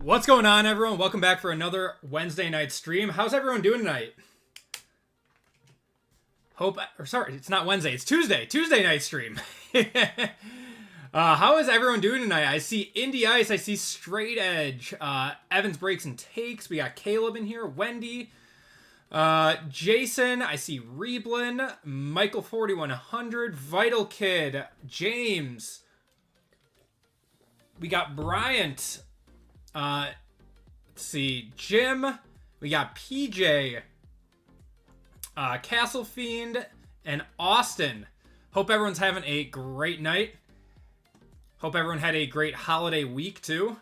What's going on, everyone? Welcome back for another Wednesday night stream. How's everyone doing tonight? Sorry, it's not Wednesday, it's Tuesday. Tuesday night stream. How is everyone doing tonight? I see Indie Ice, I see Straight Edge, Evans Breaks and Takes. We got Caleb in here, Wendy, Jason, I see Reblin, Michael 4100, Vital Kid, James. We got Bryant. Let's see, Jim, we got PJ, Castle Fiend, and Austin. Hope everyone's having a great night. Hope everyone had a great holiday week too.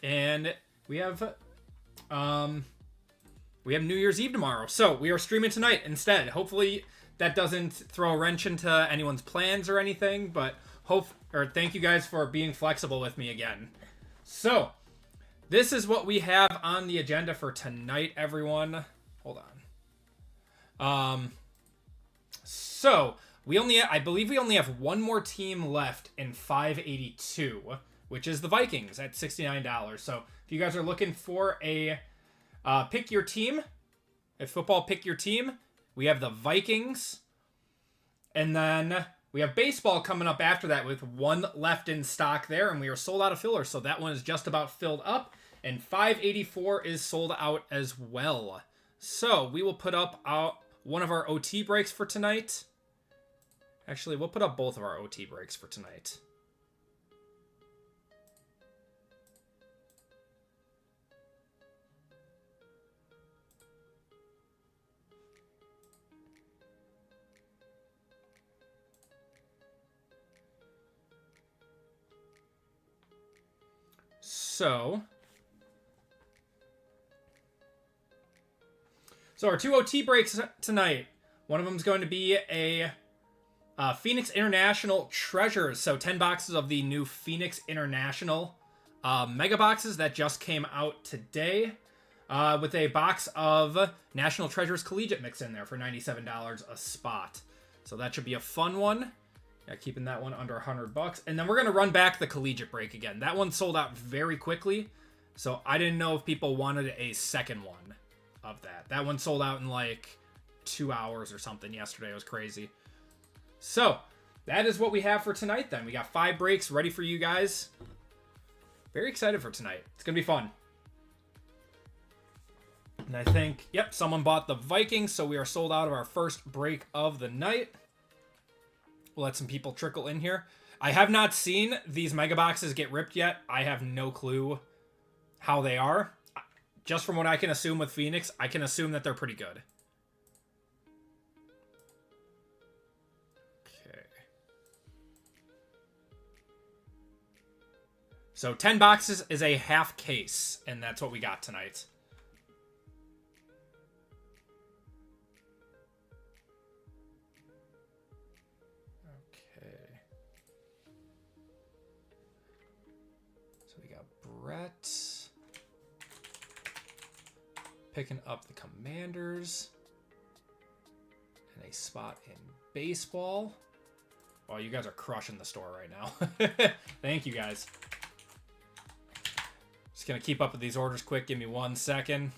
And we have New Year's Eve tomorrow, so we are streaming tonight instead. Hopefully that doesn't throw a wrench into anyone's plans or anything, but thank you guys for being flexible with me again. So this is what we have on the agenda for tonight, everyone. Hold on. So I believe we only have one more team left in 582, which is the Vikings at $69. So if you guys are looking for a pick your team, a football pick your team, we have the Vikings, and then we have baseball coming up after that with one left in stock there, and we are sold out of fillers, so that one is just about filled up. And 584 is sold out as well. So we will put up one of our OT breaks for tonight. Actually, we'll put up both of our OT breaks for tonight. So our two OT breaks tonight. One of them is going to be a Phoenix International Treasures. So 10 boxes of the new Phoenix International mega boxes that just came out today, with a box of National Treasures Collegiate mix in there for $97 a spot. So that should be a fun one. Yeah, keeping that one under $100. And then we're going to run back the Collegiate break again. That one sold out very quickly, so I didn't know if people wanted a second one of that. That one sold out in like 2 hours or something yesterday. It was crazy. So that is what we have for tonight then. We got 5 breaks ready for you guys. Very excited for tonight. It's going to be fun. And I think, yep, someone bought the Vikings, so we are sold out of our first break of the night. We'll let some people trickle in here. I have not seen these mega boxes get ripped yet. I have no clue how they are. Just from what I can assume with Phoenix, I can assume that they're pretty good. Okay. So 10 boxes is a half case, and that's what we got tonight. Okay. So we got Brett picking up the Commanders and a spot in baseball. Oh, you guys are crushing the store right now. Thank you, guys. Just gonna keep up with these orders quick. Give me 1 second.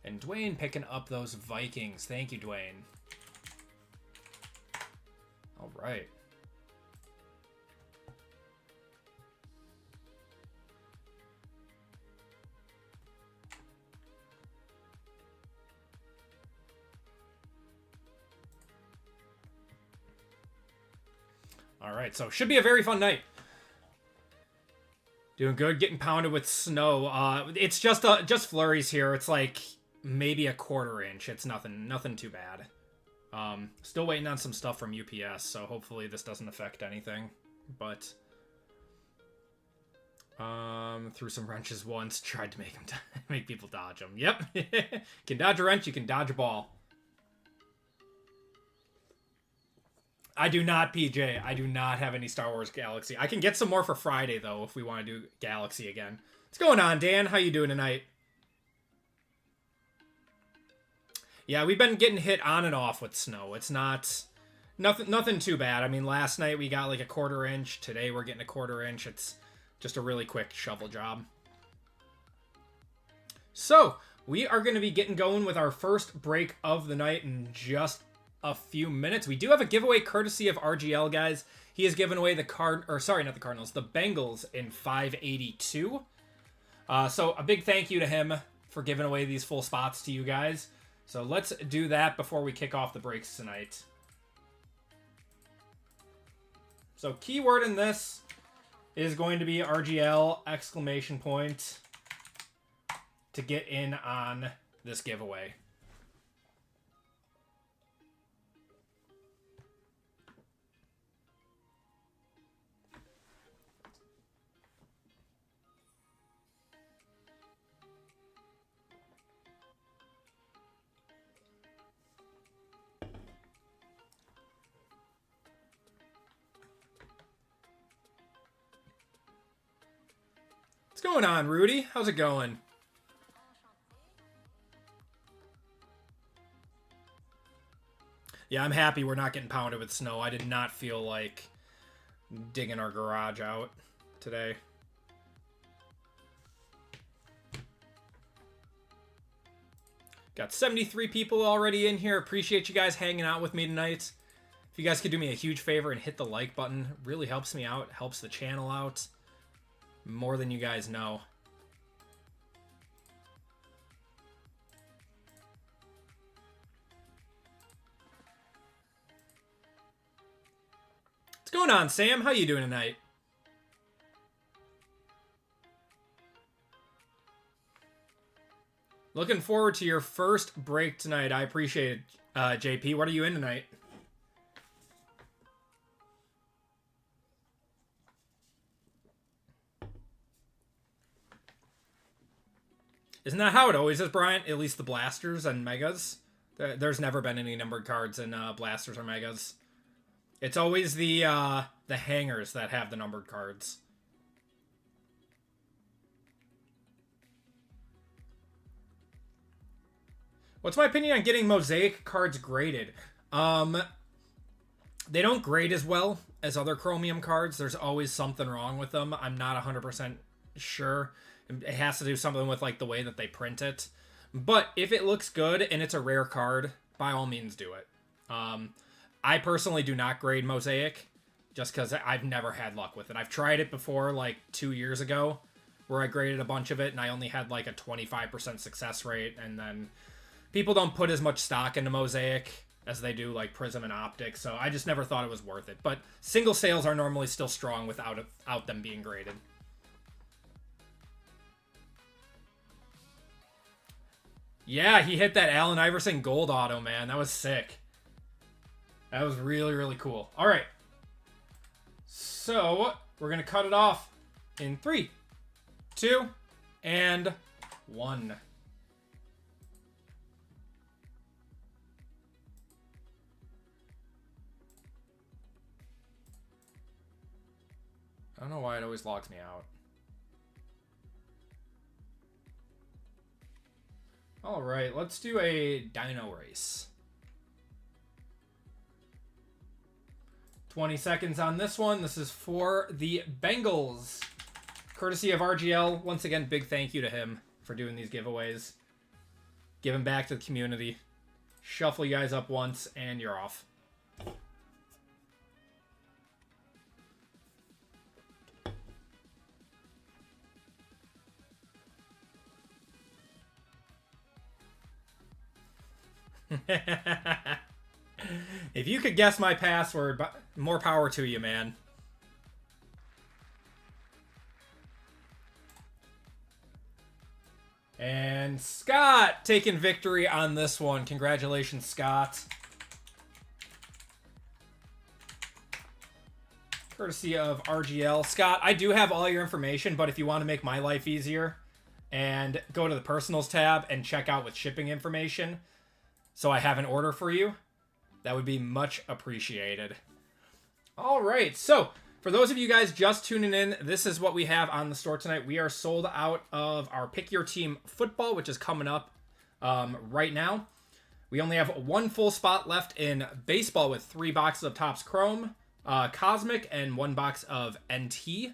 And Dwayne picking up those Vikings. Thank you, Dwayne. All right. All right, so should be a very fun night. Doing good, getting pounded with snow. It's just flurries here. It's like maybe a quarter inch. It's nothing too bad. Still waiting on some stuff from UPS, so hopefully this doesn't affect anything. But threw some wrenches once, tried to make people dodge them. Yep, can dodge a wrench, you can dodge a ball. I do not, PJ. I do not have any Star Wars Galaxy. I can get some more for Friday, though, if we want to do Galaxy again. What's going on, Dan? How you doing tonight? Yeah, we've been getting hit on and off with snow. It's nothing too bad. I mean, last night we got like a quarter inch. Today we're getting a quarter inch. It's just a really quick shovel job. So, we are going to be getting going with our first break of the night in just a few minutes. We do have a giveaway courtesy of RGL, guys. He has given away the not the Cardinals, the Bengals in 582. So, a big thank you to him for giving away these full spots to you guys. So, let's do that before we kick off the breaks tonight. So, keyword in this is going to be RGL exclamation point to get in on this giveaway. What's going on, Rudy? How's it going? Yeah, I'm happy we're not getting pounded with snow. I did not feel like digging our garage out today. Got 73 people already in here. Appreciate you guys hanging out with me tonight. If you guys could do me a huge favor and hit the like button, it really helps me out, helps the channel out more than you guys know. What's going on, Sam? How you doing tonight? Looking forward to your first break tonight. I appreciate it, JP. What are you in tonight? Isn't that how it always is, Brian? At least the blasters and megas. There's never been any numbered cards in blasters or megas. It's always the hangers that have the numbered cards. What's my opinion on getting Mosaic cards graded? They don't grade as well as other Chromium cards. There's always something wrong with them. I'm not 100% sure. It has to do something with like the way that they print it. But if it looks good and it's a rare card, by all means do it. I personally do not grade Mosaic just because I've never had luck with it. I've tried it before like 2 years ago where I graded a bunch of it and I only had like a 25% success rate, and then people don't put as much stock into Mosaic as they do like Prism and Optic, so I just never thought it was worth it. But single sales are normally still strong without them being graded. Yeah, he hit that Allen Iverson gold auto, man. That was sick. That was really, really cool. All right. So, we're going to cut it off in 3, 2, and 1. I don't know why it always logs me out. All right, let's do a Dino Race. 20 seconds on this one. This is for the Bengals. Courtesy of RGL. Once again, big thank you to him for doing these giveaways. Giving back to the community. Shuffle you guys up once, and you're off. If you could guess my password, more power to you, man. And Scott taking victory on this one. Congratulations, Scott. Courtesy of RGL. Scott, I do have all your information, but if you want to make my life easier and go to the personals tab and check out with shipping information so I have an order for you, that would be much appreciated. All right, so for those of you guys just tuning in, this is what we have on the store tonight. We are sold out of our Pick Your Team football, which is coming up right now. We only have one full spot left in baseball with 3 boxes of Topps Chrome, Cosmic, and 1 box of NT.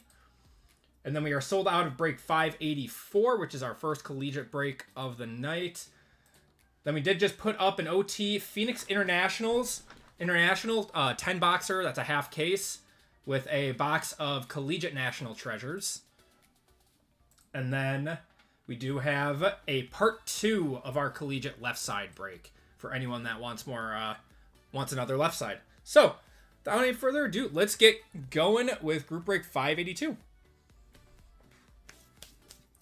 And then we are sold out of break 584, which is our first collegiate break of the night. Then we did just put up an OT Phoenix International 10 boxer. That's a half case with a box of Collegiate National Treasures. And then we do have a part 2 of our Collegiate left side break for anyone that wants another left side. So, without any further ado, let's get going with group break 582.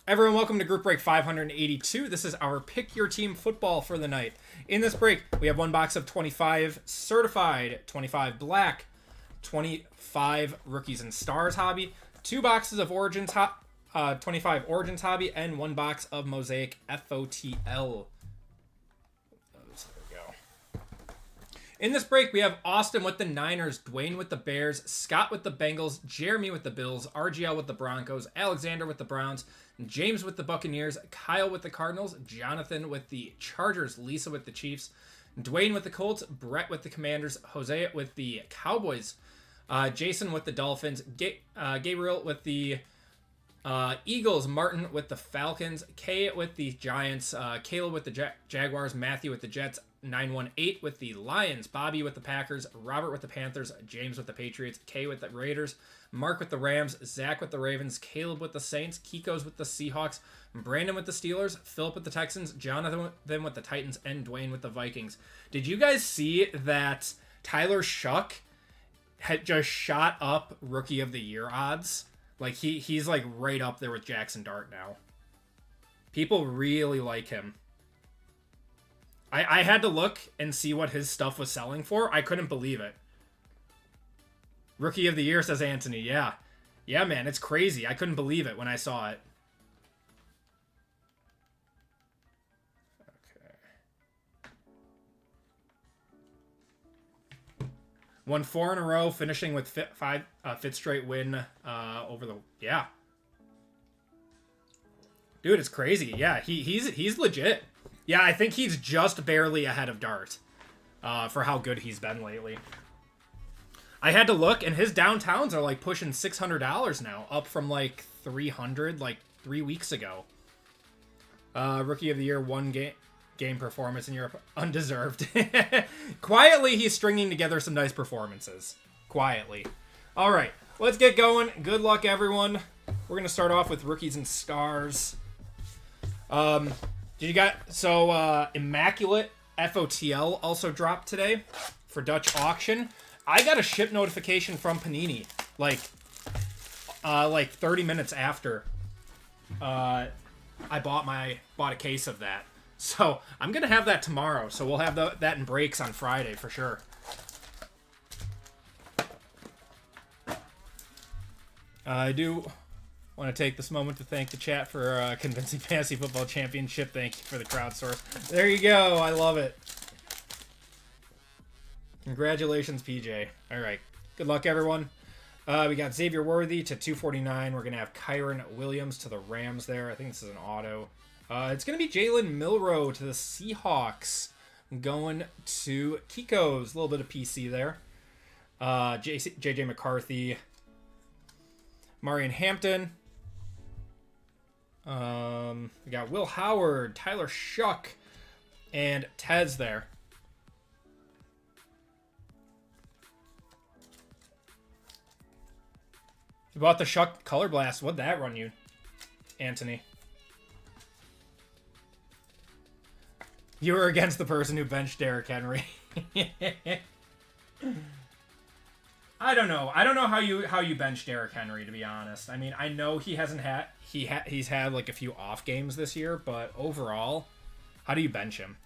Everyone, welcome to group break 582. This is our pick your team football for the night. In this break, we have one box of 25 certified, 25 black, 25 rookies and stars hobby, 2 boxes of Origins 25 Origins hobby, and 1 box of Mosaic FOTL. In this break, we have Austin with the Niners, Dwayne with the Bears, Scott with the Bengals, Jeremy with the Bills, RGL with the Broncos, Alexander with the Browns, James with the Buccaneers, Kyle with the Cardinals, Jonathan with the Chargers, Lisa with the Chiefs, Dwayne with the Colts, Brett with the Commanders, Jose with the Cowboys, Jason with the Dolphins, Gabriel with the Eagles, Martin with the Falcons, Kay with the Giants, Caleb with the Jaguars, Matthew with the Jets, 918 with the Lions, Bobby with the Packers, Robert with the Panthers, James with the Patriots, Kay with the Raiders, Mark with the Rams, Zach with the Ravens, Caleb with the Saints, Kiko's with the Seahawks, Brandon with the Steelers, Philip with the Texans, Jonathan with the Titans, and Dwayne with the Vikings. Did you guys see that Tyler Shuck had just shot up Rookie of the Year odds? Like, he's like right up there with Jackson Dart now. People really like him. I had to look and see what his stuff was selling for. I couldn't believe it. Rookie of the Year, says Anthony. Yeah. Yeah, man, it's crazy. I couldn't believe it when I saw it. Okay. Won 4 in a row, finishing with fifth straight win over the... Yeah. Dude, it's crazy. Yeah, he's legit. Yeah, I think he's just barely ahead of Dart for how good he's been lately. I had to look, and his downtowns are like pushing $600 now, up from like $300 like 3 weeks ago. Rookie of the Year, 1 game performance in Europe, undeserved. Quietly, he's stringing together some nice performances. Quietly. All right, let's get going. Good luck, everyone. We're gonna start off with rookies and stars. Immaculate FOTL also dropped today for Dutch auction. I got a ship notification from Panini like 30 minutes after I bought a case of that. So I'm gonna have that tomorrow. So we'll have that in breaks on Friday for sure. I do want to take this moment to thank the chat for convincing Fantasy Football Championship. Thank you for the crowdsource. There you go. I love it. Congratulations, PJ. All right. Good luck, everyone. We got Xavier Worthy to 249. We're going to have Kyron Williams to the Rams there. I think this is an auto. It's going to be Jalen Milroe to the Seahawks. Going to Kiko's. A little bit of PC there. JJ McCarthy. Marion Hampton. We got Will Howard, Tyler Shuck, and Tez there. You bought the Shuck Color Blast. What'd that run you, Anthony? You were against the person who benched Derrick Henry. I don't know. I don't know how you bench Derrick Henry, to be honest. I mean, I know he hasn't had he's had like a few off games this year, but overall, how do you bench him?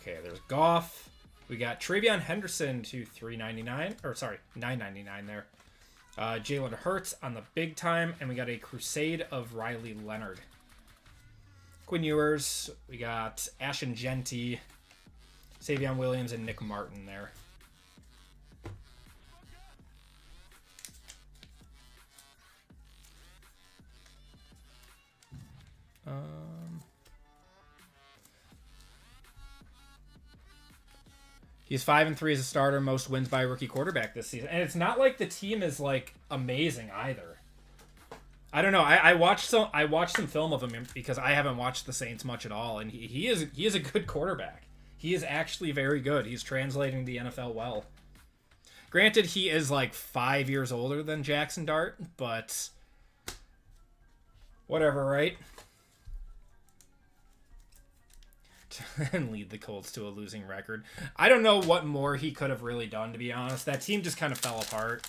Okay, there's Goff. We got Travion Henderson to 399, or sorry, 999 there. Jalen Hurts on the big time, and we got a Crusade of Riley Leonard. Quinn Ewers, we got Ashton Genty, Savion Williams, and Nick Martin there. He's 5-3 as a starter, most wins by a rookie quarterback this season. And it's not like the team is like amazing either. I don't know. I watched some film of him because I haven't watched the Saints much at all, and he is a good quarterback. He is actually very good. He's translating the NFL well. Granted, he is like 5 years older than Jackson Dart, but whatever, right? And lead the Colts to a losing record. I don't know what more he could have really done, to be honest. That team just kind of fell apart.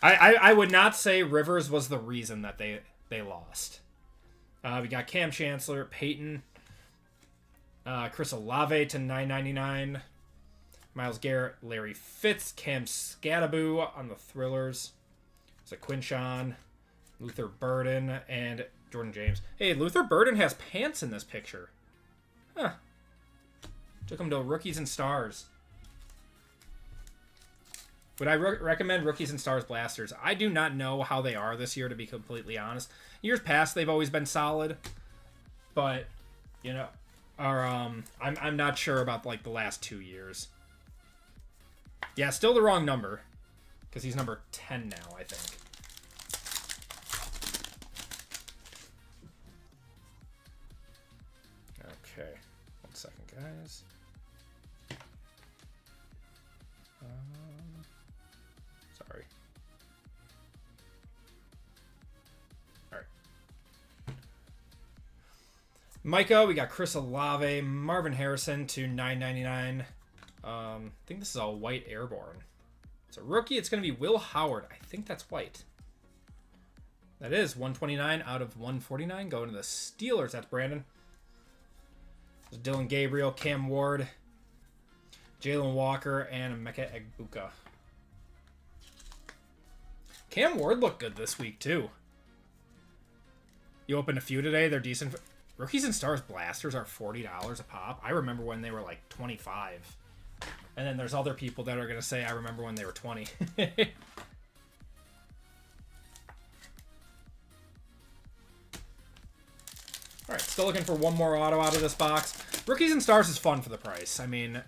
I would not say Rivers was the reason that they lost. We got Cam Chancellor, Peyton, Chris Olave to $9.99. Myles Garrett, Larry Fitz, Cam Scattaboo on the Thrillers. There's a Quinshawn, Luther Burden, and Jordan James. Hey, Luther Burden has pants in this picture. Huh. Took him to Rookies and Stars. Would I recommend Rookies and Stars Blasters? I do not know how they are this year, to be completely honest. Years past, they've always been solid. But, you know, I'm not sure about, like, the last 2 years. Yeah, still the wrong number. Because he's number 10 now, I think. Okay. 1 second, guys. Sorry. All right. Micah, we got Chris Olave, Marvin Harrison to $9.99. I think this is a white airborne. It's a rookie. It's going to be Will Howard. I think that's white. That is 129 out of 149 going to the Steelers. That's Brandon. There's Dylan Gabriel, Cam Ward, Jalen Walker, and Emeka Egbuka. Cam Ward looked good this week, too. You opened a few today. They're decent. Rookies and Stars Blasters are $40 a pop. I remember when they were like 25. And then there's other people that are going to say, I remember when they were 20. All right, still looking for one more auto out of this box. Rookies and Stars is fun for the price. I mean,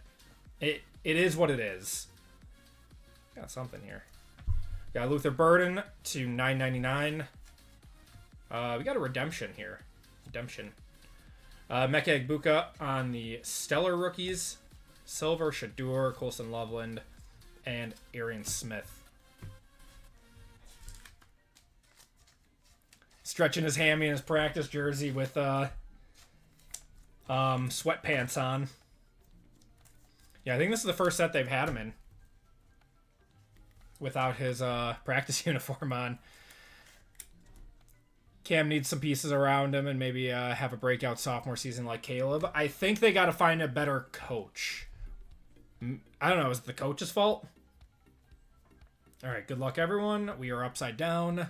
it is what it is. Got something here. Got Luther Burden to $9.99. We got a redemption here. Redemption. Emeka Egbuka on the Stellar Rookies. Silver, Shadur, Colson Loveland, and Arian Smith. Stretching his hammy in his practice jersey with sweatpants on. Yeah, I think this is the first set they've had him in without his practice uniform on. Cam needs some pieces around him and maybe have a breakout sophomore season like Caleb. I think they got to find a better coach. I don't know. Is it the coach's fault? All right. Good luck, everyone. We are upside down.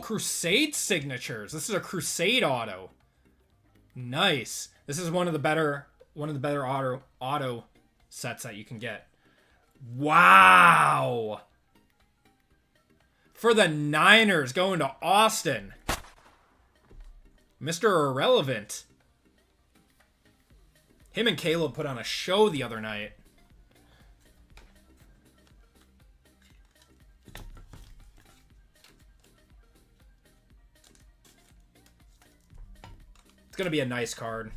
Crusade signatures. This is a Crusade auto. Nice. This is one of the better auto sets that you can get. Wow. For the Niners, going to Austin. Mr. Irrelevant. Him and Caleb put on a show the other night. It's going to be a nice card.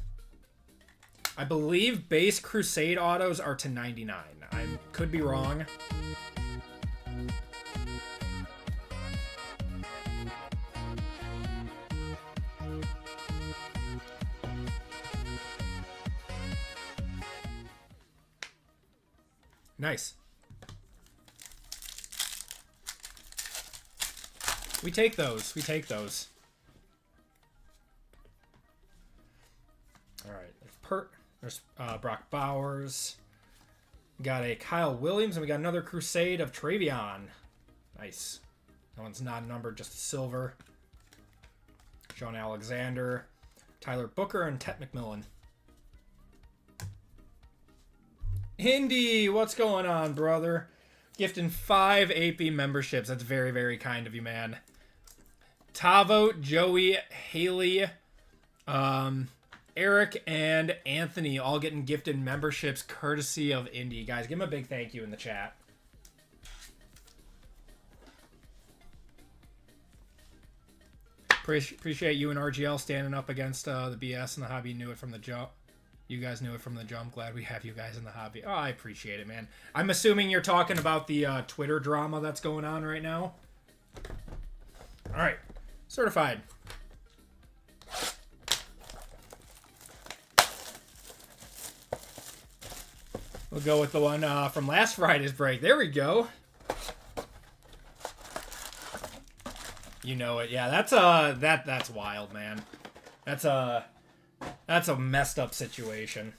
I believe base Crusade autos are to 99. I could be wrong. Nice. We take those. We take those. All right. There's Brock Bowers. We got a Kyle Williams, and we got another Crusade of Travion. Nice. That one's not numbered, just silver. Sean Alexander, Tyler Booker, and Tet McMillan. Indy, what's going on, brother? Gifting 5 AP memberships. That's very, very kind of you, man. Tavo, Joey, Haley, Eric and Anthony all getting gifted memberships courtesy of Indy. Guys, give them a big thank you in the chat. Appreciate you and RGL standing up against the BS and the hobby. Knew it from the jump. You guys knew it from the jump. Glad we have you guys in the hobby. Oh, I appreciate it, man. I'm assuming you're talking about the Twitter drama that's going on right now. All right. Certified. We'll go with the one from last Friday's break. There we go. You know it. Yeah, that's wild, man. That's a messed up situation.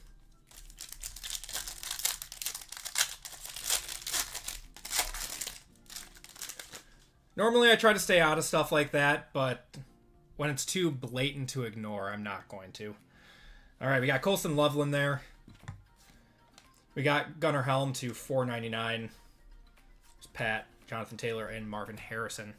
Normally I try to stay out of stuff like that, but when it's too blatant to ignore, I'm not going to. All right, we got Colson Loveland there. We got Gunnar Helm to $4.99. There's Pat, Jonathan Taylor, and Marvin Harrison.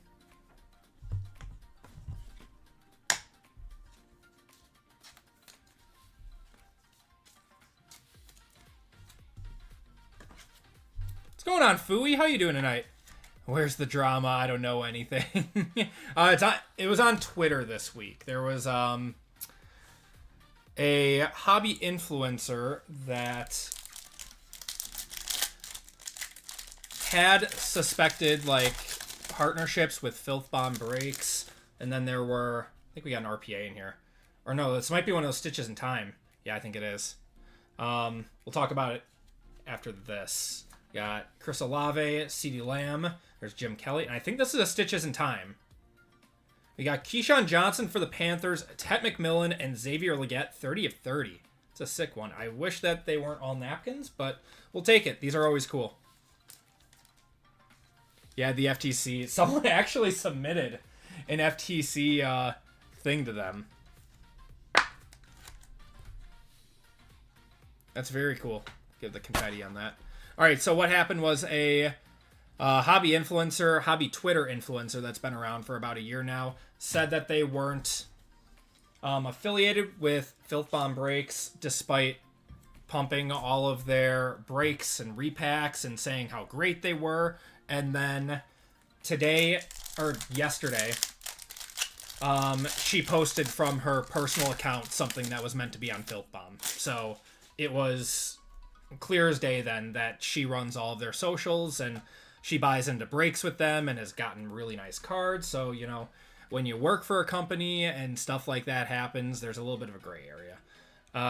What's going on, Fooey? How you doing tonight? Where's the drama? I don't know anything. It was on Twitter this week. There was a hobby influencer that had suspected like partnerships with Filth Bomb Breaks, and then there were, I think we got an RPA in here, or no, this might be one of those Stitches in Time. Yeah, I think it is. We'll talk about it after this. Got Chris Olave, CeeDee Lamb. There's Jim Kelly. And I think this is a Stitches in Time. We got Keyshawn Johnson for the Panthers, Tet McMillan, and Xavier Legette, 30 of 30. It's a sick one. I wish that they weren't all napkins, but we'll take it. These are always cool. Yeah, the FTC. Someone actually submitted an FTC thing to them. That's very cool. Give the confetti on that. All right, so what happened was a hobby influencer, hobby Twitter influencer that's been around for about a year now, said that they weren't affiliated with Filth Bomb Breaks, despite pumping all of their breaks and repacks and saying how great they were. And then today, or yesterday, she posted from her personal account something that was meant to be on Filth Bomb. So it was clear as day then that she runs all of their socials and she buys into breaks with them and has gotten really nice cards. So, you know, when you work for a company and stuff like that happens, there's a little bit of a gray area.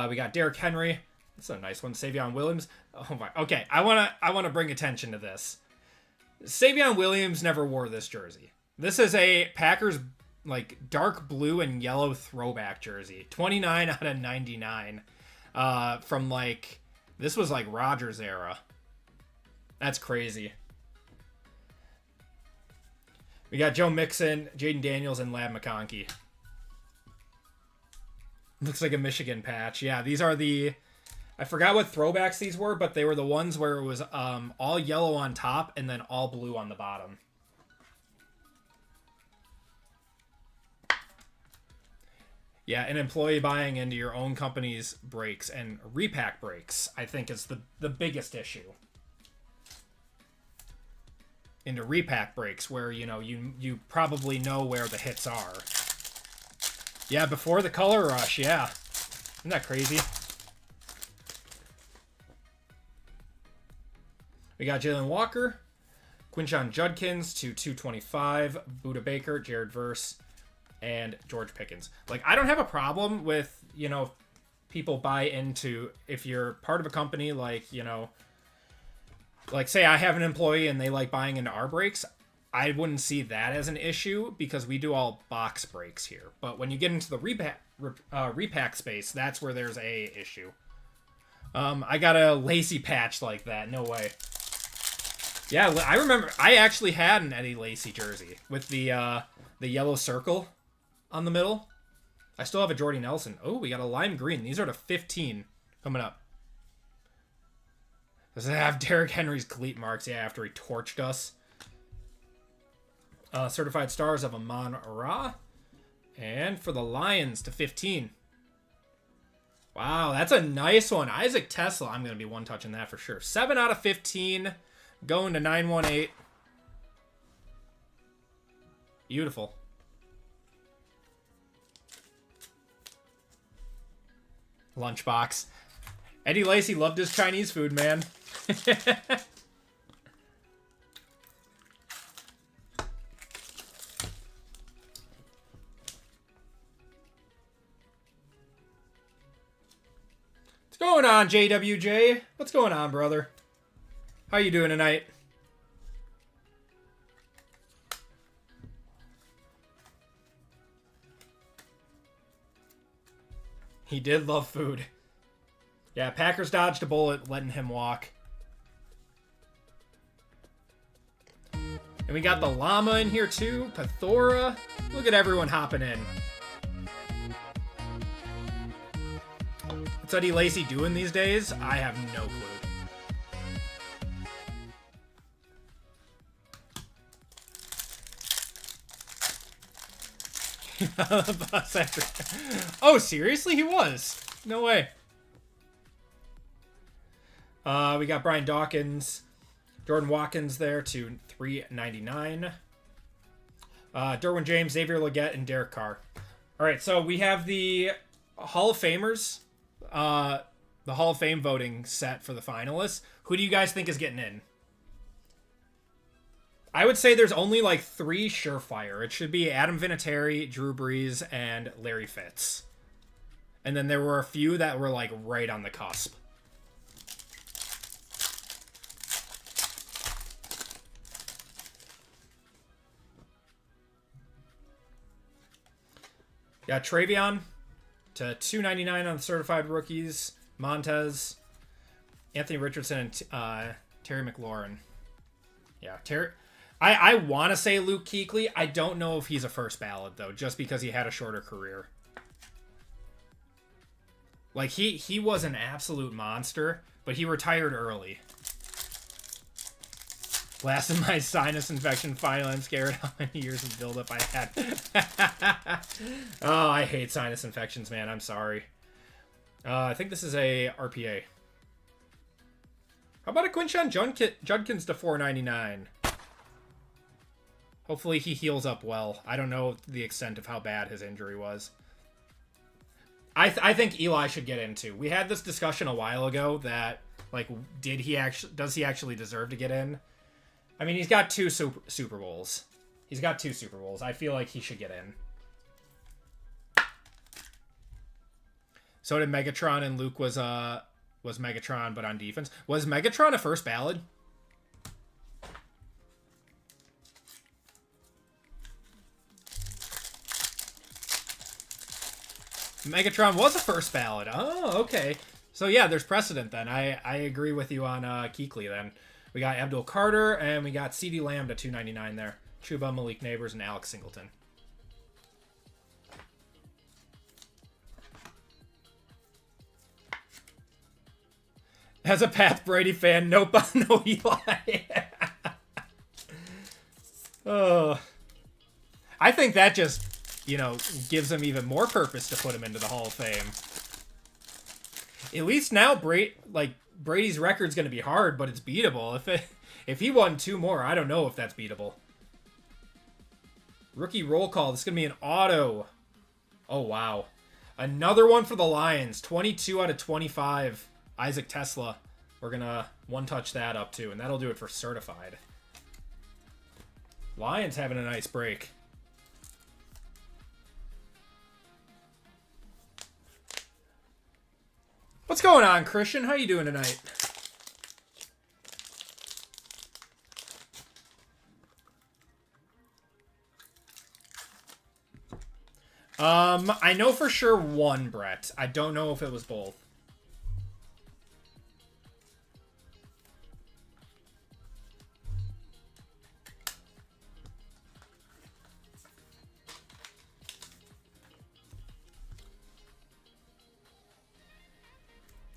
We got Derrick Henry. That's a nice one. Savion Williams. Oh my. Okay, I wanna bring attention to this. Savion Williams never wore this jersey. This is a Packers like dark blue and yellow throwback jersey. 29 out of 99. From like, this was like Rodgers era. That's crazy. We got Joe Mixon, Jaden Daniels, and Lab McConkey. Looks like a Michigan patch. Yeah, these are the... I forgot what throwbacks these were, but they were the ones where it was all yellow on top and then all blue on the bottom. Yeah, an employee buying into your own company's breaks and repack breaks, I think, is the biggest issue. Into repack breaks where, you know, you probably know where the hits are. Yeah, before the color rush, yeah. Isn't that crazy? We got Jalen Walker, Quinshon Judkins to 225, Buda Baker, Jared Verse, and George Pickens. Like, I don't have a problem with, you know, people buy into, if you're part of a company, like, you know, like say I have an employee and they like buying into our breaks, I wouldn't see that as an issue because we do all box breaks here. But when you get into the repack space, that's where there's a issue. I got a Lacy patch like that. No way. Yeah, I remember I actually had an Eddie Lacy jersey with the yellow circle on the middle. I still have a Jordy Nelson. Oh, we got a lime green. These are to 15 coming up. Does it have Derrick Henry's cleat marks? Yeah, after he torched us. Certified stars of Amon Ra. And for the Lions to 15. Wow, that's a nice one. Isaac Tesla, I'm going to be one-touching that for sure. 7 out of 15, going to 918. Beautiful. Lunchbox. Eddie Lacy loved his Chinese food, man. What's going on, JWJ? What's going on, brother? How you doing tonight? He did love food. Yeah, Packers dodged a bullet letting him walk. And we got the llama in here too. Pathora. Look at everyone hopping in. What's Eddie Lacy doing these days? I have no clue. Oh, seriously? He was? No way. We got Brian Dawkins, Jordan Watkins there to 399. Derwin James, Xavier Legette, and Derek Carr. All right, so we have the Hall of Famers, the Hall of Fame voting set for the finalists. Who do you guys think is getting in? I would say there's only like 3 surefire. It should be Adam Vinatieri, Drew Brees, and Larry Fitz. And then there were a few that were like right on the cusp. Got Travion to 299 on the certified rookies. Montez, Anthony Richardson, and Terry McLaurin. Yeah, Terry. I want to say Luke Kuechly. I don't know if he's a first ballot though, just because he had a shorter career. Like he was an absolute monster, but he retired early. Last of my sinus infection, finally I'm scared how many years of buildup I had. Oh, I hate sinus infections, man. I'm sorry. I think this is a RPA. How about a Quinshon Judkins to 499? Hopefully he heals up well. I don't know the extent of how bad his injury was. I think Eli should get into. We had this discussion a while ago that, like, does he actually deserve to get in? I mean, he's got 2 Super Bowls. He's got 2 Super Bowls. I feel like he should get in. So did Megatron, and Luke was Megatron, but on defense. Was Megatron a first ballot? Megatron was a first ballot. Oh, okay. So yeah, there's precedent then. I agree with you on Kuechly then. We got Abdul Carter, and we got CeeDee Lamb to 299 there. Chuba, Malik Neighbors, and Alex Singleton. As a Pat Brady fan, nope, no Eli. Oh, I think that just, gives him even more purpose to put him into the Hall of Fame. At least now, Brady's record's going to be hard, but it's beatable. If he won 2 more, I don't know if that's beatable. Rookie roll call. This is going to be an auto. Oh, wow. Another one for the Lions. 22 out of 25. Isaac Tesla. We're going to one-touch that up, too, and that'll do it for certified. Lions having a nice break. What's going on, Christian? How you doing tonight? I know for sure 1, Brett. I don't know if it was both.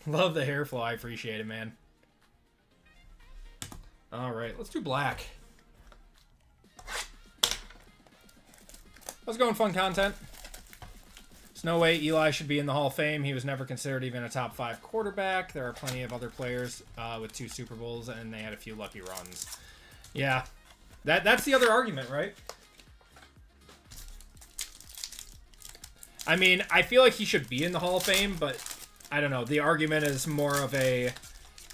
Love the hair flow. I appreciate it, man. All right, let's do black. How's it going, fun content? There's no way Eli should be in the Hall of Fame. He was never considered even a top 5 quarterback. There are plenty of other players with 2 Super Bowls, and they had a few lucky runs. Yeah, that's the other argument, right? I mean, I feel like he should be in the Hall of Fame, but I don't know. The argument is more of a,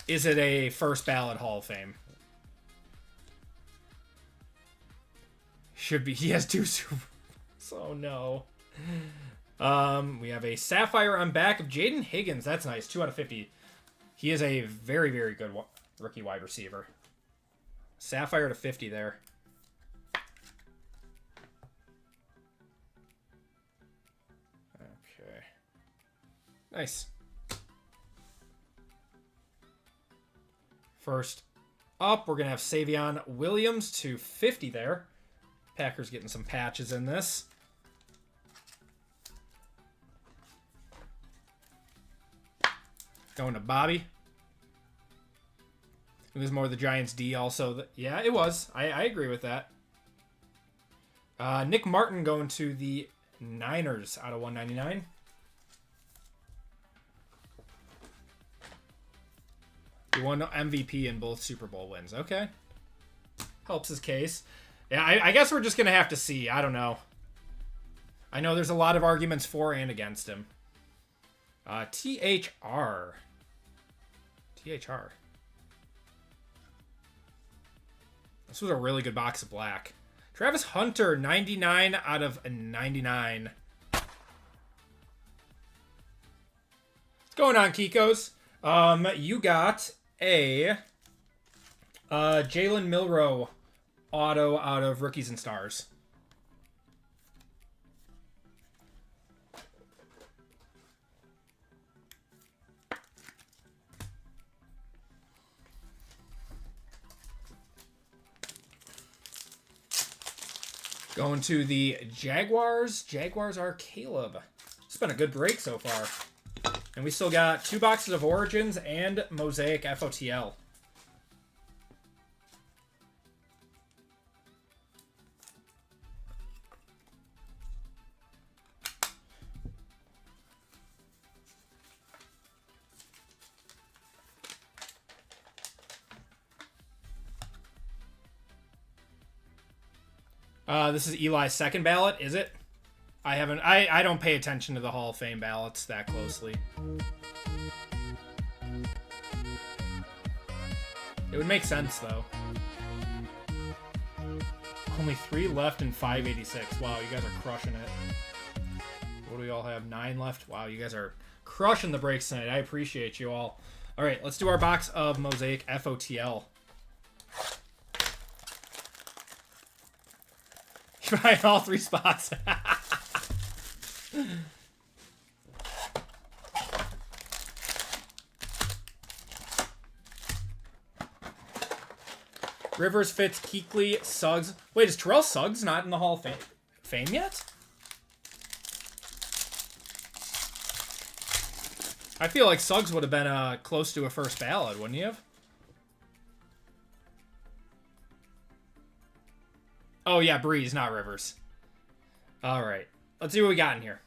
is it a first ballot Hall of Fame? Should be. He has 2 Super Bowls. Oh, no. We have a Sapphire on back of Jaden Higgins. That's nice. 2 out of 50. He is a very, very good rookie wide receiver. Sapphire to 50 there. Okay. Nice. First up, we're going to have Savion Williams to 50 there. Packers getting some patches in this. Going to Bobby. It was more the Giants D also. Yeah, it was. I agree with that. Nick Martin going to the Niners out of 199. He won MVP in both Super Bowl wins. Okay. Helps his case. Yeah, I guess we're just going to have to see. I don't know. I know there's a lot of arguments for and against him. THR. This was a really good box of black. Travis Hunter, 99 out of 99. What's going on, Kikos? You got a Jalen Milroe auto out of Rookies and Stars. Going to the Jaguars. Jaguars are Caleb. It's been a good break so far. And we still got 2 boxes of Origins and Mosaic FOTL. This is Eli's second ballot, is it? I don't pay attention to the Hall of Fame ballots that closely. It would make sense, though. Only 3 left in 586. Wow, you guys are crushing it. What do we all have? 9 left? Wow, you guys are crushing the breaks tonight. I appreciate you all. All right, let's do our box of Mosaic FOTL. Try all 3 spots. Rivers, Fitz, Kuechly, Suggs. Wait, is Terrell Suggs not in the Hall of Fame yet? I feel like Suggs would have been close to a first ballot, wouldn't he have? Oh, yeah, Breeze, not Rivers. All right. Let's see what we got in here.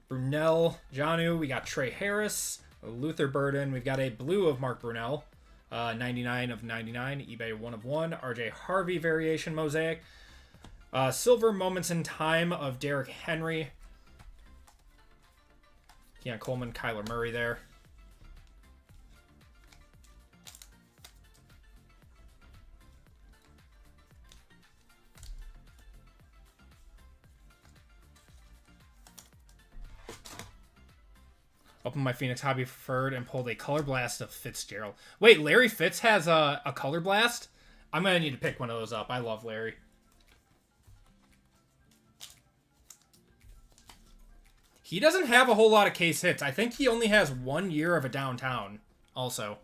Brunell, Janu. We got Trey Harris, Luther Burden. We've got a blue of Mark Brunell, 99 of 99, eBay 1 of 1. RJ Harvey variation Mosaic. Silver Moments in Time of Derrick Henry. Keon Coleman, Kyler Murray there. Open my Phoenix Hobby Preferred and pulled a Color Blast of Fitzgerald. Wait, Larry Fitz has a Color Blast? I'm going to need to pick one of those up. I love Larry. He doesn't have a whole lot of case hits. I think he only has 1 year of a downtown also.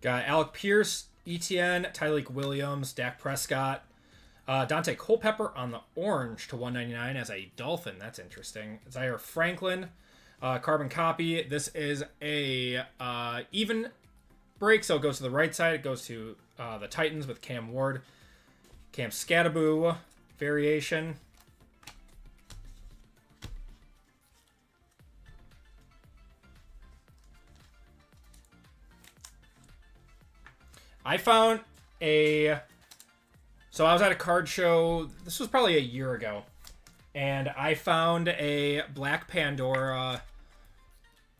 Got Alec Pierce, Etienne, Tyreek Williams, Dak Prescott, Dante Culpepper on the orange to 199 as a Dolphin. That's interesting. Zaire Franklin, carbon copy. This is a even break, so it goes to the right side. It goes to the Titans with Cam Ward. Cam Scattaboo variation. I found a... So I was at a card show. This was probably a year ago. And I found a Black Pandora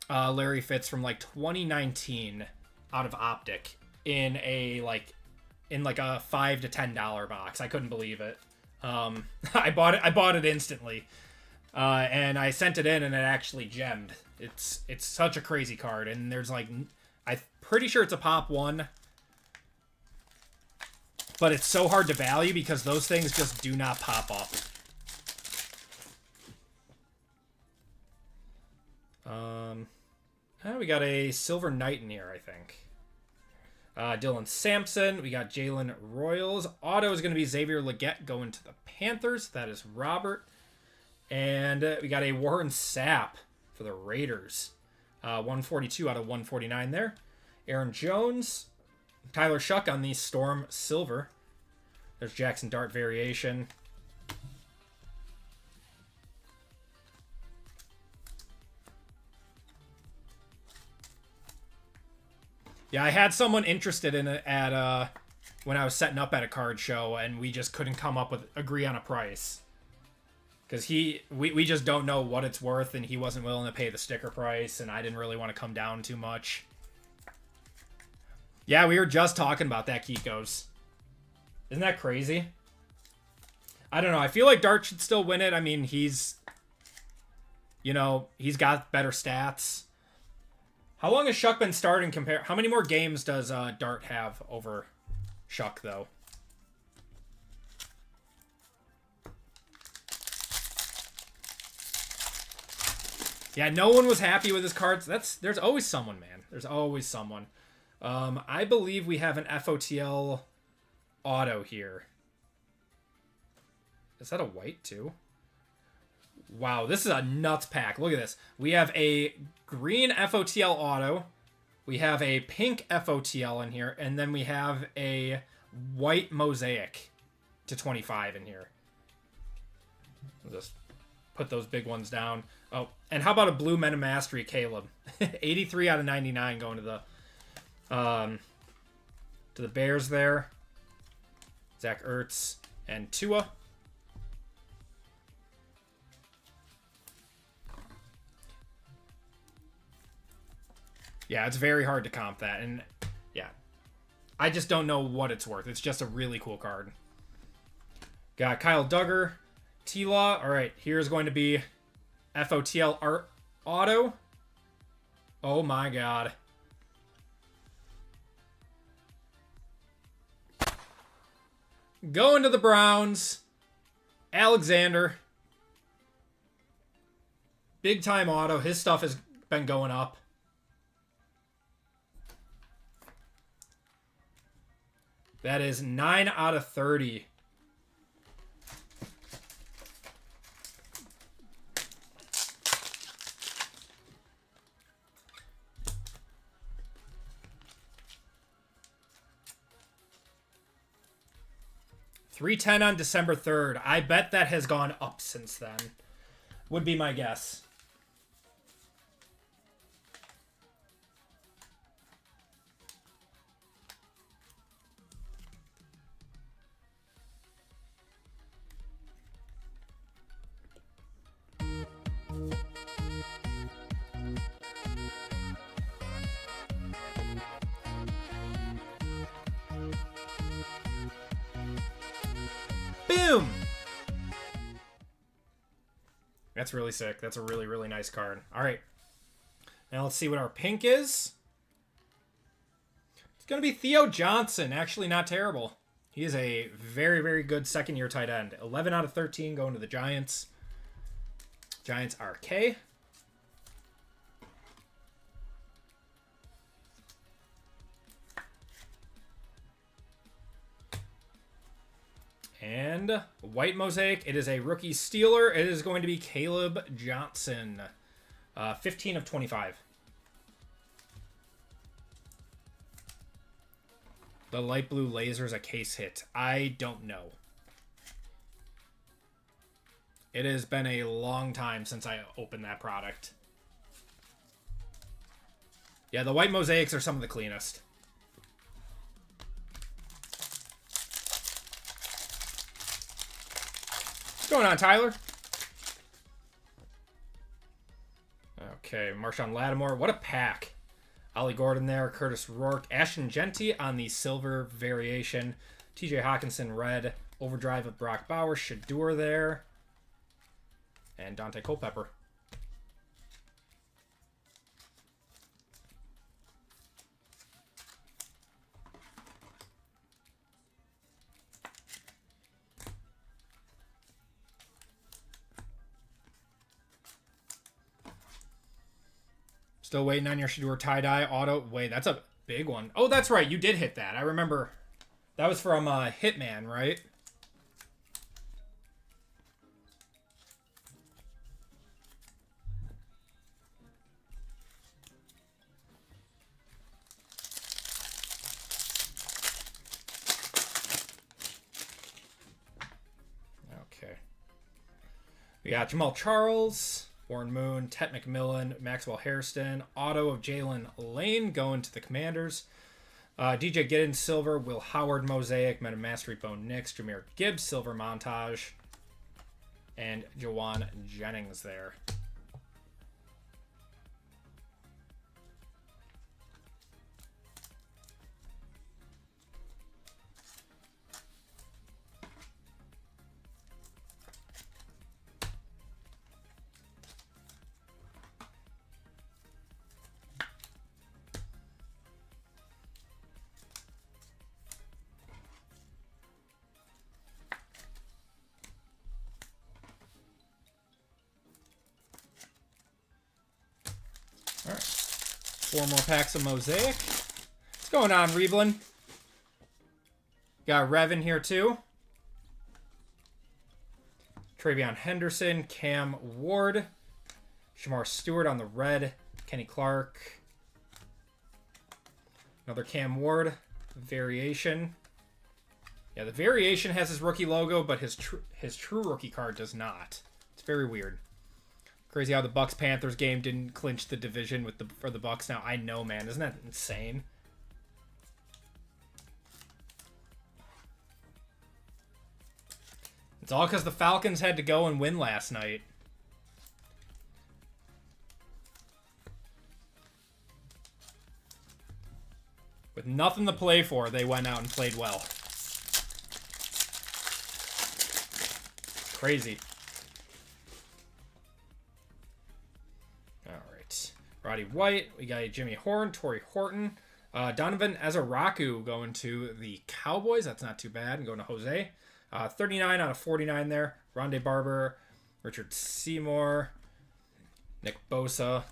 Larry Fitz from like 2019 out of Optic in a like a $5 to $10 box. I couldn't believe it. I bought it instantly. And I sent it in and it actually gemmed. It's such a crazy card, and there's like, I'm pretty sure it's a pop 1. But it's so hard to value because those things just do not pop up. We got a Silver Knight in here, I think. Dylan Sampson. We got Jalen Royals. Auto is going to be Xavier Legette going to the Panthers. That is Robert. And we got a Warren Sapp for the Raiders. 142 out of 149 there. Aaron Jones. Tyler Shuck on the Storm Silver. There's Jackson Dart variation. Yeah, I had someone interested in it at when I was setting up at a card show, and we just couldn't agree on a price. Because we just don't know what it's worth, and he wasn't willing to pay the sticker price, and I didn't really want to come down too much. Yeah, we were just talking about that, Kikos. Isn't that crazy? I don't know. I feel like Dart should still win it. I mean, he's got better stats. How long has Shuck been starting How many more games does Dart have over Shuck, though? Yeah, no one was happy with his cards. There's always someone, man. There's always someone. I believe we have an FOTL auto here. Is that a white, too? Wow, this is a nuts pack. Look at this. We have a green FOTL auto. We have a pink FOTL in here. And then we have a white Mosaic to 25 in here. We'll just put those big ones down. Oh, and how about a blue Men of Mastery Caleb? 83 out of 99 going to the Bears there. Zach Ertz and Tua. Yeah, it's very hard to comp that. And yeah, I just don't know what it's worth. It's just a really cool card. Got Kyle Duggar, T-Law. All right, here's going to be FOTL Art Auto. Oh my God. Going to the Browns. Alexander. Big time auto. His stuff has been going up. That is 9 out of 30. $310 on December 3rd. I bet that has gone up since then. Would be my guess. Boom! That's really sick. That's a really, really nice card. All right. Now let's see what our pink is. It's going to be Theo Johnson. Actually, not terrible. He is a very, very good second-year tight end. 11 out of 13 going to the Giants. Giants RK. And white Mosaic, it is a rookie stealer. It is going to be Caleb Johnson. 15 of 25. The light blue laser's a case hit. I don't know. It has been a long time since I opened that product. Yeah, the white mosaics are some of the cleanest. What's going on, Tyler? Okay, Marshawn Lattimore. What a pack. Ollie Gordon there. Curtis Rourke. Ashton Genty on the silver variation. TJ Hawkinson red. Overdrive with Brock Bowers. Shador there. And Dante Culpepper. Still waiting on your Shador tie-dye auto. Wait, that's a big one. Oh, that's right. You did hit that. I remember. That was from Hitman, right? Okay. We got Jamal Charles. Warren Moon, Tet McMillan, Maxwell Hairston, auto of Jalen Lane going to the Commanders. DJ Giddens, silver. Will Howard, mosaic. Meta Mastery, Bo Nix. Jahmyr Gibbs, silver montage. And Jawan Jennings there. All right, 4 more packs of Mosaic. What's going on, Reeblin? Got Rev in here too. Travion Henderson, Cam Ward, Shamar Stewart on the red, Kenny Clark, another Cam Ward variation. Yeah, the variation has his rookie logo, but his true rookie card does not. It's very weird. Crazy how the Bucks-Panthers game didn't clinch the division for the Bucks now. I know, man. Isn't that insane? It's all because the Falcons had to go and win last night. With nothing to play for, they went out and played well. Crazy. Roddy White, we got a Jimmy Horn, Torrey Horton, Donovan Ezaraku going to the Cowboys. That's not too bad. And going to Jose. 39 out of 49 there. Rondé Barber, Richard Seymour, Nick Bosa.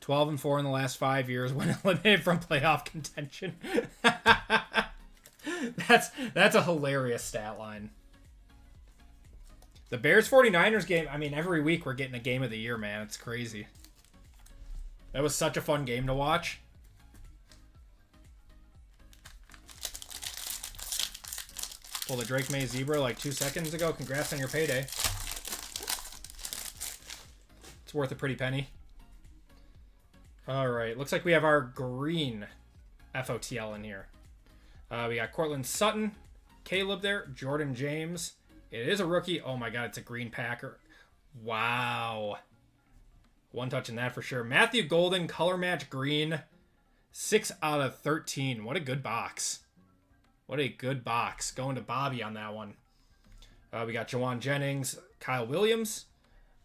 (12-4) in the last 5 years when eliminated from playoff contention. That's a hilarious stat line. The Bears 49ers game, I mean, every week we're getting a game of the year, man. It's crazy. That was such a fun game to watch. Pulled a Drake May Zebra like 2 seconds ago. Congrats on your payday. It's worth a pretty penny. All right, looks like we have our green FOTL in here. We got Cortland Sutton, Caleb there, Jordan James. It is a rookie. Oh my God, it's a green Packer. Wow. One touch in that for sure. Matthew Golden, color match green. 6 out of 13. What a good box. What a good box. Going to Bobby on that one. We got Jawan Jennings, Kyle Williams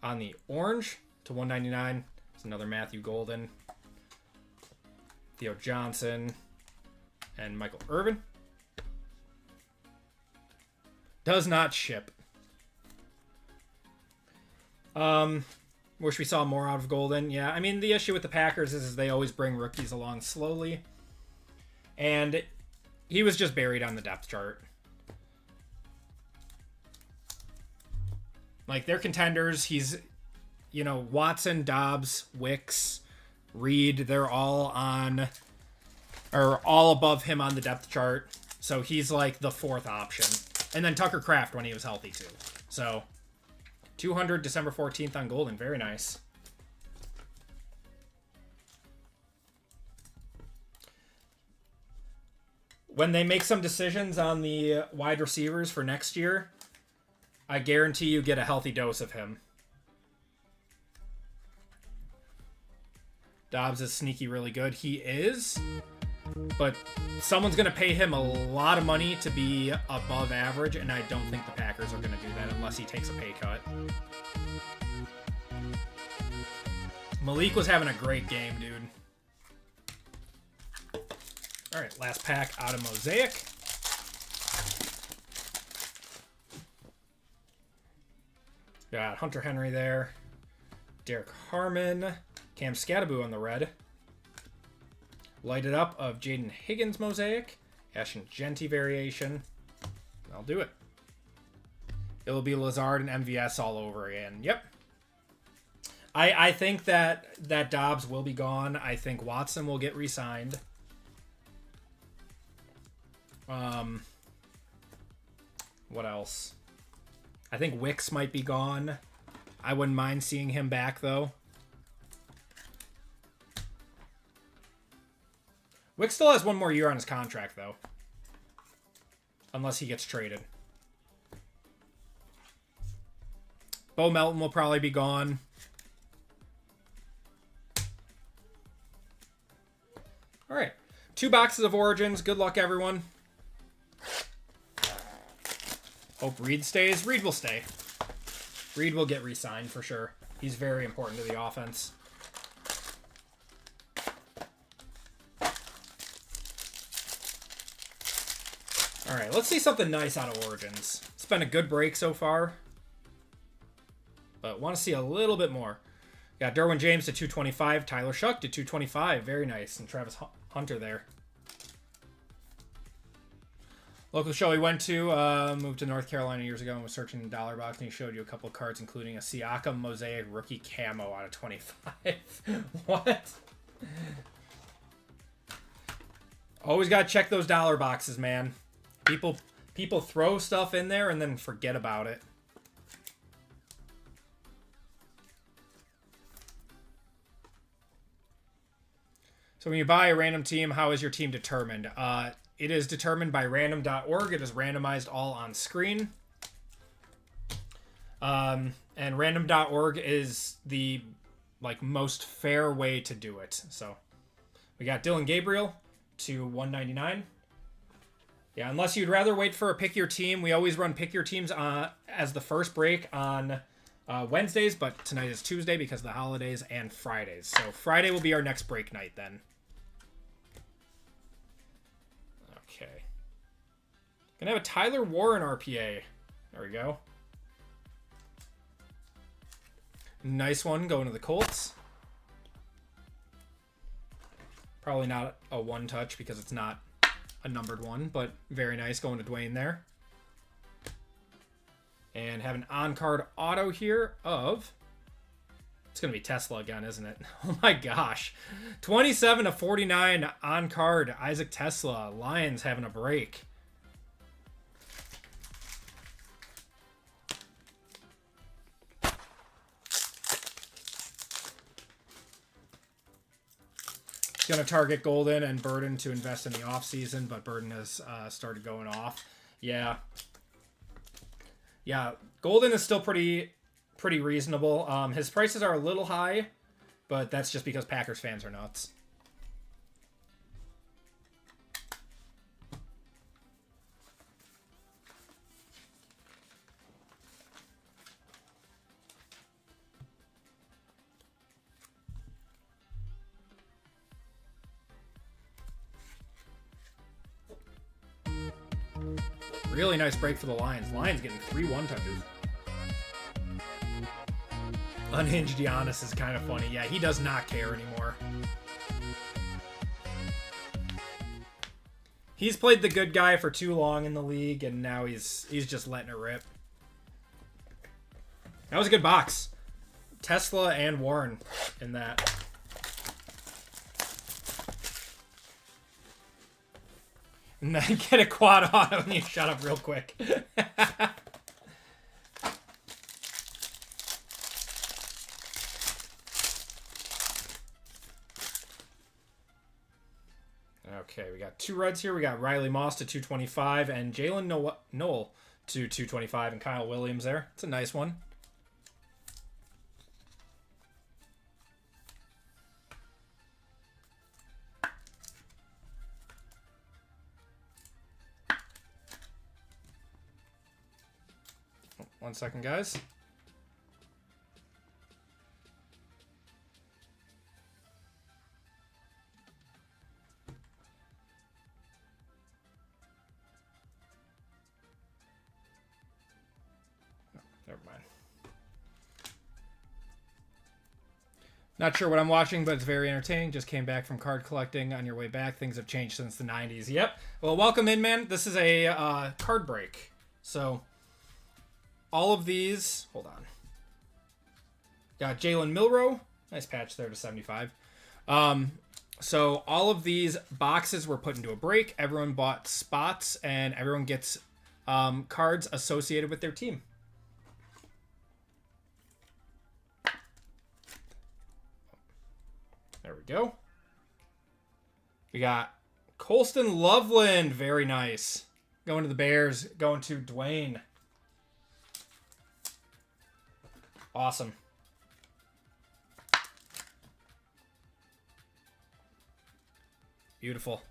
on the orange to 199. It's another Matthew Golden. Theo Johnson and Michael Irvin. Does not ship. Wish we saw more out of Golden. Yeah, I mean, the issue with the Packers is they always bring rookies along slowly. And he was just buried on the depth chart. Like, they're contenders. He's, you know, Watson, Dobbs, Wicks, Reed, they're all on, or all above him on the depth chart. So he's like the fourth option. And then Tucker Kraft when he was healthy too. So 200 December 14th on Golden. Very nice. When they make some decisions on the wide receivers for next year, I guarantee you get a healthy dose of him. Dobbs is sneaky really good. He is. But someone's going to pay him a lot of money to be above average, and I don't think the Packers are going to do that unless he takes a pay cut. Malik was having a great game, dude. All right, last pack out of Mosaic. Got Hunter Henry there. Derek Harmon. Cam Scattaboo on the red. Light it up of Jaden Higgins Mosaic. Ashton Genty variation. I'll do it. It'll be Lazard and MVS all over again. Yep. I think that Dobbs will be gone. I think Watson will get re-signed. What else? I think Wicks might be gone. I wouldn't mind seeing him back, though. Wicks still has one more year on his contract, though. Unless he gets traded. Bo Melton will probably be gone. All right. 2 boxes of Origins. Good luck, everyone. Hope Reed stays. Reed will stay. Reed will get re-signed for sure. He's very important to the offense. All right, let's see something nice out of Origins. It's been a good break so far, but want to see a little bit more. Got Derwin James to 225, Tyler Shuck to 225. Very nice. And Travis Hunter there. Local show he went to, moved to North Carolina years ago and was searching the dollar box, and he showed you a couple of cards, including a Siakam Mosaic rookie camo out of 25. What? Always got to check those dollar boxes, man. People throw stuff in there and then forget about it. So when you buy a random team, how is your team determined? It is determined by random.org. It is randomized all on screen. And random.org is the most fair way to do it. So we got Dylan Gabriel to 199. Yeah, unless you'd rather wait for a pick your team. We always run pick your teams as the first break on Wednesdays, but tonight is Tuesday because of the holidays, and Fridays. So Friday will be our next break night then. Okay. Gonna have a Tyler Warren RPA. There we go. Nice one going to the Colts. Probably not a one touch because it's not a numbered one, but very nice going to Dwayne there. And have an on-card auto here of... It's going to be Tesla again, isn't it? Oh my gosh. 27/49 on-card Isaac Tesla. Lions having a break. Going to target Golden and Burden to invest in the offseason, but Burden has started going off. Yeah. Yeah, Golden is still pretty reasonable. His prices are a little high, but that's just because Packers fans are nuts. Really nice break for the Lions. Lions getting 3 one touches. Unhinged Giannis is kind of funny. Yeah, he does not care anymore. He's played the good guy for too long in the league, and now he's just letting it rip. That was a good box. Tesla and Warren in that. And then get a quad auto and you shut up real quick. Okay, we got 2 reds here. We got Riley Moss to 225 and Jalen Noel to 225 and Kyle Williams there. It's a nice one. One second, guys. Never mind. Not sure what I'm watching, but it's very entertaining. Just came back from card collecting. On your way back, things have changed since the 90s. Yep. Well, welcome in, man. This is a card break. So, all of these... Hold on. Got Jalen Milroe. Nice patch there to 75. So, all of these boxes were put into a break. Everyone bought spots, and everyone gets cards associated with their team. There we go. We got Colston Loveland. Very nice. Going to the Bears. Going to Dwayne. Awesome. Beautiful.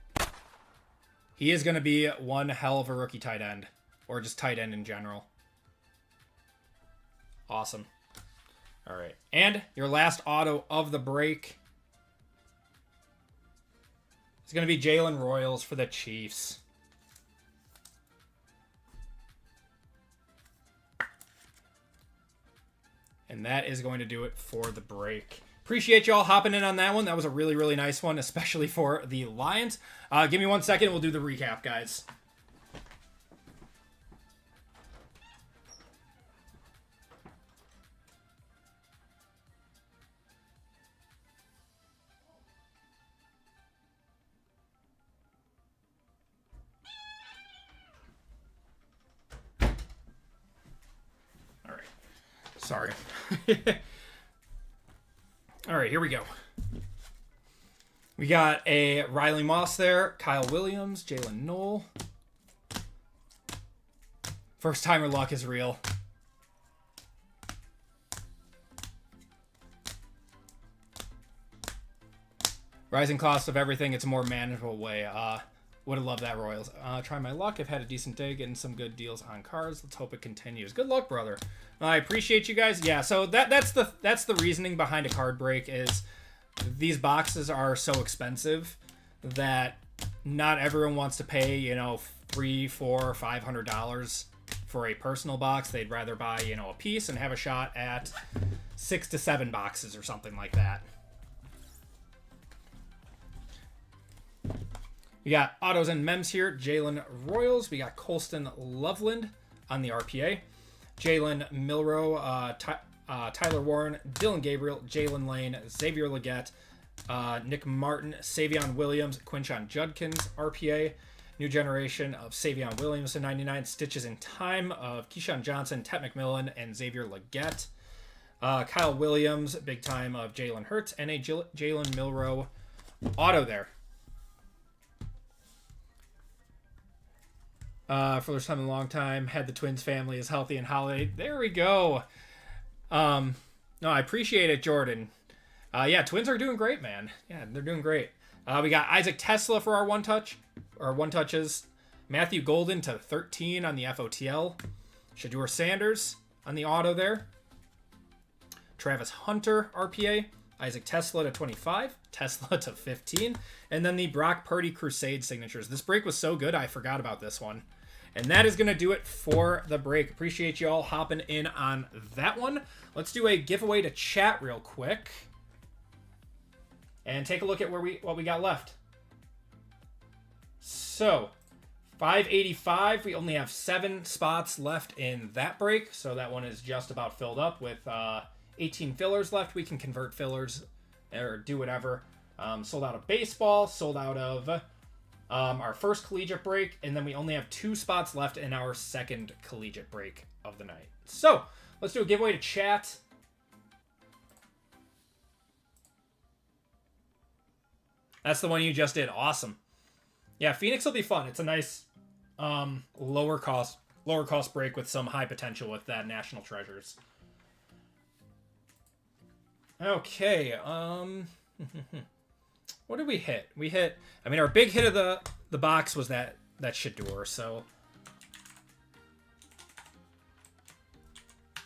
He is going to be one hell of a rookie tight end. Or just tight end in general. Awesome. All right. And your last auto of the break. It's going to be Jalen Royals for the Chiefs. And that is going to do it for the break. Appreciate y'all hopping in on that one. That was a really, really nice one, especially for the Lions. Give me 1 second. We'll do the recap, guys. Sorry. All right, here we go. We got a Riley Moss there, Kyle Williams, Jalen Noel. First timer luck is real. Rising cost of everything, it's a more manageable way. Would have loved that Royals. Try my luck. I've had a decent day getting some good deals on cards. Let's hope it continues. Good luck, brother. I appreciate you guys. Yeah, so that's the reasoning behind a card break is these boxes are so expensive that not everyone wants to pay, $300, $400, $500 for a personal box. They'd rather buy, a piece and have a shot at 6 to 7 boxes or something like that. We got autos and mems here. Jalen Royals. We got Colston Loveland on the RPA. Jalen Milroe, Tyler Warren, Dylan Gabriel, Jalen Lane, Xavier Legette, Nick Martin, Savion Williams, Quinshon Judkins, RPA. New generation of Savion Williams to 99. Stitches in Time of Keyshawn Johnson, Tet McMillan, and Xavier Legette. Kyle Williams, big time of Jalen Hurts, and a Jalen Milroe auto there. For the first time in a long time, had the Twins family is healthy and holiday. There we go. No, I appreciate it, Jordan. Yeah, Twins are doing great, man. Yeah, they're doing great. We got Isaac Tesla for our one touches. Matthew Golden to 13 on the FOTL. Shedeur Sanders on the auto there. Travis Hunter, RPA. Isaac Tesla to 25. Tesla to 15. And then the Brock Purdy Crusade signatures. This break was so good, I forgot about this one. And that is going to do it for the break. Appreciate you all hopping in on that one. Let's do a giveaway to chat real quick. And take a look at what we got left. So, 585. We only have 7 spots left in that break. So that one is just about filled up with 18 fillers left. We can convert fillers or do whatever. Sold out of baseball. Sold out of our first collegiate break. And then we only have 2 spots left in our second collegiate break of the night. So, let's do a giveaway to chat. That's the one you just did. Awesome. Yeah, Phoenix will be fun. It's a nice lower cost break with some high potential with that National Treasures. Okay. What did we hit? We hit, I mean, our big hit of the box was that Shador, so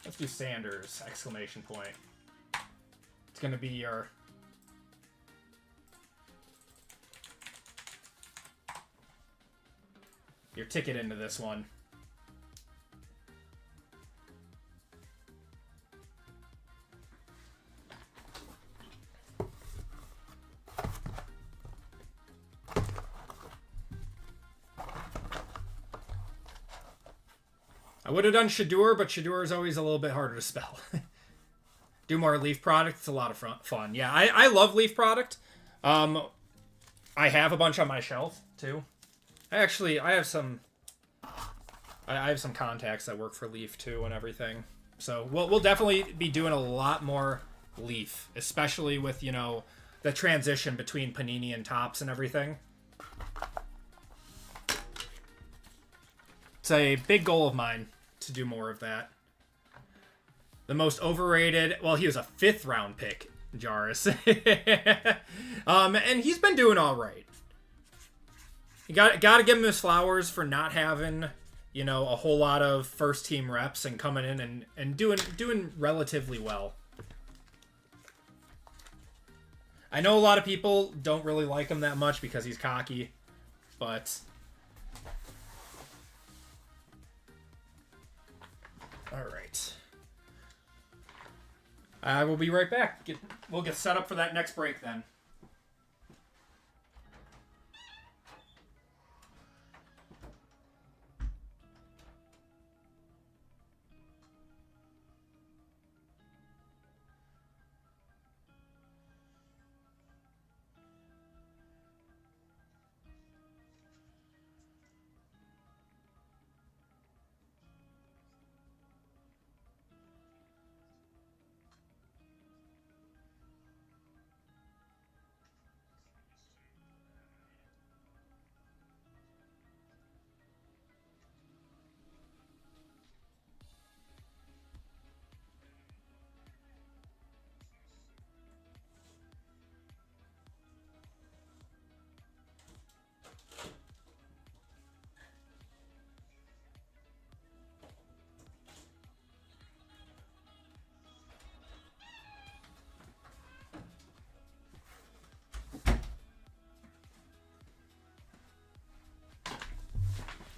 let's do Sanders, exclamation point. It's going to be your ticket into this one. I would have done Shador, but Shador is always a little bit harder to spell. Do more Leaf product. It's a lot of fun. Yeah, I love Leaf product. I have a bunch on my shelf too. I have some contacts that work for Leaf too and everything. So we'll definitely be doing a lot more Leaf, especially with, you know, the transition between Panini and Topps and everything. It's a big goal of mine to do more of that. The most overrated, well, he was a 5th round pick, Jarvis. And he's been doing all right. You got to give him his flowers for not having, you know, a whole lot of first team reps and coming in and doing relatively well. I know a lot of people don't really like him that much because he's cocky, but all right. I will be right back. We'll get set up for that next break then.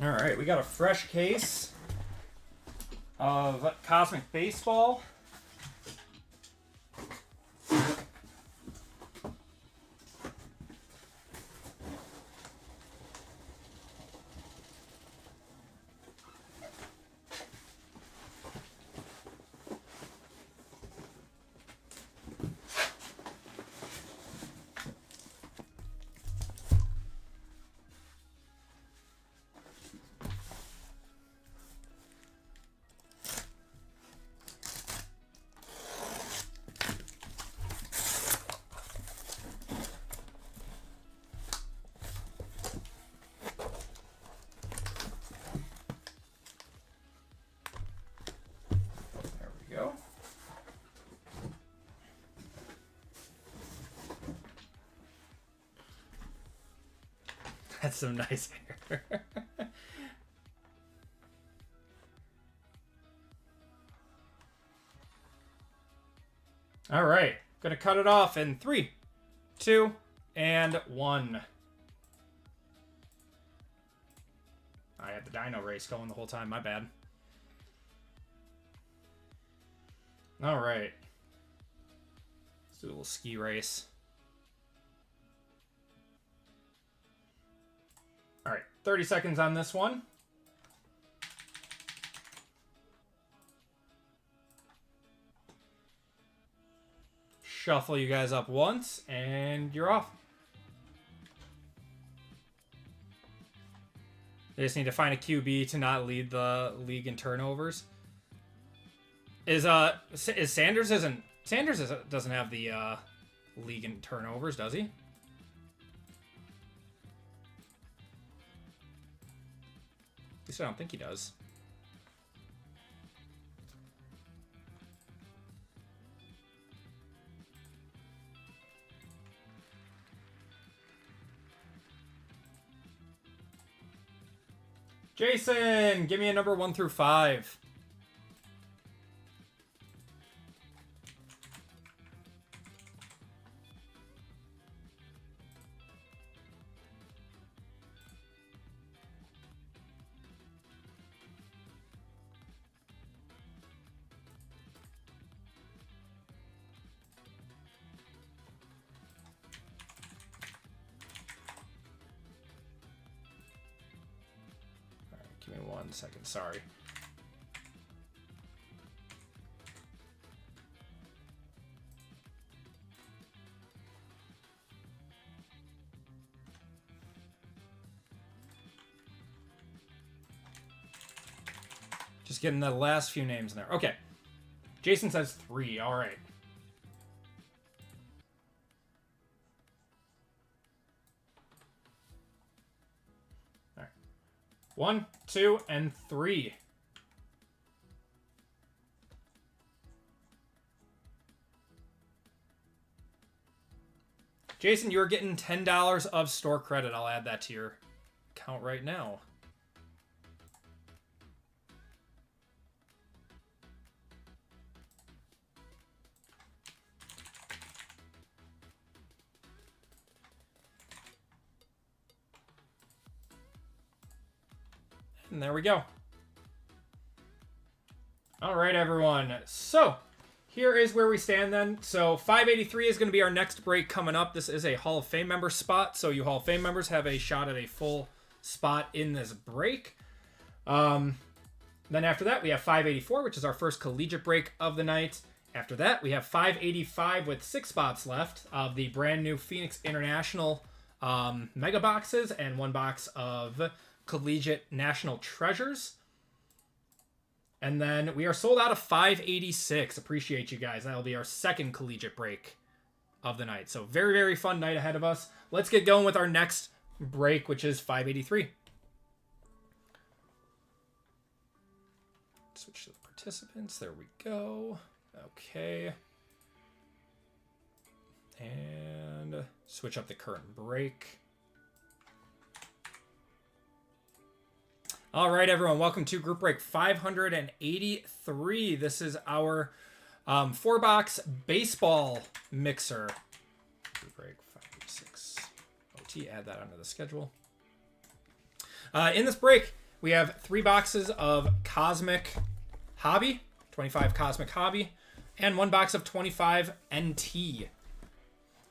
All right, we got a fresh case of Cosmic Baseball. That's some nice hair. All right, gonna cut it off in 3, 2, and 1. I had the dyno race going the whole time. My bad. All right. Let's do a little ski race. All right, 30 seconds on this one. Shuffle you guys up once, and you're off. They just need to find a QB to not lead the league in turnovers. Sanders doesn't have the league in turnovers, does he? At least I don't think he does. Jason, give me a number 1 through 5. Give me 1 second, sorry. Just getting the last few names in there. Okay. Jason says 3. All right. All right. 1, 2, and 3. Jason, you're getting $10 of store credit. I'll add that to your account right now. And there we go. All right, everyone. So here is where we stand then. So 583 is going to be our next break coming up. This is a Hall of Fame member spot. So you Hall of Fame members have a shot at a full spot in this break. Then after that, we have 584, which is our first collegiate break of the night. After that, we have 585 with 6 spots left of the brand new Phoenix International mega boxes and 1 box of Collegiate National Treasures. And then we are sold out of 586. Appreciate you guys. That'll be our second collegiate break of the night. So very, very fun night ahead of us. Let's get going with our next break, which is 583. Switch to the participants. There we go. Okay. And switch up the current break. All right, everyone. Welcome to group break 583. This is our 4-box baseball mixer. Group break 586. OT, add that onto the schedule. In this break, we have 3 boxes of Cosmic Hobby, 25 Cosmic Hobby, and 1 box of 25 NT.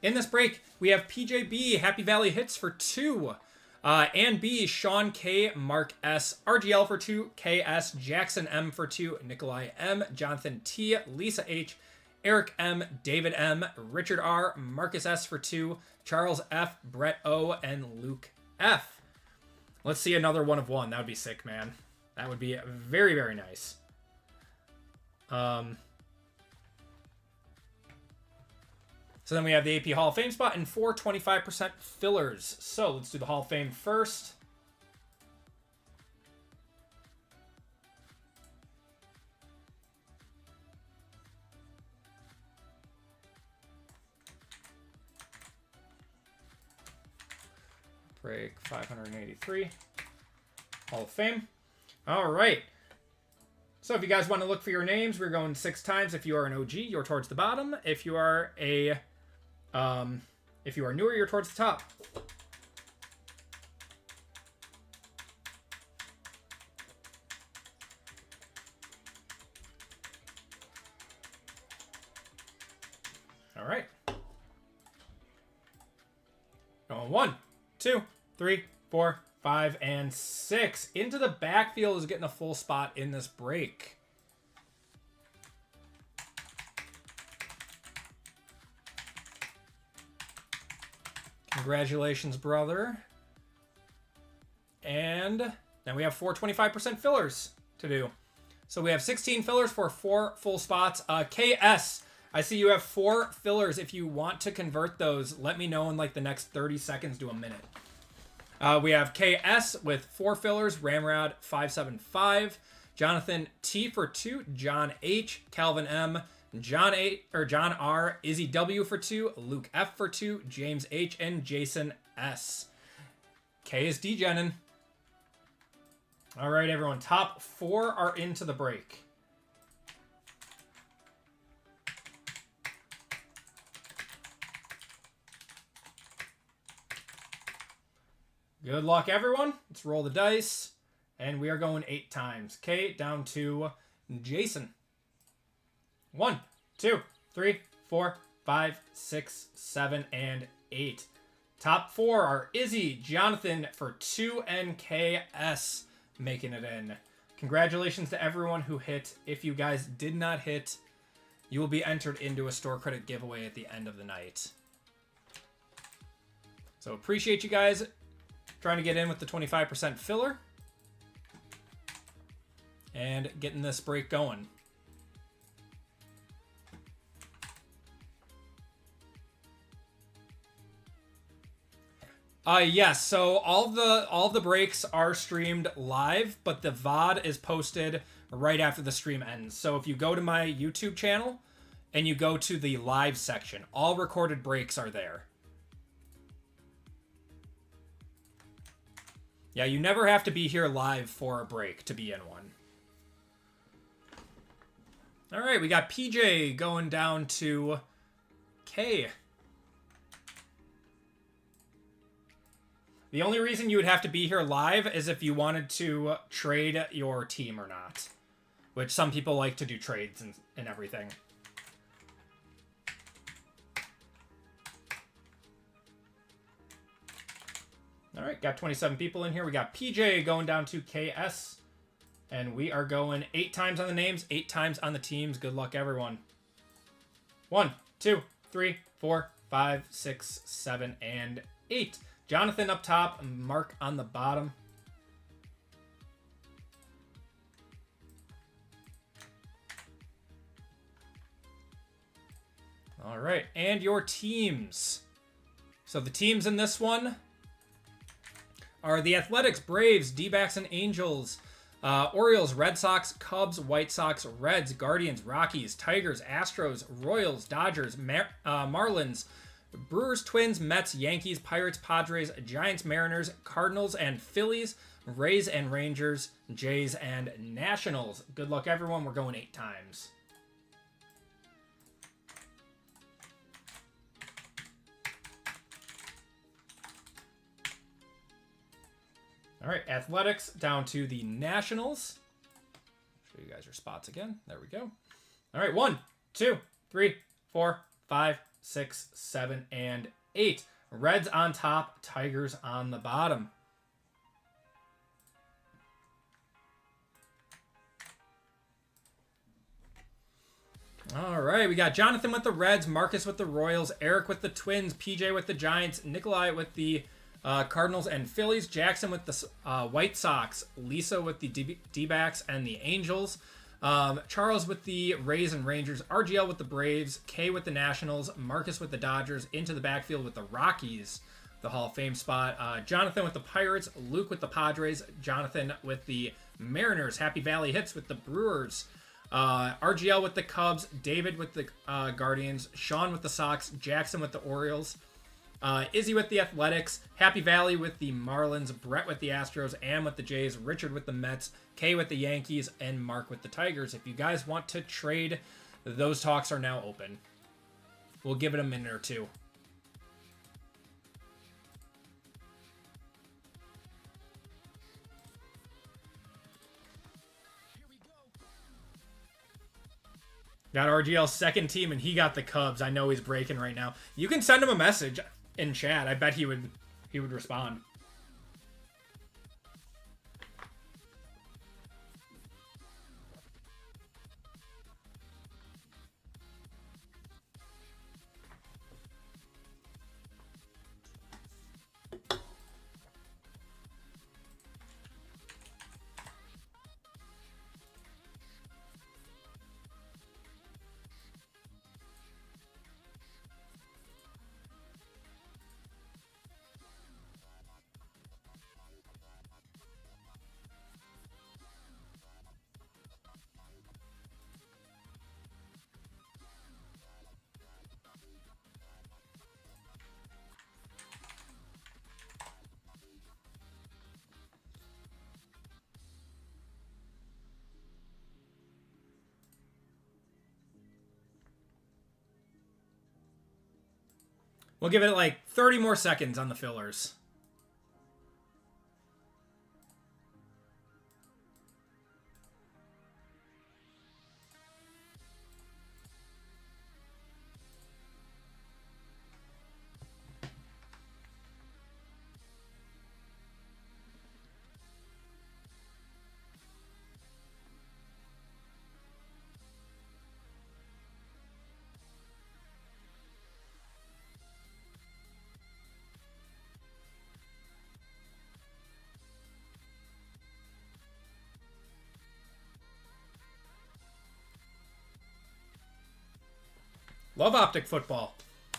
In this break, we have PJB Happy Valley Hits for 2. And B, Sean K, Mark S, RGL for 2, KS, Jackson M for 2, Nikolai M, Jonathan T, Lisa H, Eric M, David M, Richard R, Marcus S for 2, Charles F, Brett O, and Luke F. Let's see another 1 of 1. That would be sick, man. That would be very, very nice. So then we have the AP Hall of Fame spot and 4 25% fillers. So let's do the Hall of Fame first. Break 583. Hall of Fame. All right. So if you guys want to look for your names, we're going 6 times. If you are an OG, you're towards the bottom. If you are newer, you're towards the top. All right. Going 1, 2, 3, 4, 5, and 6. Into the backfield is getting a full spot in this break. Congratulations, brother. And then we have 4 25% fillers to do. So we have 16 fillers for 4 full spots. KS, I see you have 4 fillers. If you want to convert those, let me know in like the next 30 seconds to a minute. We have KS with 4 fillers, Ramrod 575, Jonathan T for 2, John H, Calvin M, John R, Izzy W for 2, Luke F for 2, James H, and Jason S. K is degenin. All right, everyone. Top 4 are into the break. Good luck, everyone. Let's roll the dice. And we are going 8 times. K down to Jason. 1, 2, 3, 4, 5, 6, 7, and 8. Top 4 are Izzy, Jonathan for 2, and KS making it in. Congratulations to everyone who hit. If you guys did not hit, you will be entered into a store credit giveaway at the end of the night. So appreciate you guys trying to get in with the 25% filler and getting this break going. Yes, so all the breaks are streamed live, but the VOD is posted right after the stream ends. So if you go to my YouTube channel and you go to the live section, all recorded breaks are there. Yeah, you never have to be here live for a break to be in one. All right, we got PJ going down to K. The only reason you would have to be here live is if you wanted to trade your team or not. Which some people like to do trades and everything. All right, got 27 people in here. We got PJ going down to KS. And we are going 8 times on the names, 8 times on the teams. Good luck, everyone. 1, 2, 3, 4, 5, 6, 7, and 8. Jonathan up top, Mark on the bottom. All right, and your teams. So the teams in this one are the Athletics, Braves, D-backs, and Angels, Orioles, Red Sox, Cubs, White Sox, Reds, Guardians, Rockies, Tigers, Astros, Royals, Dodgers, Marlins, Brewers, Twins, Mets, Yankees, Pirates, Padres, Giants, Mariners, Cardinals, and Phillies, Rays and Rangers, Jays, and Nationals. Good luck, everyone. We're going 8 times. All right, Athletics down to the Nationals. Show you guys your spots again. There we go. All right, 1, 2, 3, 4, 5, 6, 7, and 8. Reds on top, Tigers on the bottom. All right, we got Jonathan with the Reds, Marcus with the Royals, Eric with the Twins, PJ with the Giants, Nikolai with the Cardinals and Phillies, Jackson with the White Sox, Lisa with the D-backs and the Angels, Charles with the Rays and Rangers, RGL with the Braves, Kay with the Nationals, Marcus with the Dodgers, into the backfield with the Rockies, the Hall of Fame spot, Jonathan with the Pirates, Luke with the Padres, Jonathan with the Mariners, Happy Valley Hits with the Brewers, RGL with the Cubs, David with the Guardians, Sean with the Sox, Jackson with the Orioles, Izzy with the Athletics, Happy Valley with the Marlins, Brett with the Astros, Am with the Jays, Richard with the Mets, Kay with the Yankees, and Mark with the Tigers. If you guys want to trade, those talks are now open. We'll give it a minute or two. Got RGL's second team, and he got the Cubs. I know he's breaking right now. You can send him a message in chat. I bet he would respond. We'll give it like 30 more seconds on the fillers. Love Optic Football.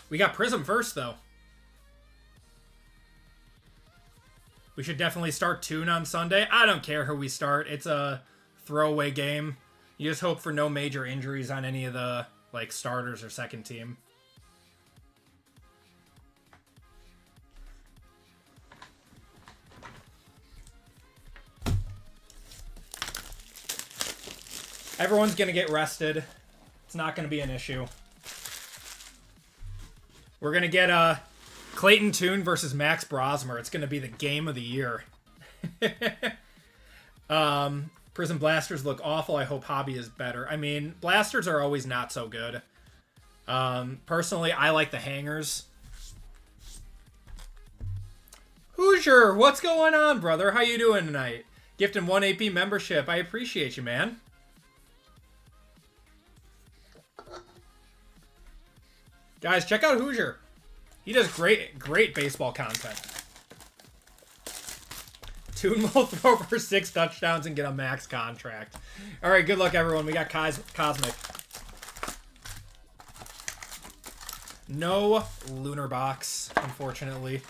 We got Prism first, though. We should definitely start Toon on Sunday. I don't care who we start. It's a throwaway game. You just hope for no major injuries on any of the like starters or second team. Everyone's going to get rested. It's not going to be an issue. We're going to get Clayton Toon versus Max Brosmer. It's going to be the game of the year. Prison Blasters look awful. I hope Hobby is better. I mean, Blasters are always not so good. Personally, I like the hangers. Hoosier, what's going on, brother? How you doing tonight? Gifting 1 AP membership. I appreciate you, man. Guys, check out Hoosier. He does great baseball content. Toon will throw for 6 touchdowns and get a max contract. All right, good luck, everyone. We got Cosmic. No Lunar Box, unfortunately.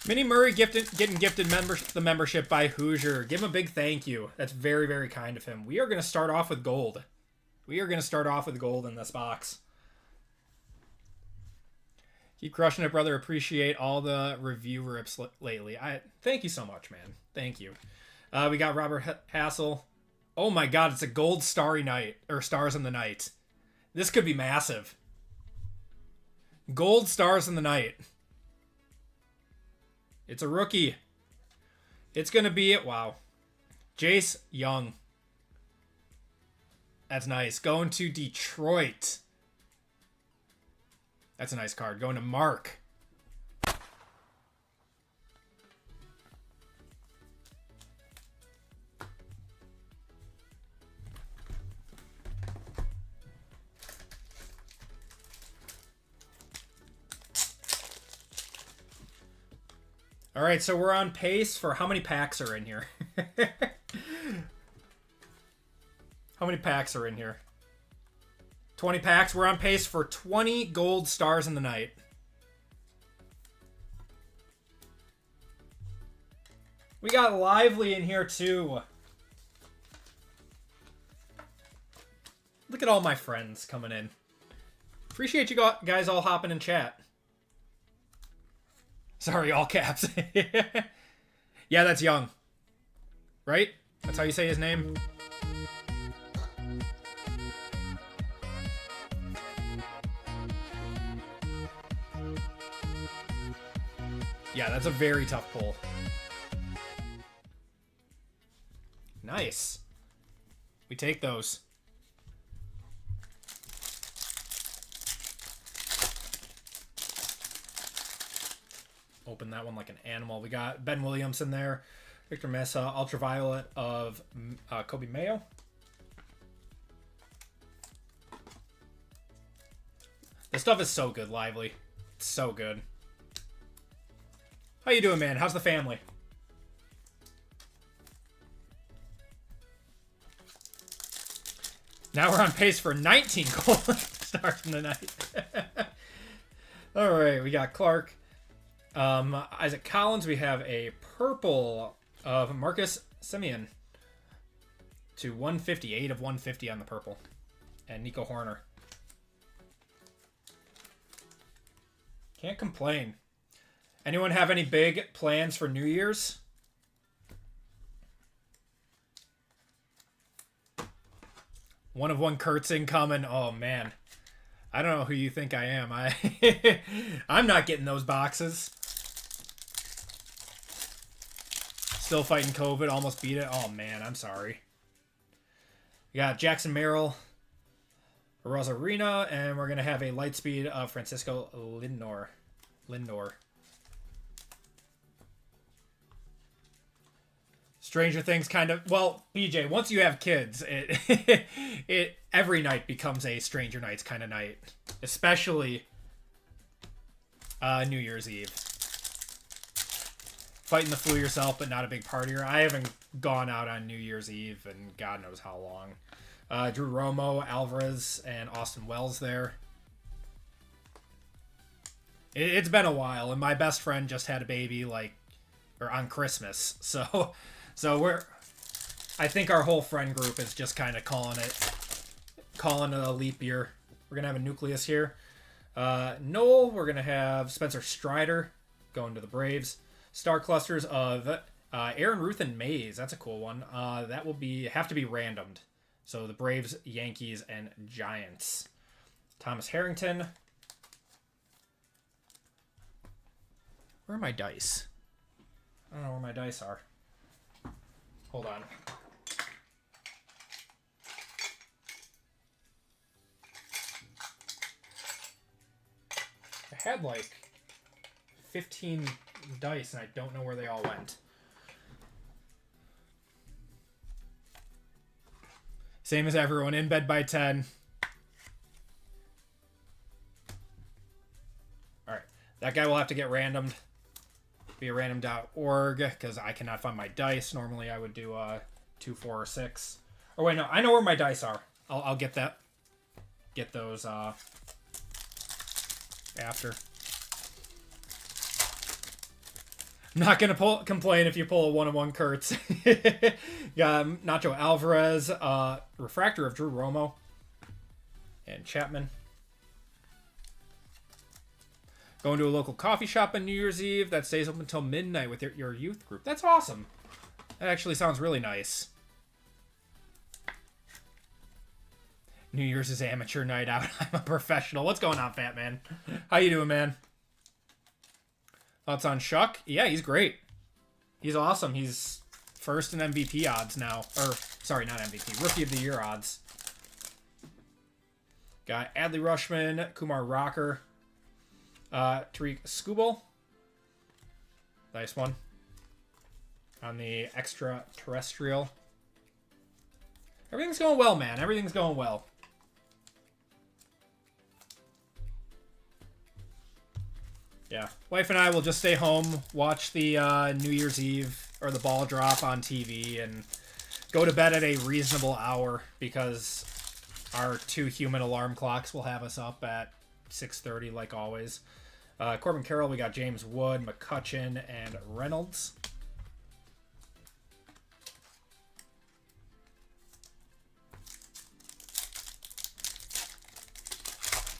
Minnie Murray getting gifted the membership by Hoosier. Give him a big thank you. That's very, very kind of him. We are going to start off with gold. We are going to start off with gold in this box. Keep crushing it, brother. Appreciate all the review rips lately. Thank you so much, man. Thank you. We got Robert Hassel. Oh my God, it's a gold starry night, or stars in the night. This could be massive. Gold stars in the night. It's a rookie. It's going to be it. Wow. Jace Young. That's nice. Going to Detroit. That's a nice card. Going to Mark. All right, so we're on pace for how many packs are in here? How many packs are in here? 20 packs. We're on pace for 20 gold stars in the night. We got Lively in here, too. Look at all my friends coming in. Appreciate you guys all hopping in chat. Sorry, all caps. Yeah, that's Young. Right? That's how you say his name? Yeah, that's a very tough pull. Nice. We take those. Open that one like an animal. We got Ben Williamson there. Victor Mesa, Ultraviolet of Kobe Mayo. This stuff is so good, Lively. It's so good. How you doing, man? How's the family? Now we're on pace for 19 goals starting the night. All right, we got Clark. Isaac Collins. We have a purple of Marcus Semien to 158 of 150 on the purple. And Nico Horner. Can't complain. Anyone have any big plans for New Year's? One of one Kurtzing coming. Oh, man. I don't know who you think I am. I'm not getting those boxes. Still fighting COVID. Almost beat it. Oh, man. I'm sorry. We got Jackson Merrill, Rosarina, and we're going to have a light speed of Francisco Lindor. Stranger Things kind of... Well, BJ, once you have kids, it every night becomes a Stranger Nights kind of night. Especially New Year's Eve. Fighting the flu yourself, but not a big partier. I haven't gone out on New Year's Eve in God knows how long. Drew Romo, Alvarez, and Austin Wells there. It's been a while, and my best friend just had a baby, on Christmas. So I think our whole friend group is just kind of calling it a leap year. We're going to have a nucleus here. Noel, we're going to have Spencer Strider going to the Braves. Star clusters of Aaron Ruth and Mays. That's a cool one. That will have to be randomed. So the Braves, Yankees, and Giants. Thomas Harrington. Where are my dice? I don't know where my dice are. Hold on. I had 15 dice and I don't know where they all went. Same as everyone, in bed by 10. Alright, that guy will have to get randomed. Be a random.org because I cannot find my dice. Normally I would do 2, 4, or 6. Or wait, no, I know where my dice are. I'll get that. Get those after. I'm not going to complain if you pull a 1-on-1 Kurtz. Yeah, Nacho Alvarez, refractor of Drew Romo, and Chapman. Going to a local coffee shop on New Year's Eve that stays open until midnight with your youth group. That's awesome. That actually sounds really nice. New Year's is amateur night out. I'm a professional. What's going on, Fat Man? How you doing, man? Thoughts on Shuck? Yeah, he's great. He's awesome. He's first in MVP odds now. Or, sorry, not MVP. Rookie of the Year odds. Got Adley Rushman, Kumar Rocker, Tariq Skubal. Nice one. On the extraterrestrial. Everything's going well, man. Everything's going well. Yeah. Wife and I will just stay home, watch the New Year's Eve or the ball drop on TV, and go to bed at a reasonable hour because our 2 human alarm clocks will have us up at 6:30 like always. Corbin Carroll, we got James Wood, McCutcheon, and Reynolds.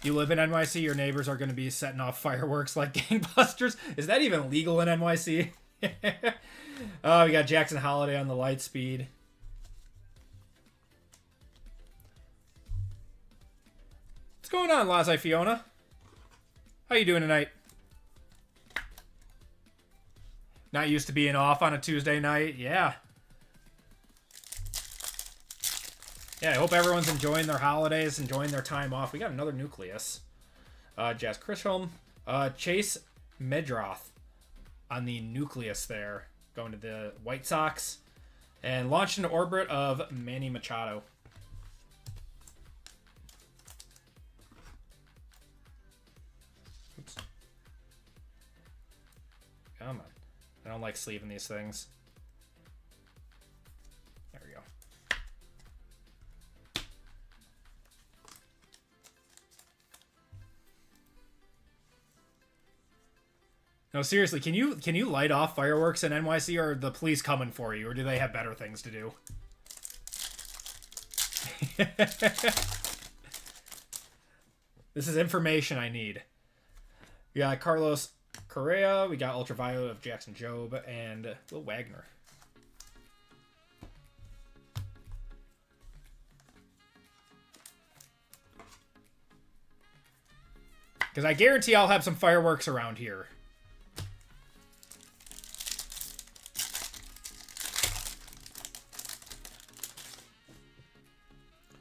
You live in NYC, your neighbors are going to be setting off fireworks like gangbusters. Is that even legal in NYC? Oh, we got Jackson Holiday on the light speed. What's going on, Lazai Fiona? How you doing tonight? Not used to being off on a Tuesday night? Yeah. Yeah, I hope everyone's enjoying their holidays, enjoying their time off. We got another nucleus. Jazz Chisholm. Chase Medroth on the nucleus there. Going to the White Sox. And launched into orbit of Manny Machado. Oops. Come on. I don't like sleeving these things. There we go. No, seriously, can you light off fireworks in NYC, or are the police coming for you, or do they have better things to do? This is information I need. We got Carlos Correa, we got Ultraviolet of Jackson Jobe, and Will Wagner. Because I guarantee I'll have some fireworks around here.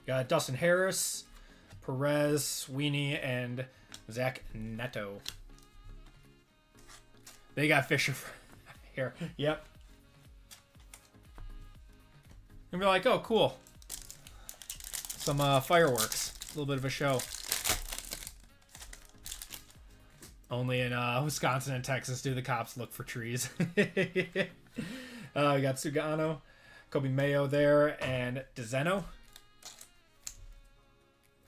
Got Dustin Harris, Perez, Sweeney, and Zach Neto. They got Fisher here. Yep. And we're like, oh, cool. Some fireworks. A little bit of a show. Only in Wisconsin and Texas do the cops look for trees. We got Sugano, Kobe Mayo there, and DeZeno.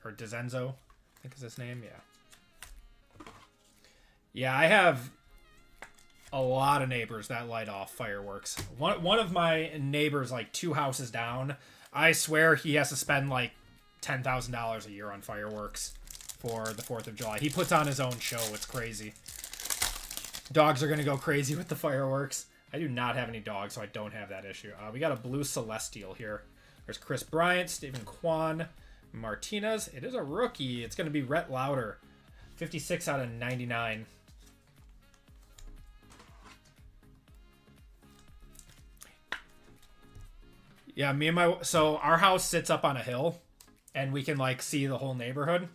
Or DeZenzo, I think is his name, yeah. Yeah, I have a lot of neighbors that light off fireworks. One of my neighbors, like 2 houses down, I swear he has to spend like $10,000 a year on fireworks for the 4th of July. He puts on his own show. It's crazy. Dogs are going to go crazy with the fireworks. I do not have any dogs, so I don't have that issue. We got a blue Celestial here. There's Chris Bryant, Stephen Kwan, Martinez. It is a rookie. It's going to be Rhett Lauder. 56 out of 99. Yeah, so our house sits up on a hill, and we can like see the whole neighborhood.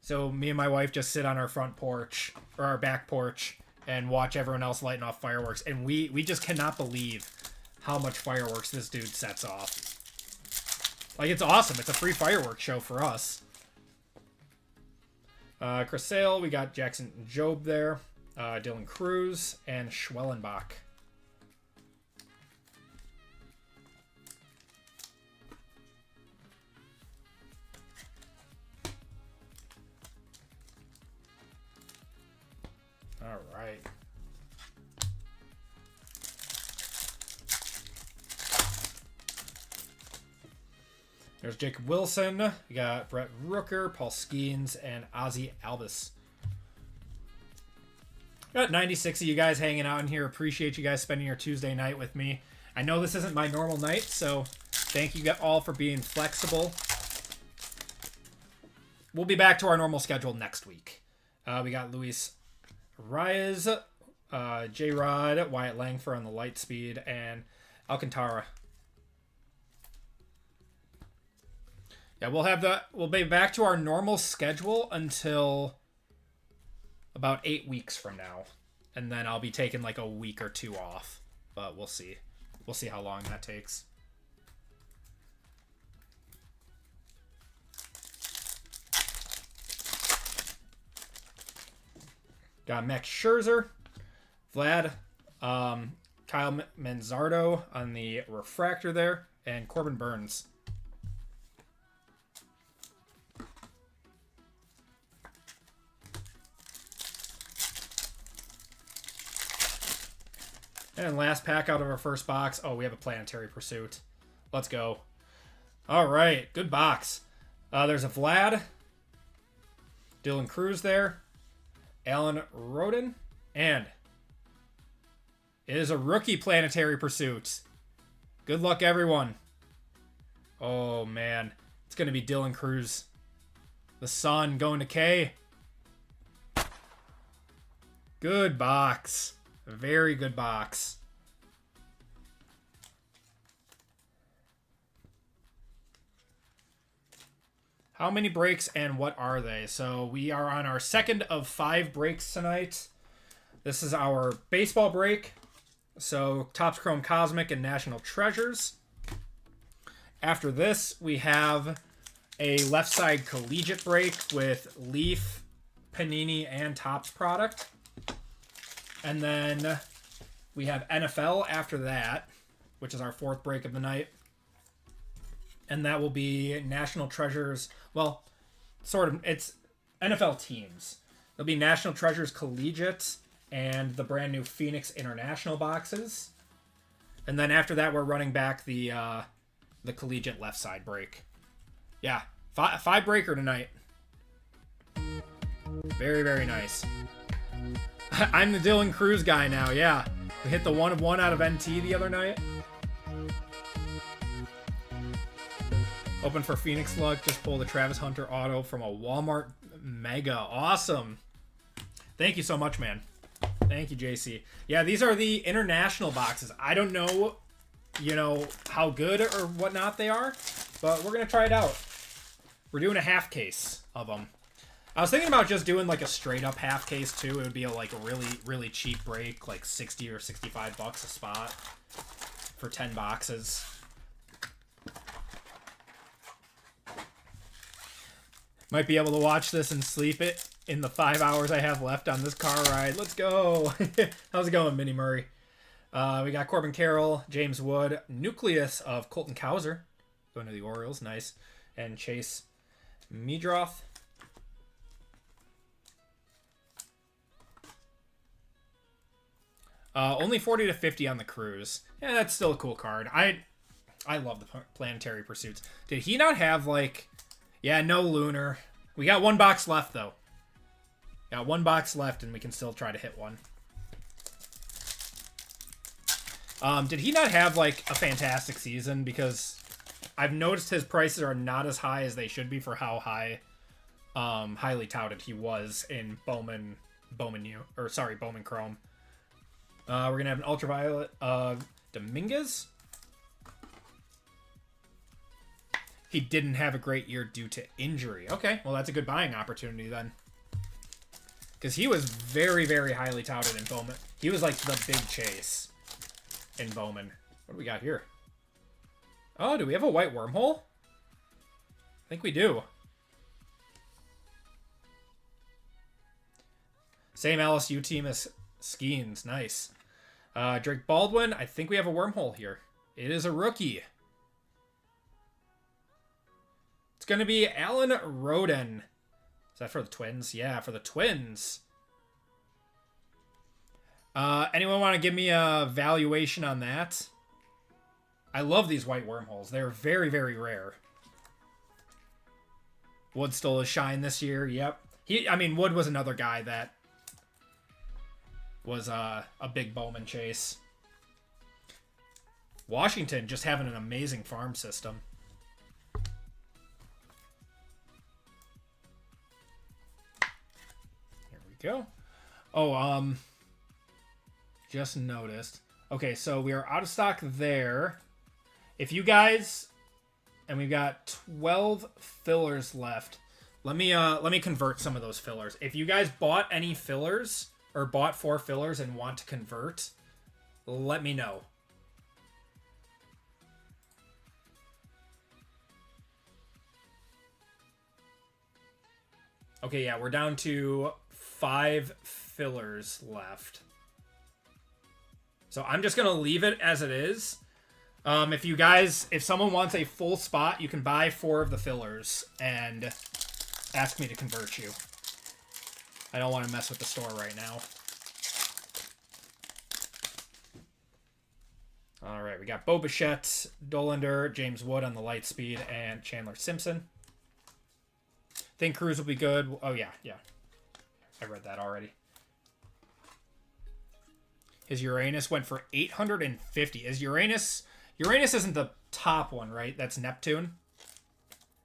So me and my wife just sit on our front porch or our back porch and watch everyone else lighting off fireworks, and we just cannot believe how much fireworks this dude sets off. Like, it's awesome. It's a free fireworks show for us. Chris Sale, we got Jackson Jobe there. Dylan Cruz, and Schwellenbach. All right. There's Jacob Wilson. We got Brett Rooker, Paul Skeens, and Ozzy Alvis. Got 96 of you guys hanging out in here. Appreciate you guys spending your Tuesday night with me. I know this isn't my normal night, so thank you all for being flexible. We'll be back to our normal schedule next week. We got Luis Reyes, J-Rod, Wyatt Langford on the light speed, and Alcantara. Yeah, we'll be back to our normal schedule until about 8 weeks from now. And then I'll be taking like a week or 2 off. But we'll see. We'll see how long that takes. Got Max Scherzer, Vlad, Kyle Manzardo on the refractor there, and Corbin Burns. And last pack out of our first box. Oh, we have a Planetary Pursuit. Let's go. All right, good box. There's a Vlad, Dylan Cruz there, Alan Roden, and it is a rookie Planetary Pursuit. Good luck, everyone. Oh, man. It's going to be Dylan Cruz. The Sun going to K. Good box. Very good box. How many breaks and what are they? So we are on our second of 5 breaks tonight. This is our baseball break. So Topps Chrome Cosmic and National Treasures. After this, we have a left side Collegiate break with Leaf, Panini, and Topps product. And then we have NFL after that, which is our 4th break of the night. And that will be National Treasures. Well, sort of. It's NFL teams. There'll be National Treasures Collegiate and the brand new Phoenix International boxes. And then after that, we're running back the Collegiate left side break. Yeah, 5 breaker tonight. Very, very nice. I'm the Dylan Cruz guy now, yeah. We hit the 1 of 1 out of NT the other night. Open for Phoenix luck. Just pull the Travis Hunter auto from a Walmart Mega. Awesome. Thank you so much, man. Thank you, JC. Yeah, these are the international boxes. I don't know, how good or whatnot they are, but we're going to try it out. We're doing a half case of them. I was thinking about just doing like a straight up half case too. It would be a really, really cheap break, like 60 or 65 bucks a spot for 10 boxes. Might be able to watch this and sleep it in the 5 hours I have left on this car ride. Let's go. How's it going, Minnie Murray? We got Corbin Carroll, James Wood, Nucleus of Colton Cowser, going to the Orioles, nice, and Chase Meadroth. Only 40 to 50 on the Cruise. Yeah, that's still a cool card. I love the Planetary Pursuits. Did he not have Yeah, no Lunar. We got 1 box left, though. Got 1 box left, and we can still try to hit one. Did he not have, a fantastic season? Because I've noticed his prices are not as high as they should be for how highly touted he was in Bowman Chrome. We're going to have an Ultraviolet Dominguez. He didn't have a great year due to injury. Okay, well, that's a good buying opportunity then. Because he was very, very highly touted in Bowman. He was the big chase in Bowman. What do we got here? Oh, do we have a white wormhole? I think we do. Same LSU team as Skeens. Nice. Drake Baldwin. I think we have a wormhole here. It is a rookie. It's going to be Alan Roden. Is that for the Twins? Yeah, for the Twins. Anyone want to give me a valuation on that? I love these white wormholes. They're very, very rare. Wood stole his shine this year. Yep. Wood was another guy that was a big Bowman chase. Washington just having an amazing farm system. Go. Oh, just noticed. Okay, so we are out of stock there. If you guys, and we've got 12 fillers left. Let me convert some of those fillers. If you guys bought any fillers or bought 4 fillers and want to convert, let me know. Okay, yeah, we're down to 5 fillers left. So I'm just going to leave it as it is. If someone wants a full spot, you can buy 4 of the fillers and ask me to convert you. I don't want to mess with the store right now. All right, we got Bo Bichette, Dolander, James Wood on the light speed, and Chandler Simpson. Think Cruz will be good. Oh, yeah. I read that already. His Uranus went for 850. Is Uranus isn't the top one, right? That's Neptune.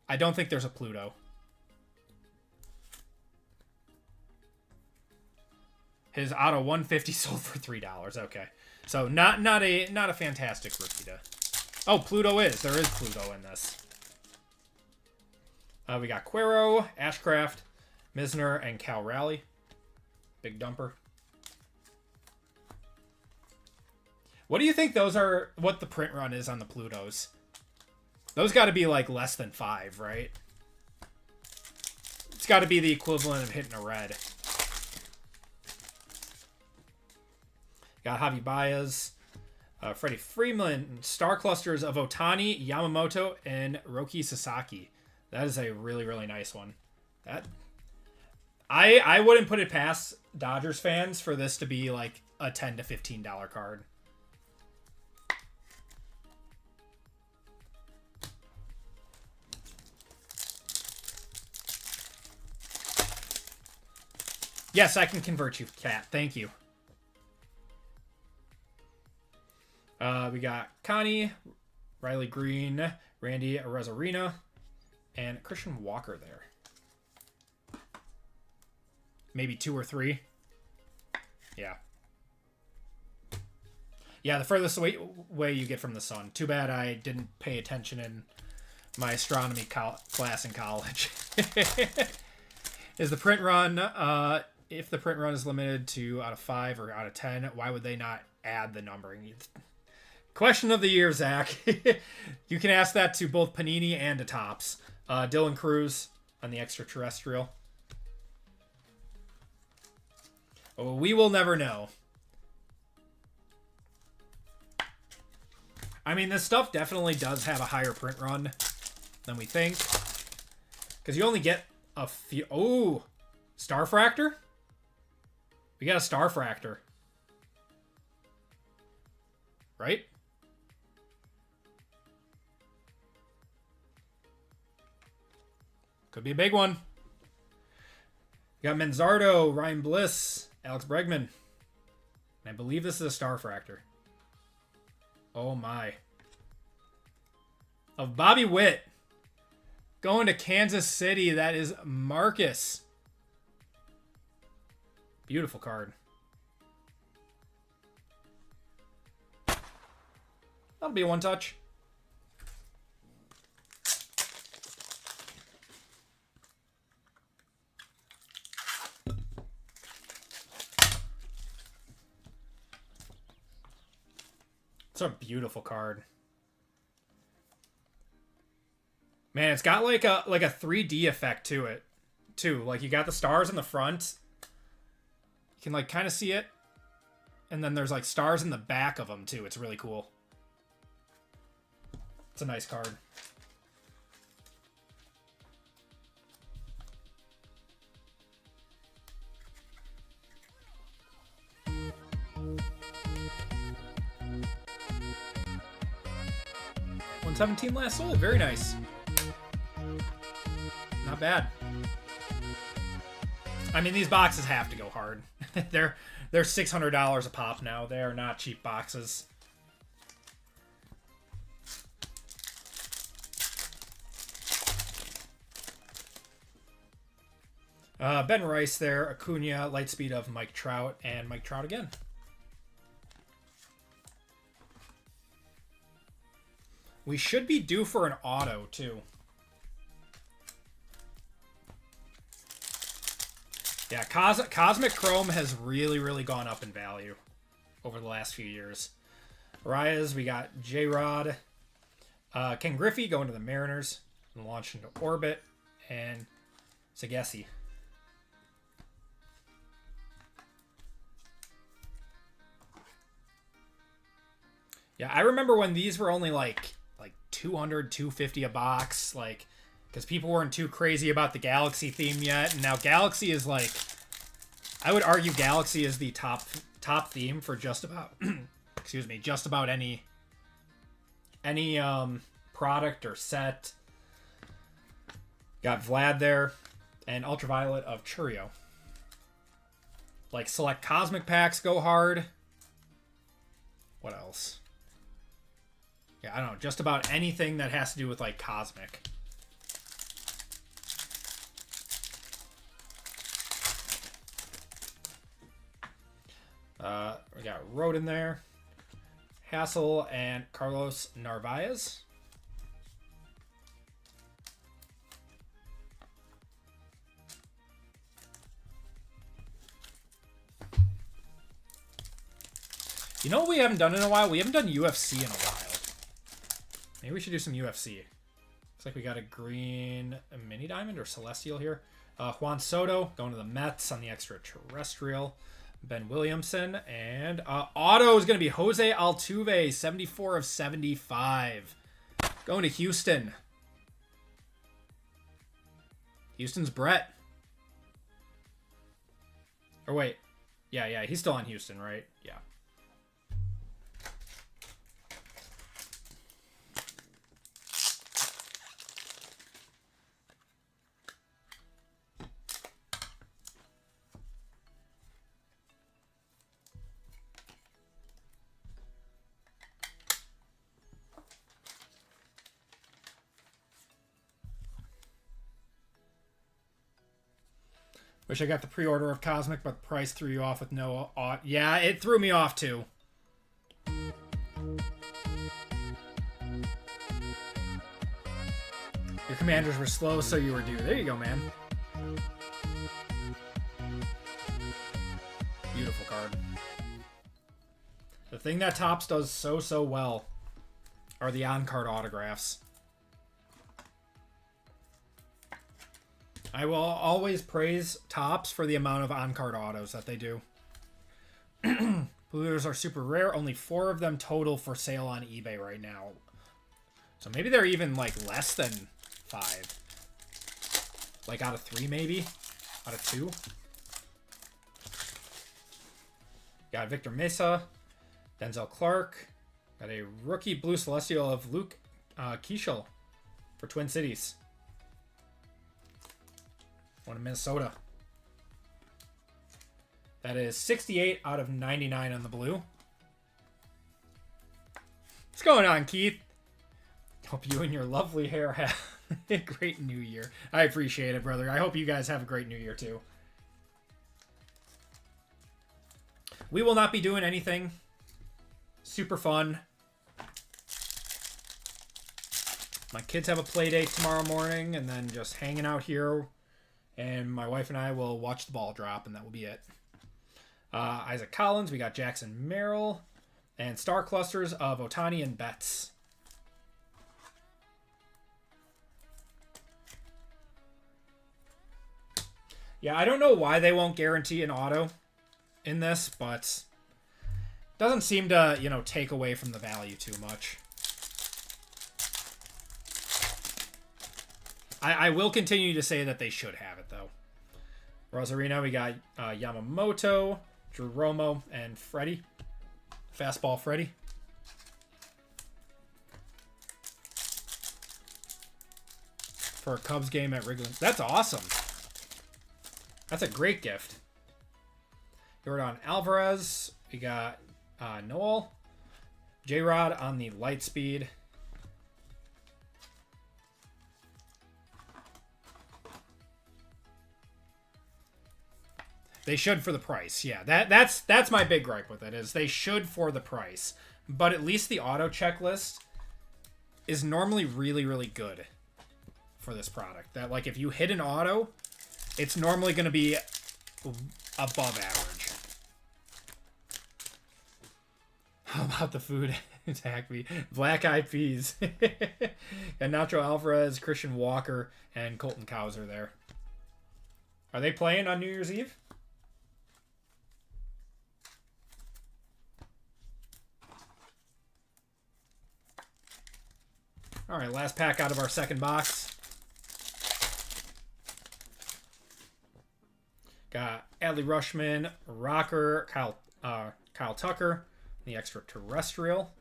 I don't think there's a Pluto. His auto 150 sold for $3. Okay. So not a fantastic rookie to. Oh, Pluto is. There is Pluto in this. We got Quero, Ashcraft, Misner, and Cal Raleigh. Big dumper. What do you think those are, what the print run is on the Plutos? Those got to be like less than 5, right? It's got to be the equivalent of hitting a red. Got Javi Baez, Freddie Freeman, star clusters of Otani, Yamamoto, and Roki Sasaki. That is a really, really nice one. That I wouldn't put it past Dodgers fans for this to be like a $10 to $15 card. Yes, I can convert you, Cat. Thank you. We got Connie, Riley Green, Randy Arozarena, and Christian Walker there. Maybe 2 or 3. Yeah. Yeah, the furthest way you get from the sun. Too bad I didn't pay attention in my astronomy class in college. Is the print run, if the print run is limited to out of 5 or out of 10, why would they not add the numbering? Question of the year, Zach. You can ask that to both Panini and to Topps. Dylan Cruz on the extraterrestrial. Oh, we will never know. I mean, this stuff definitely does have a higher print run than we think. Because you only get a few... Oh! Starfractor? We got a Starfractor. Right? Could be a big one. You got Manzardo, Ryan Bliss, Alex Bregman. I believe this is a Starfractor. Oh my. Of Bobby Witt. Going to Kansas City. That is Marcus. Beautiful card. That'll be a one touch. It's a beautiful card. Man, it's got like a 3D effect to it, too. Like, you got the stars in the front. You can, like, kind of see it. And then there's, like, stars in the back of them, too. It's really cool. It's a nice card. $117 last sold. Very nice. Not bad. I mean, these boxes have to go hard. They're $600 a pop now. They are not cheap boxes. Ben Rice there, Acuna, light speed of Mike Trout, and Mike Trout again. We should be due for an auto, too. Yeah, Cosmic Chrome has really, really gone up in value over the last few years. Arias, we got J-Rod. Ken Griffey going to the Mariners and launch into orbit. And Sagesi. Yeah, I remember when these were only like 200, 250 a box, like, because people weren't too crazy about the Galaxy theme yet, and now Galaxy is like, I would argue Galaxy is the top theme for just about, excuse me, just about any product or set. Got Vlad there, and Ultraviolet of Churio. Like, select Cosmic packs go hard. What else? Yeah, I don't know. Just about anything that has to do with, like, Cosmic. We got Rodin there. Hassel and Carlos Narvaez. You know what we haven't done in a while? We haven't done UFC in a while. Maybe we should do some UFC. Looks like we got a green mini diamond or celestial here. Juan Soto going to the Mets on the extraterrestrial. Ben Williamson. And auto is going to be Jose Altuve, 74 of 75. Going to Houston. Houston's Brett. Or wait. Yeah, he's still on Houston, right? Yeah. Wish I got the pre-order of Cosmic, but the price threw you off with no... yeah, it threw me off too. Your commanders were slow, so you were due. There you go, man. Beautiful card. The thing that Topps does so well are the on-card autographs. I will always praise Topps for the amount of on-card autos that they do. Blues are super rare. Only 4 of them total for sale on eBay right now. So maybe they're even like less than 5. Like out of 3 maybe? Out of 2? Got Victor Mesa. Denzel Clark. Got a rookie blue celestial of Luke Keishel for Twin Cities. One in Minnesota. That is 68 out of 99 on the blue. What's going on, Keith? Hope you and your lovely hair have a great new year. I appreciate it, brother. I hope you guys have a great new year, too. We will not be doing anything super fun. My kids have a play date tomorrow morning, and then just hanging out here. And my wife and I will watch the ball drop, and that will be it. Isaac Collins, we got Jackson Merrill, and Star Clusters of Ohtani and Betts. Yeah, I don't know why they won't guarantee an auto in this, but it doesn't seem to, take away from the value too much. I will continue to say that they should have it, though. Rosarino, we got Yamamoto, Drew Romo, and Freddie. Fastball Freddie. For a Cubs game at Wrigley. That's awesome. That's a great gift. Yordan Alvarez. We got Noel. J-Rod on the light speed. They should for the price. Yeah, that's my big gripe with it, is they should for the price. But at least the auto checklist is normally really, really good for this product. That, like, if you hit an auto, it's normally going to be above average. How about the food? Attack me. Black Eyed Peas. And Nacho Alvarez, Christian Walker, and Colton Cowser there. Are they playing on New Year's Eve? All right, last pack out of our second box. Got Adley Rushman, Rocker, Kyle Tucker, the extraterrestrial.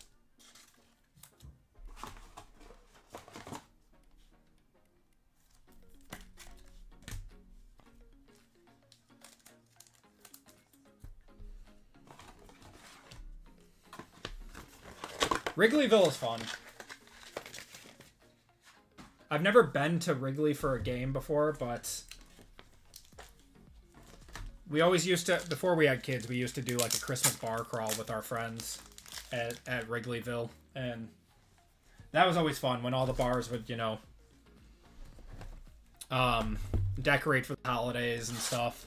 Wrigleyville is fun. I've never been to Wrigley for a game before, but we always used to, before we had kids, we used to do like a Christmas bar crawl with our friends at Wrigleyville. And that was always fun when all the bars would, decorate for the holidays and stuff.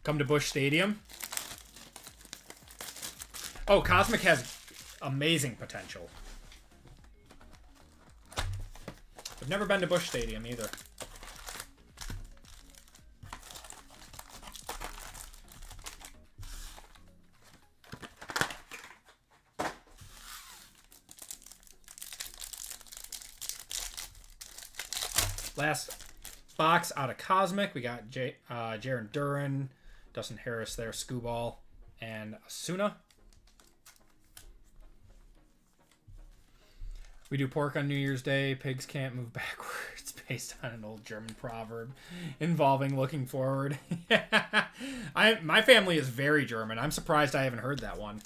Come to Busch Stadium. Oh, Cosmic has amazing potential. I've never been to Busch Stadium either. Last box out of Cosmic. We got Jaron Duran, Dustin Harris there, Scooball, and Asuna. We do pork on New Year's Day. Pigs can't move backwards, based on an old German proverb involving looking forward. My family is very German. I'm surprised I haven't heard that one.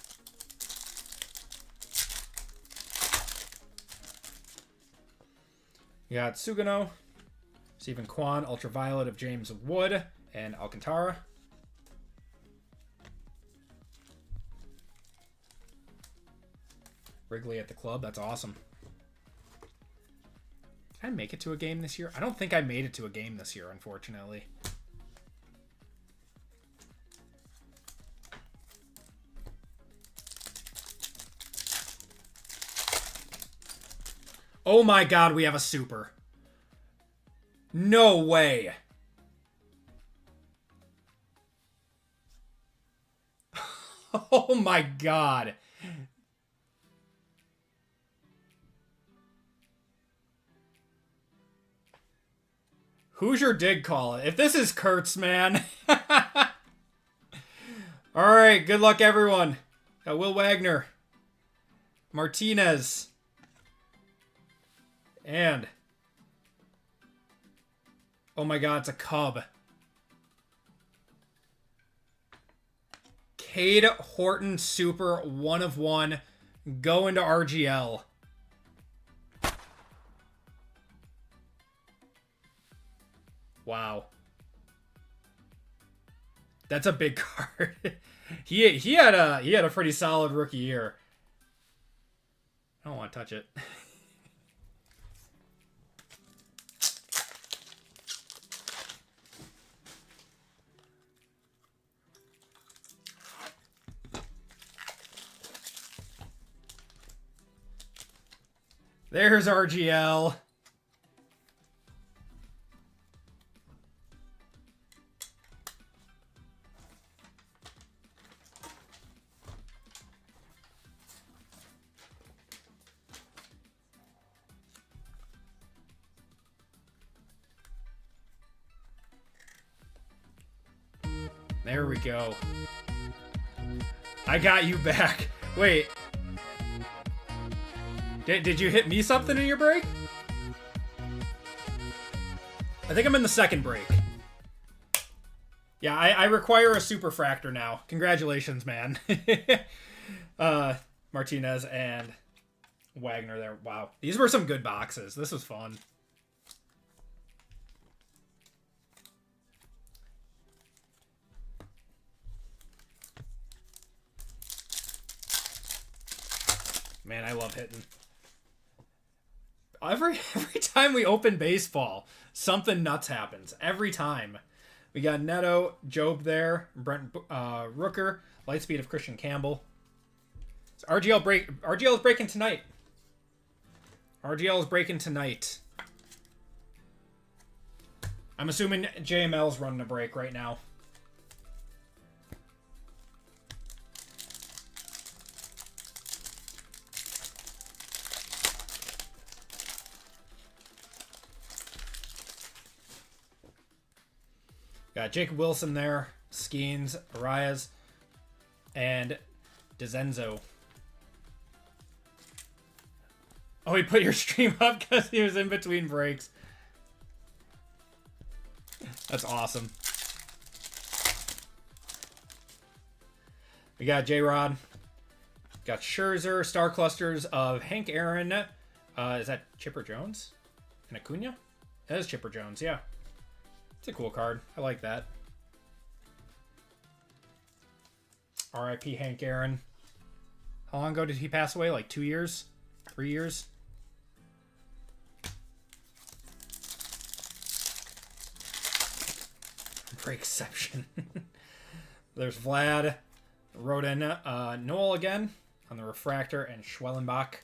You got Sugano, Stephen Kwan, Ultraviolet of James Wood, and Alcantara. Wrigley at the club. That's awesome. Did I make it to a game this year? I don't think I made it to a game this year, unfortunately. Oh my god, we have a super. No way. Oh my god. Hoosier did call it. If this is Kurtz, man. Alright, good luck everyone. Got Will Wagner. Martinez. And... oh my god, it's a Cub. Cade Horton Super 1 of 1. Go into RGL. Wow. That's a big card. he had a pretty solid rookie year. I don't want to touch it. There's RGL. There we go. I got you back. Wait. Did you hit me something in your break? I think I'm in the second break. Yeah, I require a superfractor now. Congratulations, man. Martinez and Wagner there. Wow. These were some good boxes. This was fun. Man, I love hitting. Every time we open baseball, something nuts happens. Every time. We got Neto, Job there, Brent Rooker, Lightspeed of Christian Campbell. So RGL is breaking tonight. RGL is breaking tonight. I'm assuming JML's running a break right now. Got Jacob Wilson there, Skeens, Arias, and DeZenzo. Oh, he put your stream up because he was in between breaks. That's awesome. We got J-Rod. Got Scherzer, Star Clusters of Hank Aaron. Is that Chipper Jones? And Acuna? That is Chipper Jones, yeah. It's a cool card. I like that. R.I.P. Hank Aaron. How long ago did he pass away? Like 2 years? 3 years? For exception. There's Vlad. Wrote in Noel again on the refractor and Schwellenbach.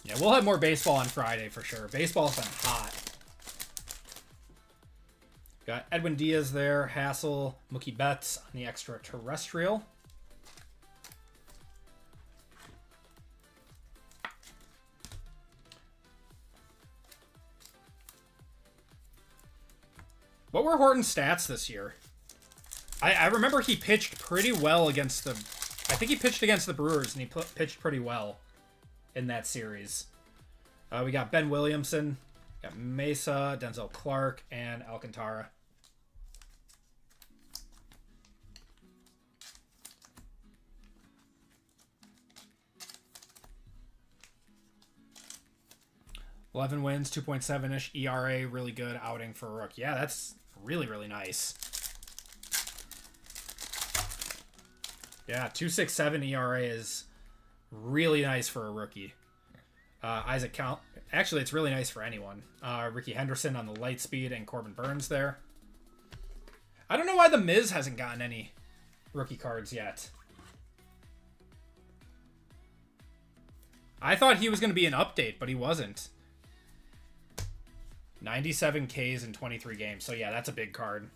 Yeah, we'll have more baseball on Friday for sure. Baseball's been hot. Got Edwin Diaz there, Hassel, Mookie Betts on the extraterrestrial. What were Horton's stats this year? I remember he pitched pretty well against the... I think he pitched against the Brewers, and he pitched pretty well in that series. We got Ben Williamson, got Mesa, Denzel Clark, and Alcantara. $11 wins, 2.7-ish ERA, really good outing for a rookie. Yeah, that's really, really nice. Yeah, 2.67 ERA is really nice for a rookie. Isaac Count. Actually, it's really nice for anyone. Ricky Henderson on the light speed and Corbin Burns there. I don't know why the Miz hasn't gotten any rookie cards yet. I thought he was going to be an update, but he wasn't. 97 Ks in 23 games. So yeah, that's a big card.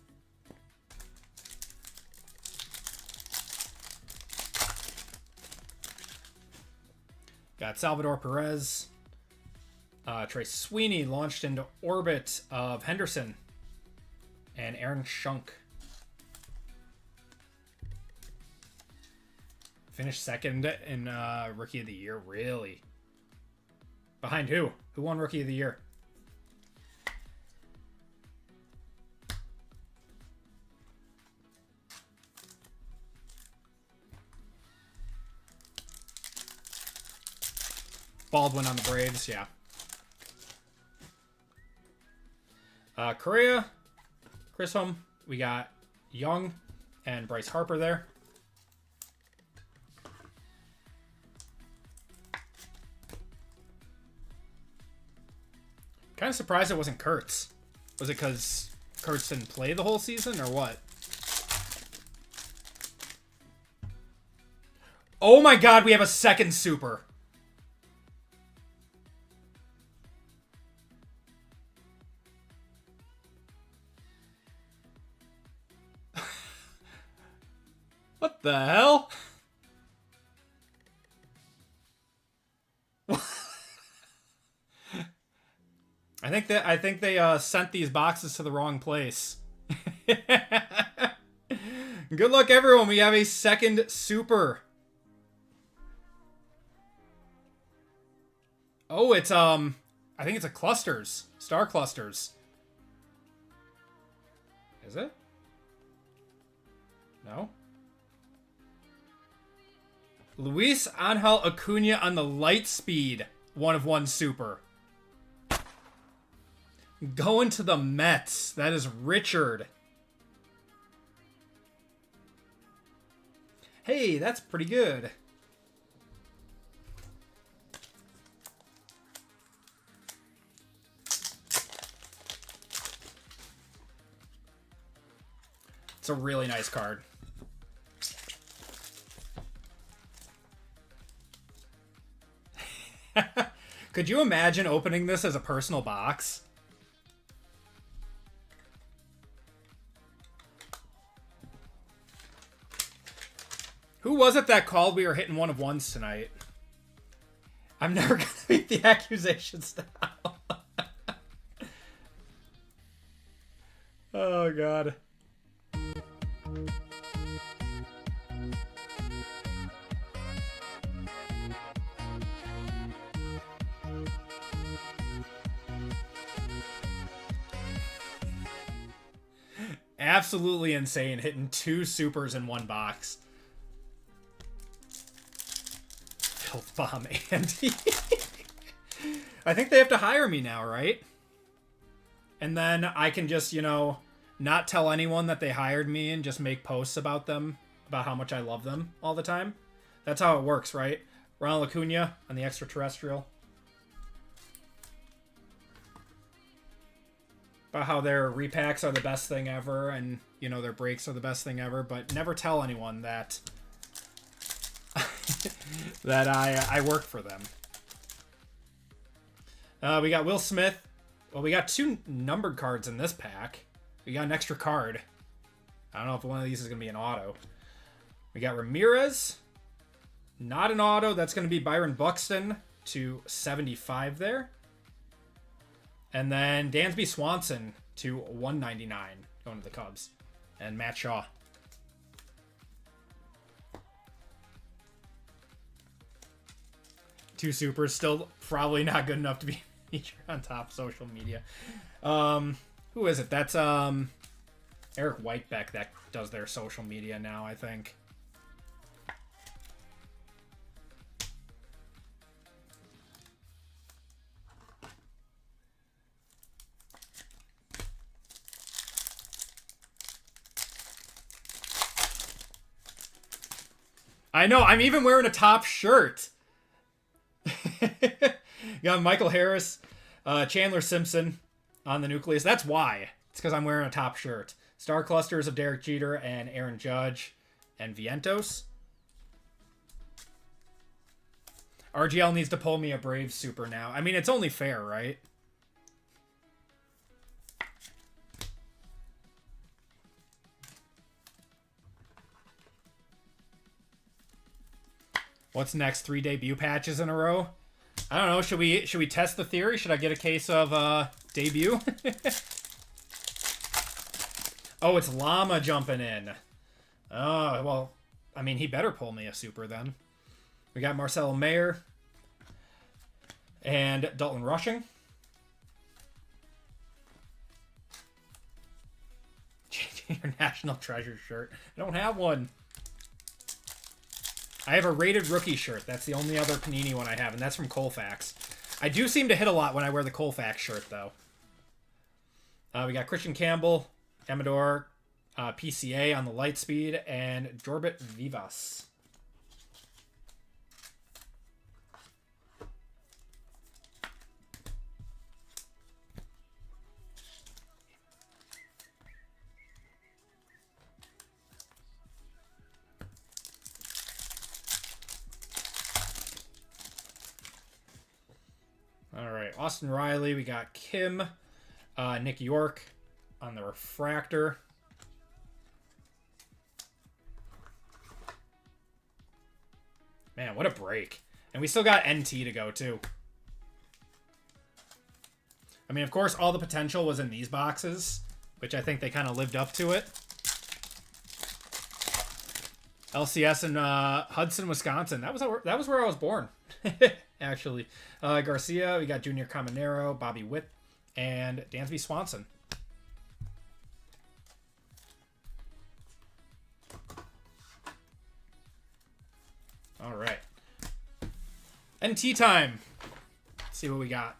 Got Salvador Perez. Trey Sweeney launched into orbit of Henderson. And Aaron Schunk. Finished second in Rookie of the Year. Really? Behind who? Who won Rookie of the Year? Baldwin on the Braves, yeah. Correa, Chris Home. We got Young and Bryce Harper there. Kind of surprised it wasn't Kurtz. Was it because Kurtz didn't play the whole season or what? Oh my god, we have a second super. What the hell? I think they sent these boxes to the wrong place. Good luck, everyone. We have a second super. Oh, it's I think it's a clusters, star clusters. Is it? No. Luis Angel Acuna on the light speed, 1/1 super. Going to the Mets. That is Richard. Hey, that's pretty good. It's a really nice card. Could you imagine opening this as a personal box? Who was it that called we were hitting 1/1s tonight? I'm never going to meet the accusations now. Oh, God. Absolutely insane, hitting 2 supers in 1 box. Health bomb, Andy. I think they have to hire me now, right? And then I can just, you know, not tell anyone that they hired me and just make posts about them about how much I love them all the time. That's how it works, right? Ronald Acuna on the extraterrestrial. About how their repacks are the best thing ever, and, you know, their breaks are the best thing ever, but never tell anyone that that I work for them. We got Will Smith. Well, we got 2 numbered cards in this pack. We got an extra card. I don't know if one of these is going to be an auto. We got Ramirez. Not an auto. That's going to be Byron Buxton to 75 there. And then Dansby Swanson to 199 going to the Cubs. And Matt Shaw. Two supers, still probably not good enough to be featured on top social media. Who is it? That's Eric Whitebeck that does their social media now, I think. I know, I'm even wearing a top shirt. Got Michael Harris, Chandler Simpson on the nucleus. That's why. It's because I'm wearing a top shirt. Star clusters of Derek Jeter and Aaron Judge and Vientos. RGL needs to pull me a Braves super now. I mean, it's only fair, right? What's next? 3 debut patches in a row? I don't know. Should we test the theory? Should I get a case of debut? Oh, it's Llama jumping in. Oh, well, I mean, he better pull me a super then. We got Marcelo Mayer and Dalton Rushing. Changing your National Treasure shirt. I don't have one. I have a rated rookie shirt. That's the only other Panini one I have, and that's from Colfax. I do seem to hit a lot when I wear the Colfax shirt, though. We got Christian Campbell, Amador, PCA on the light speed, and Jorbit Vivas. All right, Austin Riley. We got Kim, Nick York on the refractor. Man, what a break. And we still got NT to go, too. I mean, of course, all the potential was in these boxes, which I think they kind of lived up to it. LCS in Hudson, Wisconsin. That was where I was born, actually. Garcia, we got Junior Caminero, Bobby Witt, and Dansby Swanson. All right. NT time. Let's see what we got.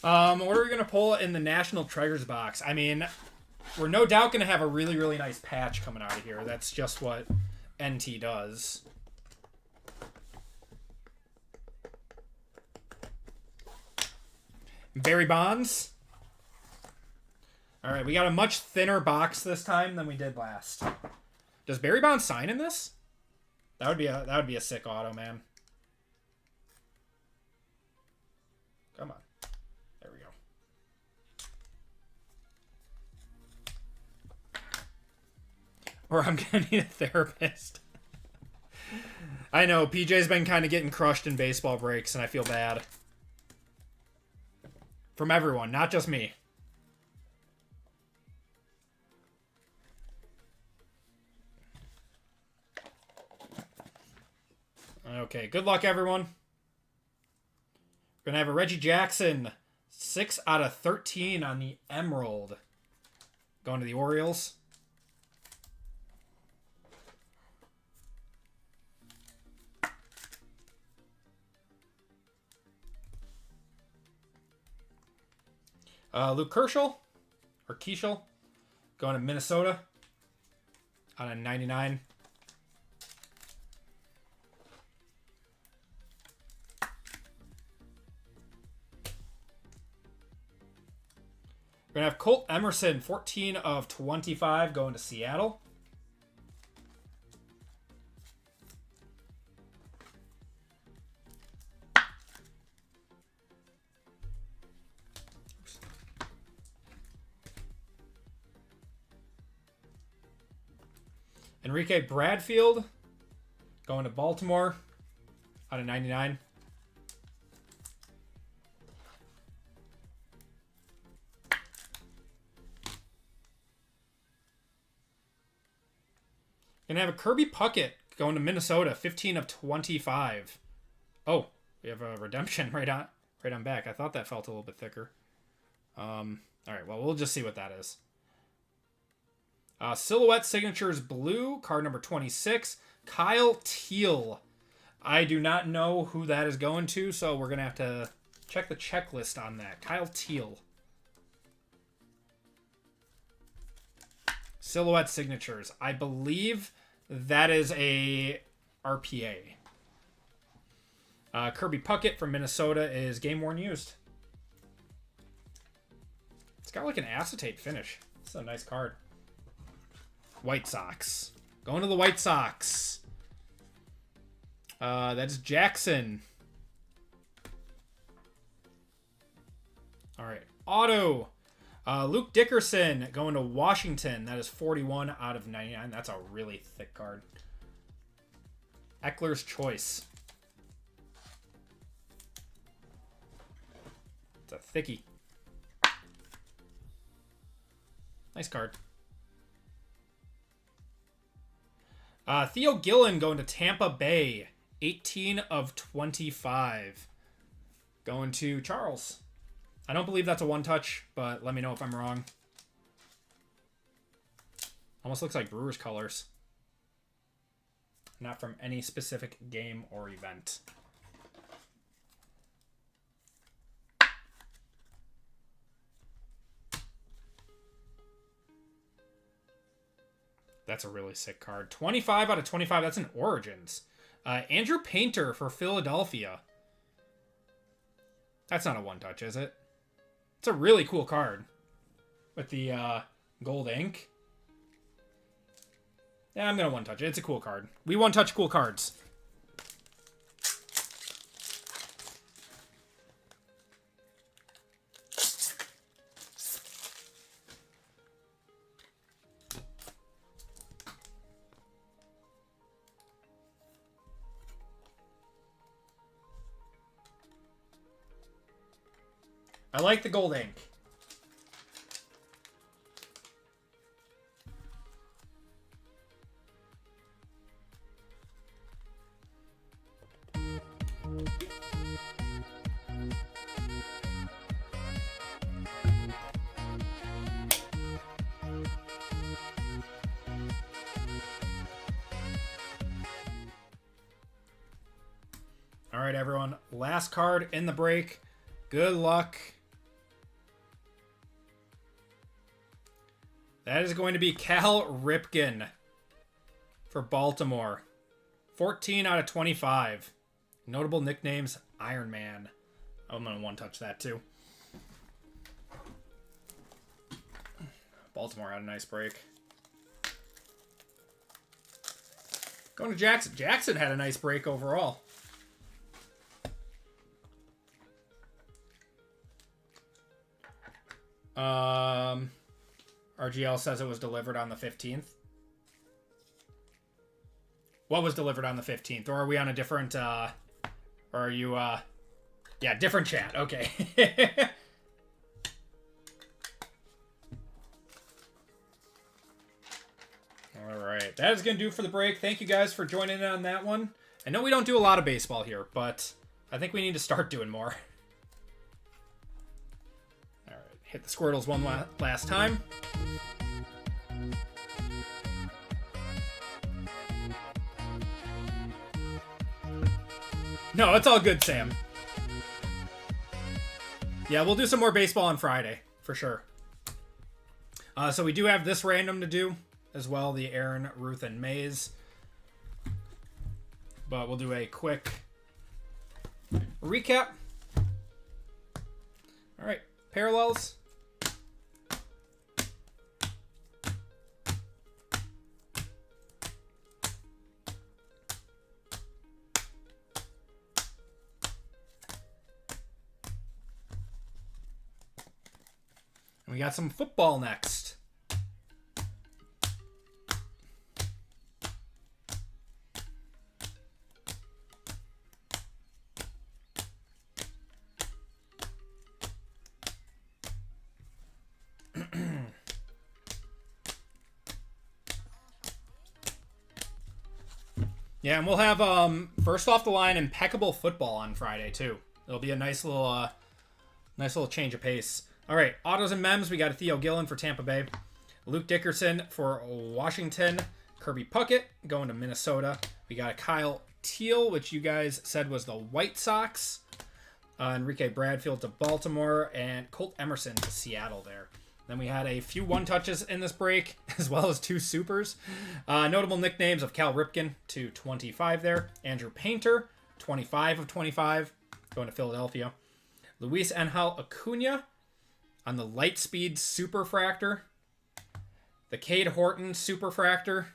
What are we going to pull in the National Treasures box? I mean, we're no doubt going to have a really, really nice patch coming out of here. That's just what NT does. Barry Bonds. All right, we got a much thinner box this time than we did last. Does Barry Bonds sign in this? That would be a sick auto, man. Come on. There we go. Or I'm gonna need a therapist. I know, PJ's been kind of getting crushed in baseball breaks, and I feel bad. From everyone, not just me. Okay, good luck, everyone. We're going to have a Reggie Jackson, 6 out of 13 on the Emerald. Going to the Orioles. Luke Kershaw, or Keishel, going to Minnesota on a 99. We're going to have Colt Emerson, 14 of 25, going to Seattle. Enrique Bradfield, going to Baltimore out of 99. Gonna have a Kirby Puckett going to Minnesota, 15 of 25. Oh, we have a redemption right on back. I thought that felt a little bit thicker. All right, well, we'll just see what that is. Silhouette Signatures Blue, card number 26, Kyle Teal. I do not know who that is going to, so we're going to have to check the checklist on that. Kyle Teal. Silhouette Signatures. I believe that is a RPA. Kirby Puckett from Minnesota is Game Worn Used. It's got like an acetate finish. It's a nice card. White Sox. Going to the White Sox. That's Jackson. All right. Auto. Luke Dickerson going to Washington. That is 41 out of 99. That's a really thick card. Eckler's Choice. It's a thickie. Nice card. Theo Gillen going to Tampa Bay. 18 of 25. Going to Charles. I don't believe that's a one-touch, but let me know if I'm wrong. Almost looks like Brewers colors. Not from any specific game or event. That's a really sick card. 25 out of 25. That's an Origins. Andrew Painter for Philadelphia. That's not a one-touch, is it? It's a really cool card. With the gold ink. Yeah, I'm going to one-touch it. It's a cool card. We one-touch cool cards. I like the gold ink. All right, everyone. Last card in the break. Good luck. That is going to be Cal Ripken for Baltimore. 14 out of 25. Notable nicknames, Iron Man. I'm going to one-touch that too. Baltimore had a nice break. Going to Jackson. Jackson had a nice break overall. RGL says it was delivered on the 15th. What was delivered on the 15th? Or are we on a different, or are you, yeah, different chat. Okay. All right. That is going to do it for the break. Thank you guys for joining in on that one. I know we don't do a lot of baseball here, but I think we need to start doing more. Hit the Squirtles one last time. No, it's all good, Sam. Yeah, we'll do some more baseball on Friday. for sure. So we do have this random to do as well, the Aaron, Ruth, and Mays. But we'll do a quick recap. All right, parallels. We got some football next. Yeah, and we'll have first off the line impeccable football on Friday too. It'll be a nice little change of pace. All right, autos and mems. We got a Theo Gillen for Tampa Bay, Luke Dickerson for Washington, Kirby Puckett going to Minnesota. We got a Kyle Teal, which you guys said was the White Sox, Enrique Bradfield to Baltimore, and Colt Emerson to Seattle there. Then we had a few one-touches in this break, as well as 2 supers. Notable nicknames of Cal Ripken to 25 there. Andrew Painter, 25 of 25, going to Philadelphia. Luis Angel Acuna on the Lightspeed Superfractor. The Cade Horton Superfractor.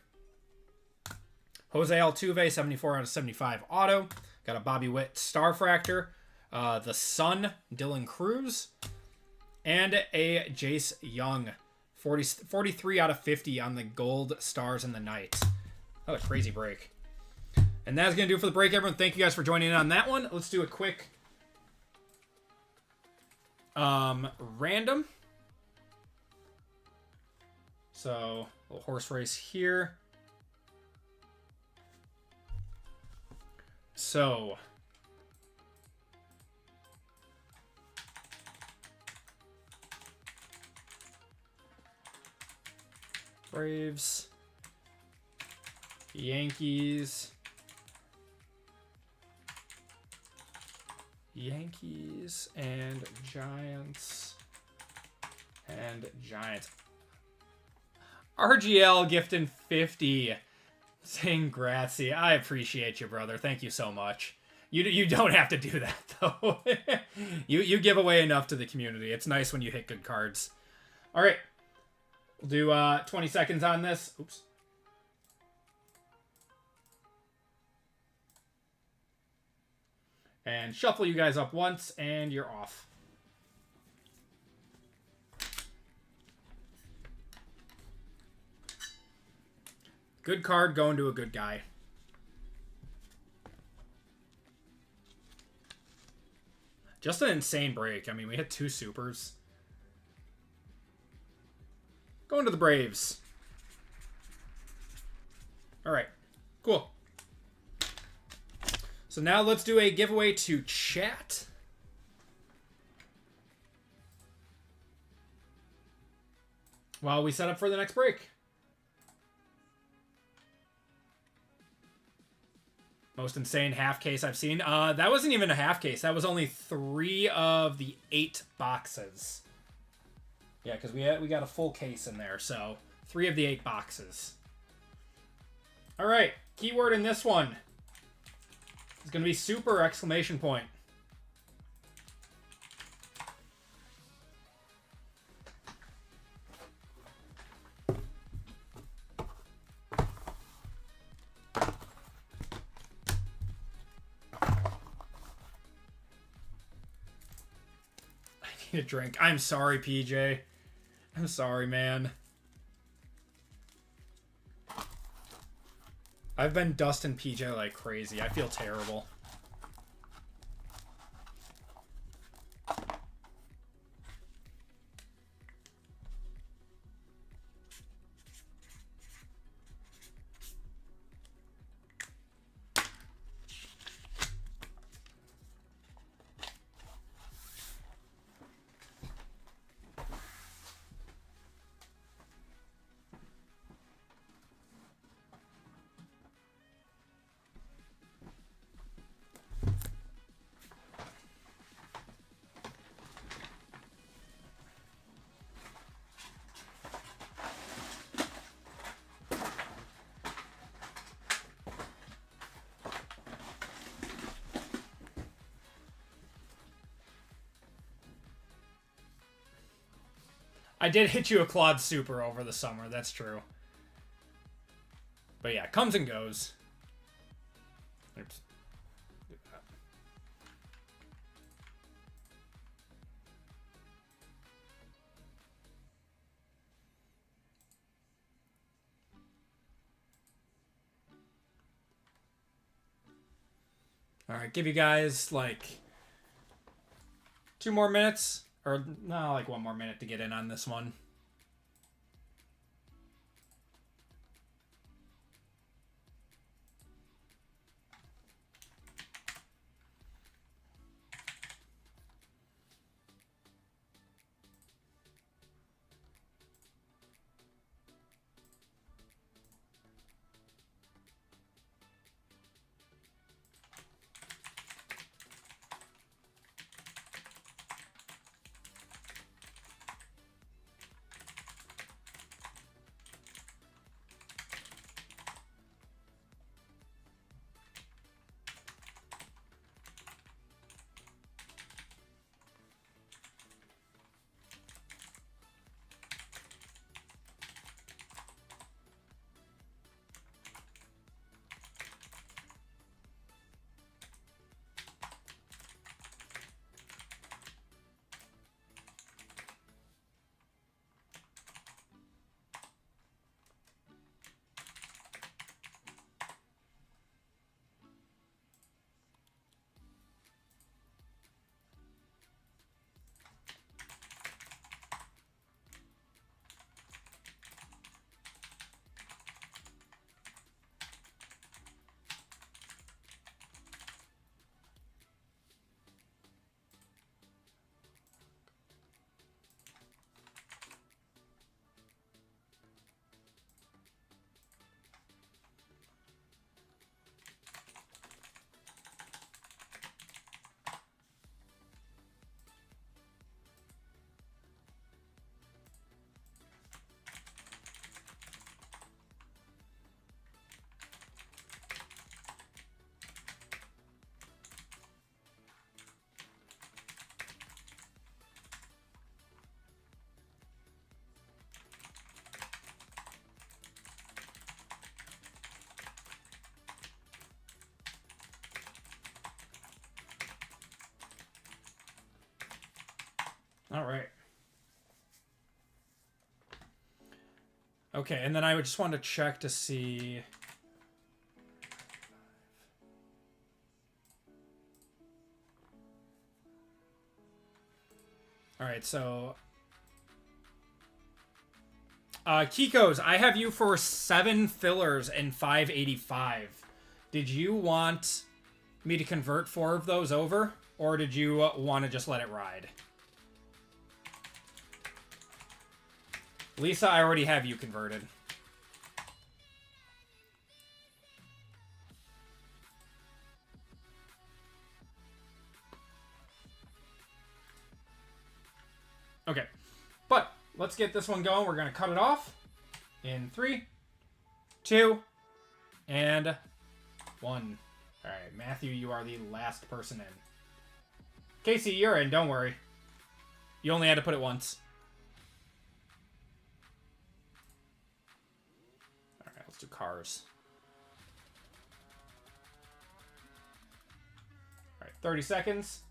Jose Altuve, 74 out of 75 auto. Got a Bobby Witt Starfractor. The Sun, Dylan Cruz. And a Jace Young, 43 out of 50 on the Gold Stars in the Night. What a crazy break. And that's going to do it for the break, everyone. Thank you guys for joining in on that one. Let's do a quick random. So, a little horse race here. So, Braves, Yankees, and Giants, RGL gifting 50, saying grazie. I appreciate you, brother. Thank you so much. You don't have to do that though. you give away enough to the community. It's nice when you hit good cards. All right. We'll do 20 seconds on this. Oops. And shuffle you guys up once, and you're off. Good card going to a good guy. Just an insane break. I mean, we hit 2 supers. Going to the Braves. All right. Cool. So now let's do a giveaway to chat. While we set up for the next break. Most insane half case I've seen. That wasn't even a half case. That was only 3 of the 8 boxes. Yeah, because we got a full case in there, so 3 of the 8 boxes. All right, keyword in this one is going to be super exclamation point. I need a drink. I'm sorry, PJ. I'm sorry, man. I've been dusting PJ like crazy. I feel terrible. I did hit you a Claude Super over the summer. That's true. But yeah, comes and goes. Oops. Alright, give you guys like 2 more minutes. Or no, like 1 more minute to get in on this one. All right. Okay, and then I would just want to check to see. All right, so Kiko's, I have you for 7 fillers and 585. Did you want me to convert 4 of those over, or did you want to just let it ride? Lisa, I already have you converted. Okay, but let's get this one going. We're going to cut it off in 3, 2, and 1. All right, Matthew, you are the last person in. Casey, you're in. Don't worry. You only had to put it once. All right, let's do cars. All right, 30 seconds.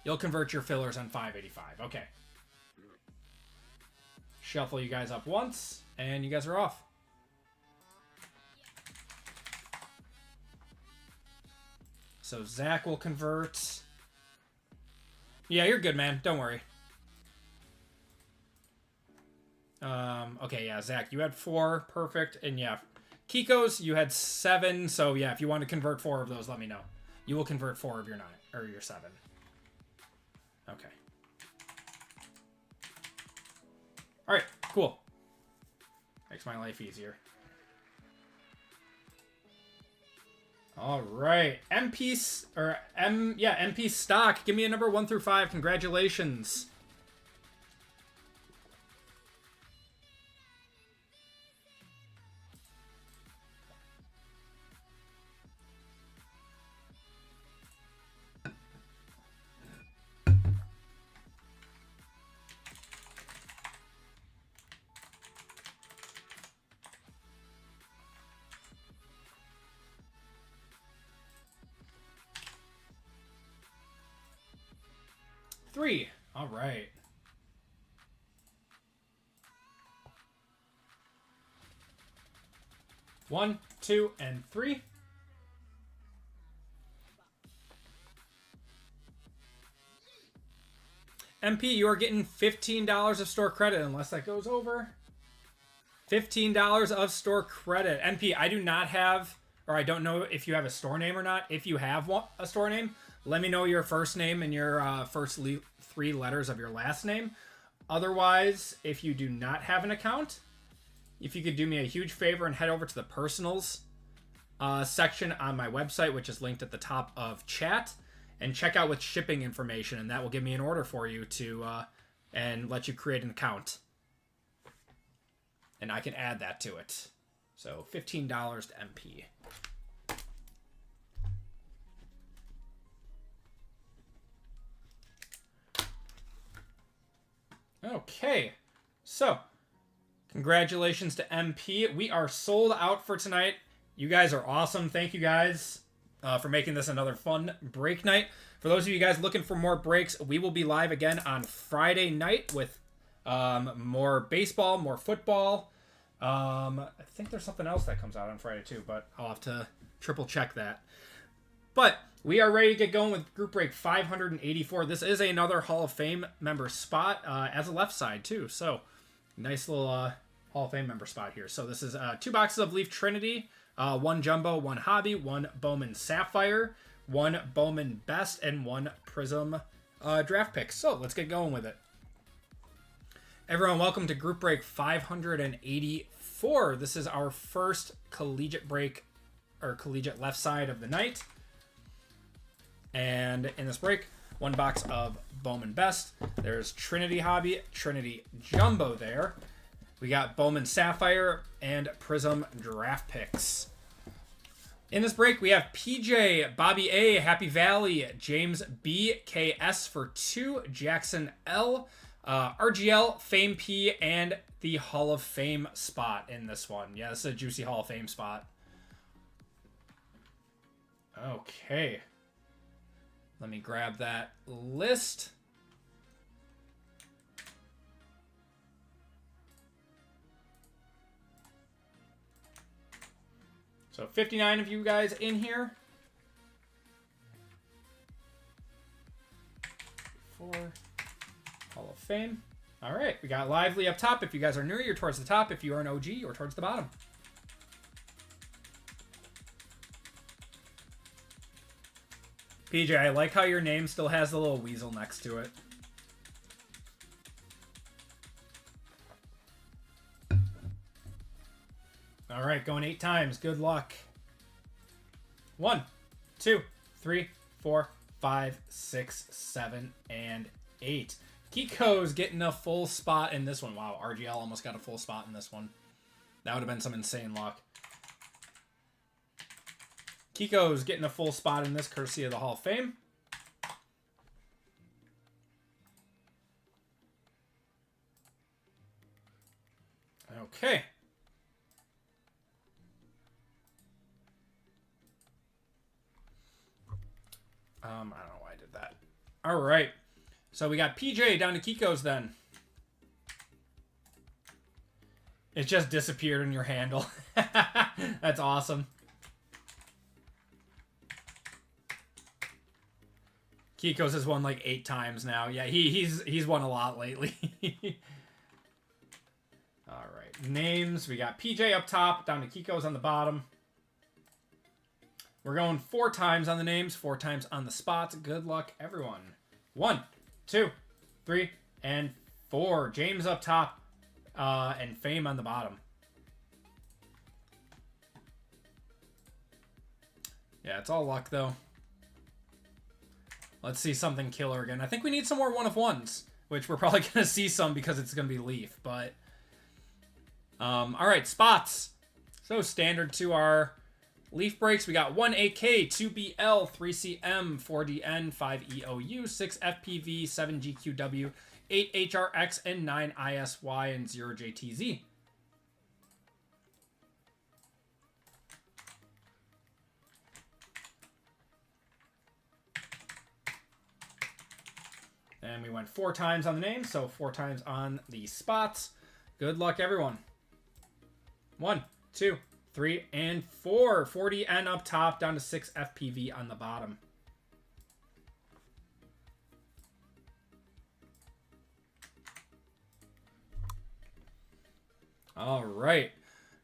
You'll convert your fillers on 585. Okay. Shuffle you guys up once, and you guys are off. So Zach will convert. Yeah, you're good, man. Don't worry. Okay, yeah, Zach, you had 4. Perfect. And yeah, Kiko's, you had 7. So yeah, if you want to convert 4 of those, let me know. You will convert 4 of your 9, or your 7. Okay. All right, cool. Makes my life easier. All right, MP stock. Give me a number 1 through 5. Congratulations. 3. All right. One, 2, and 3. MP, you are getting $15 of store credit unless that goes over. $15 of store credit. MP, I do not have, or I don't know if you have a store name or not. If you have a store name, let me know your first name and your first 3 letters of your last name. Otherwise, if you do not have an account, if you could do me a huge favor and head over to the personals section on my website, which is linked at the top of chat, and check out with shipping information, and that will give me an order for you to and let you create an account. And I can add that to it. So $15 to MP. Okay, so congratulations to MP. We are sold out for tonight. You guys are awesome. Thank you guys for making this another fun break night. For those of you guys looking for more breaks, we will be live again on Friday night with more baseball, more football. I think there's something else that comes out on Friday too, but I'll have to triple check that. But we are ready to get going with group break 584. This is another Hall of Fame member spot as a left side too. So nice little Hall of Fame member spot here. So this is 2 boxes of Leaf Trinity, 1 Jumbo, 1 Hobby, 1 Bowman Sapphire, 1 Bowman Best, and 1 Prism draft pick. So let's get going with it. Everyone, welcome to group break 584. This is our first collegiate break, or collegiate left side of the night. And in this break, 1 box of Bowman Best. There's Trinity Hobby, Trinity Jumbo there. We got Bowman Sapphire and Prism draft picks. In this break, we have PJ, Bobby A, Happy Valley, James B, KS for 2, Jackson L, RGL, Fame P, and the Hall of Fame spot in this one. Yeah, this is a juicy Hall of Fame spot. Okay. Let me grab that list. So 59 of you guys in here. 4 Hall of Fame. All right, we got Lively up top. If you guys are new, you're towards the top. If you are an OG, you're towards the bottom. PJ, I like how your name still has the little weasel next to it. All right, going 8 times. Good luck. 1, 2, 3, 4, 5, 6, 7, and 8. Kiko's getting a full spot in this one. Wow, RGL almost got a full spot in this one. That would have been some insane luck. Kiko's getting a full spot in this, courtesy of the Hall of Fame. Okay. I don't know why I did that. All right. So we got PJ down to Kiko's then. It just disappeared in your handle. That's awesome. Kiko's has won like 8 times now. Yeah, he's won a lot lately. All right. Names. We got PJ up top, down to Kiko's on the bottom. We're going 4 times on the names, 4 times on the spots. Good luck, everyone. 1, 2, 3, and 4. James up top, and Fame on the bottom. Yeah, it's all luck, though. Let's see something killer again. I think we need some more 1 of 1s, which we're probably going to see some because it's going to be Leaf. But, all right, spots. So standard to our Leaf breaks. We got 1 AK, 2 BL, 3 CM, 4 DN, 5 EOU, 6 FPV, 7 GQW, 8 HRX, and 9 ISY, and 0 JTZ. And we went 4 times on the name, so 4 times on the spots. Good luck, everyone. 1, 2, 3, and 4. 40N up top, down to 6 FPV on the bottom. All right.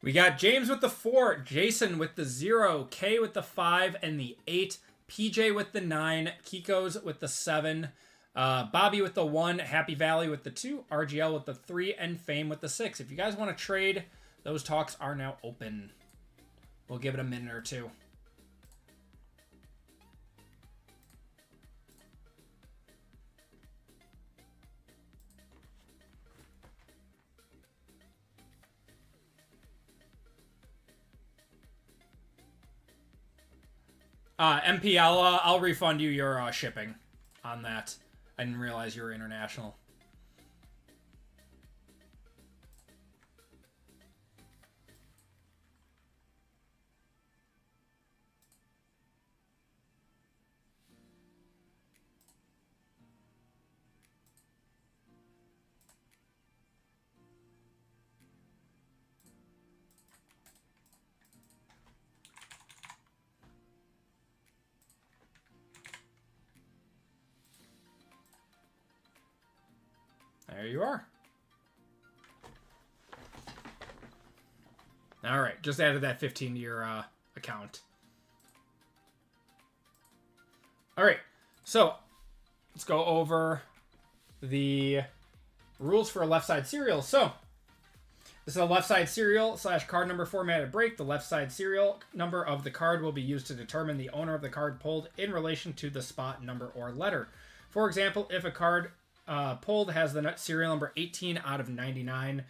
We got James with the 4, Jason with the 0, K with the 5 and the 8, PJ with the 9, Kiko's with the 7, Bobby with the 1, Happy Valley with the 2, RGL with the 3, and Fame with the 6. If you guys want to trade, those talks are now open. We'll give it a minute or two. MP, I'll refund you your shipping on that. I didn't realize you were international. There you are. All right, just added that 15 to your account. All right, so let's go over the rules for a left side serial. So this is a left side serial / card number formatted break. The left side serial number of the card will be used to determine the owner of the card pulled in relation to the spot, number, or letter. For example, if a card pulled has the serial number 18 out of 99,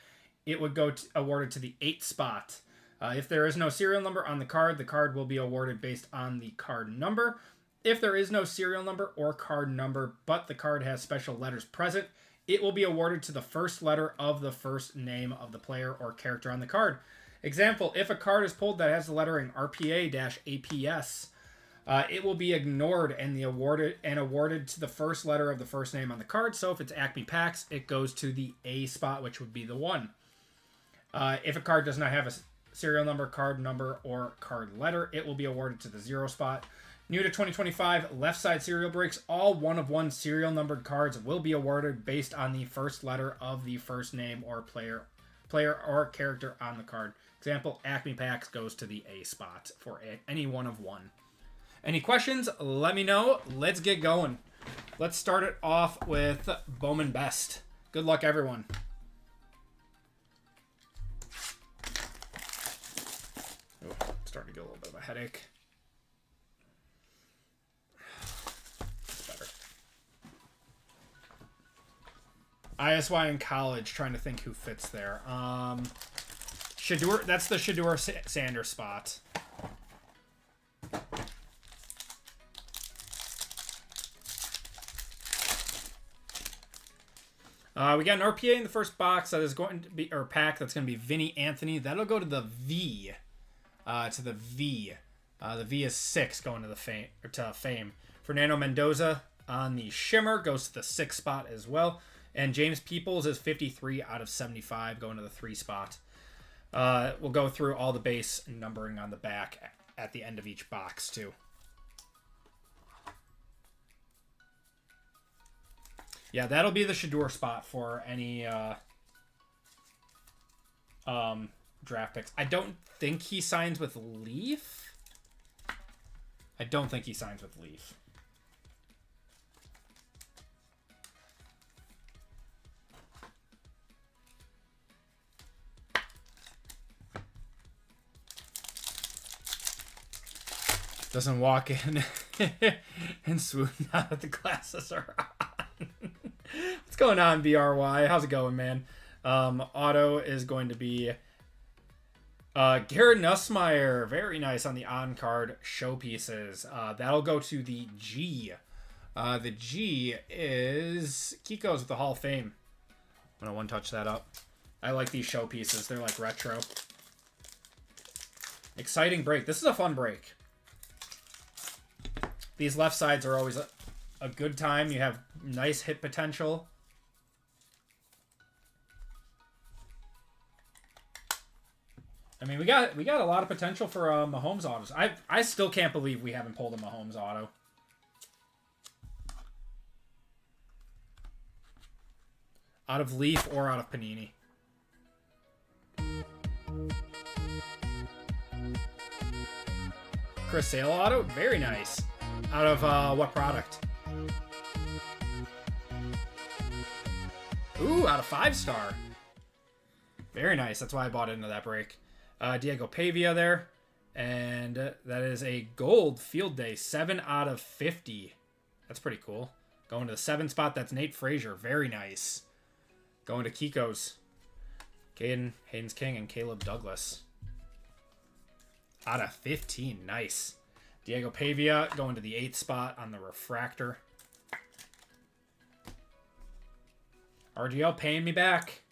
it would go awarded to the 8th spot. If there is no serial number on the card will be awarded based on the card number. If there is no serial number or card number, but the card has special letters present, it will be awarded to the first letter of the first name of the player or character on the card. Example, if a card is pulled that has the lettering RPA-APS, it will be ignored and awarded to the first letter of the first name on the card. So if it's Acme Pax, it goes to the A spot, which would be the 1. If a card does not have a serial number, card number, or card letter, it will be awarded to the 0 spot. New to 2025, left side serial breaks. All 1-of-1 serial numbered cards will be awarded based on the first letter of the first name or player or character on the card. Example, Acme Pax goes to the A spot for any 1-of-1. Any questions? Let me know. Let's get going. Let's start it off with Bowman Best. Good luck, everyone. Oh, starting to get a little bit of a headache. That's better. ISY in college, trying to think who fits there. Shador, that's the Shador Sanders spot. We got an RPA in the first box that is going to be, or pack, that's going to be Vinny Anthony. That'll go to the V. The V is 6 going to the Fame. Fernando Mendoza on the Shimmer goes to the 6 spot as well. And James Peoples is 53 out of 75 going to the 3 spot. We'll go through all the base numbering on the back at the end of each box too. Yeah, that'll be the Shador spot for any draft picks. I don't think he signs with Leaf. Doesn't walk in and swoon now that the glasses are on. What's going on, BRY? How's it going, man? Auto is going to be Garrett Nussmeier. Very nice on the on-card showpieces. That'll go to the G. The G is Kiko's with the Hall of Fame. I'm going to one-touch that up. I like these showpieces. They're like retro. Exciting break. This is a fun break. These left sides are always a good time. You have nice hit potential. I mean, we got a lot of potential for Mahomes autos. I still can't believe we haven't pulled a Mahomes auto. Out of Leaf or out of Panini. Chris Sale auto, very nice. Out of what product? Ooh, out of 5-star. Very nice. That's why I bought into that break. Diego Pavia there. And that is a gold field day. 7 out of 50. That's pretty cool. Going to the 7 spot, that's Nate Frazier. Very nice. Going to Kiko's. Hayden's King, and Caleb Douglas. Out of 15. Nice. Diego Pavia going to the 8th spot on the refractor. RGL paying me back.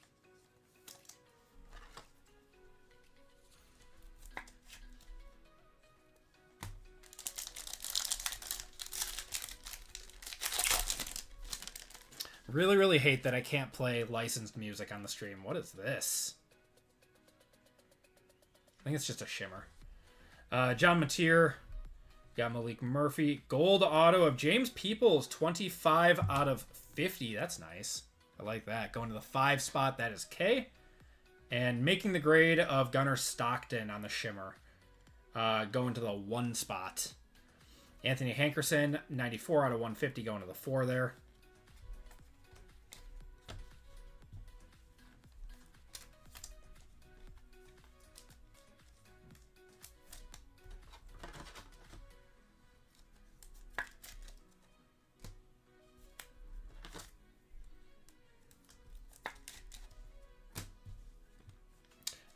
Really, really hate that I can't play licensed music on the stream. What is this? I think it's just a shimmer. John Mateer. Got Malik Murphy. Gold auto of James Peoples. 25 out of 50. That's nice. I like that. Going to the 5 spot. That is K. And making the grade of Gunnar Stockton on the shimmer. Going to the 1 spot. Anthony Hankerson. 94 out of 150. Going to the 4 there.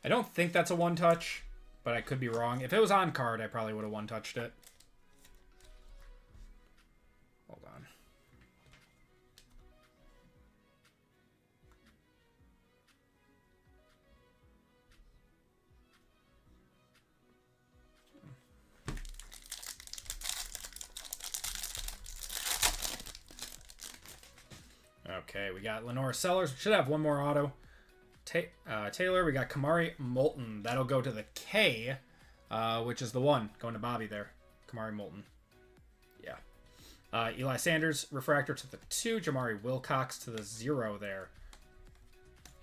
I don't think that's a one-touch, but I could be wrong. If it was on card, I probably would have one-touched it. Hold on. Okay, we got Lenore Sellers. We should have one more auto. Taylor, we got Kamari Moulton. That'll go to the K, which is the 1. Going to Bobby there. Kamari Moulton. Yeah. Eli Sanders, refractor to the 2. Jamari Wilcox to the 0 there.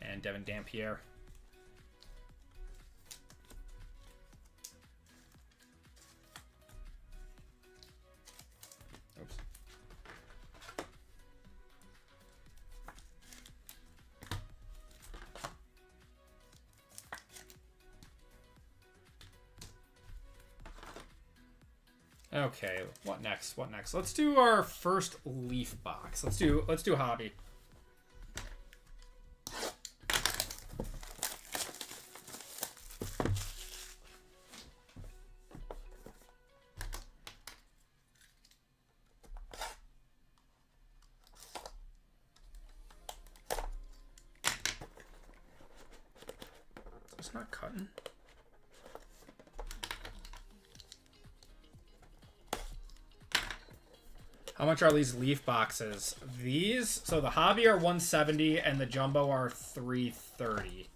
And Devin Dampierre. Oops. Okay, what next? What next? Let's do our first Leaf box. Let's do hobby. It's not cutting. How much are these Leaf boxes? These, so the hobby are 170 and the jumbo are 330.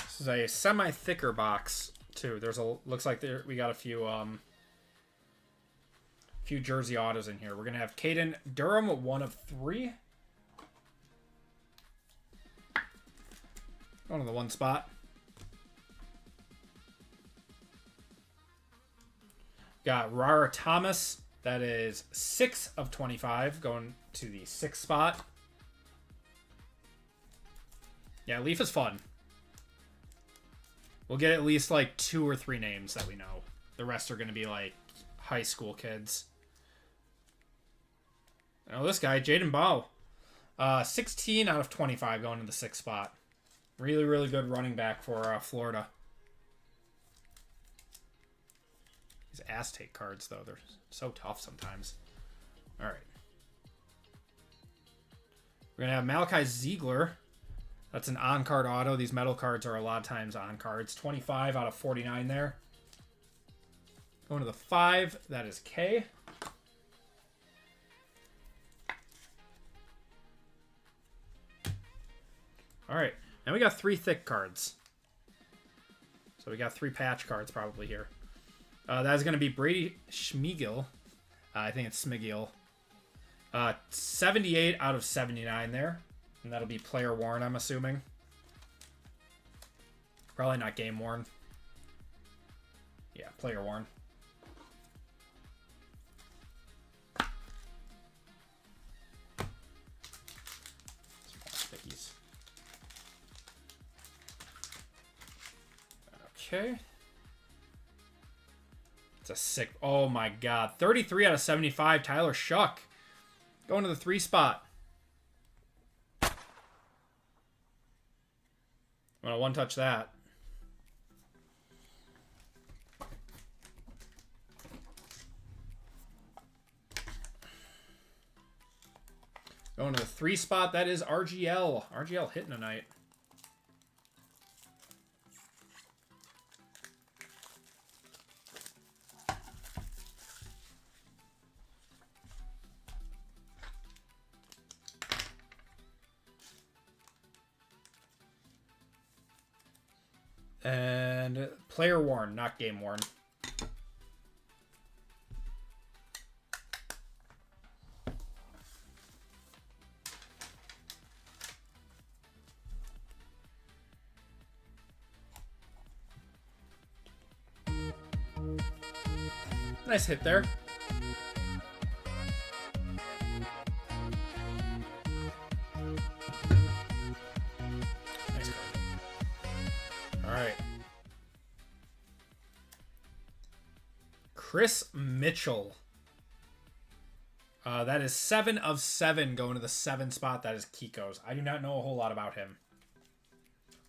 This is a semi-thicker box too. There's a, looks like there we got a few jersey autos in here. We're gonna have Caden Durham, 1 of 3. Going to the 1 spot. Got Rara Thomas. That is 6 of 25. Going to the 6th spot. Yeah, Leaf is fun. We'll get at least like 2 or 3 names that we know. The rest are gonna be like high school kids. Oh, this guy, Jaden Bow. 16 out of 25 going to the 6th spot. Really, really good running back for Florida. These Aztec cards, though, they're so tough sometimes. All right. We're going to have Malachi Ziegler. That's an on-card auto. These metal cards are a lot of times on cards. 25 out of 49 there. Going to the 5. That is K. All right. Now we got 3 thick cards. So we got 3 patch cards probably here. That is going to be Brady Schmigel. I think it's Smigel. 78 out of 79 there. And that'll be player worn, I'm assuming. Probably not game worn. Yeah, player worn. Stickies. Okay. It's a sick... Oh my god. 33 out of 75. Tyler Shuck. Going to the 3 spot. I'm going to one-touch that. Going to the 3 spot. That is RGL. RGL hitting tonight. And player worn, not game worn. Nice hit there. Nice card. All right. Chris Mitchell. That is 7 of 7 going to the 7 spot. That is Kiko's. I do not know a whole lot about him.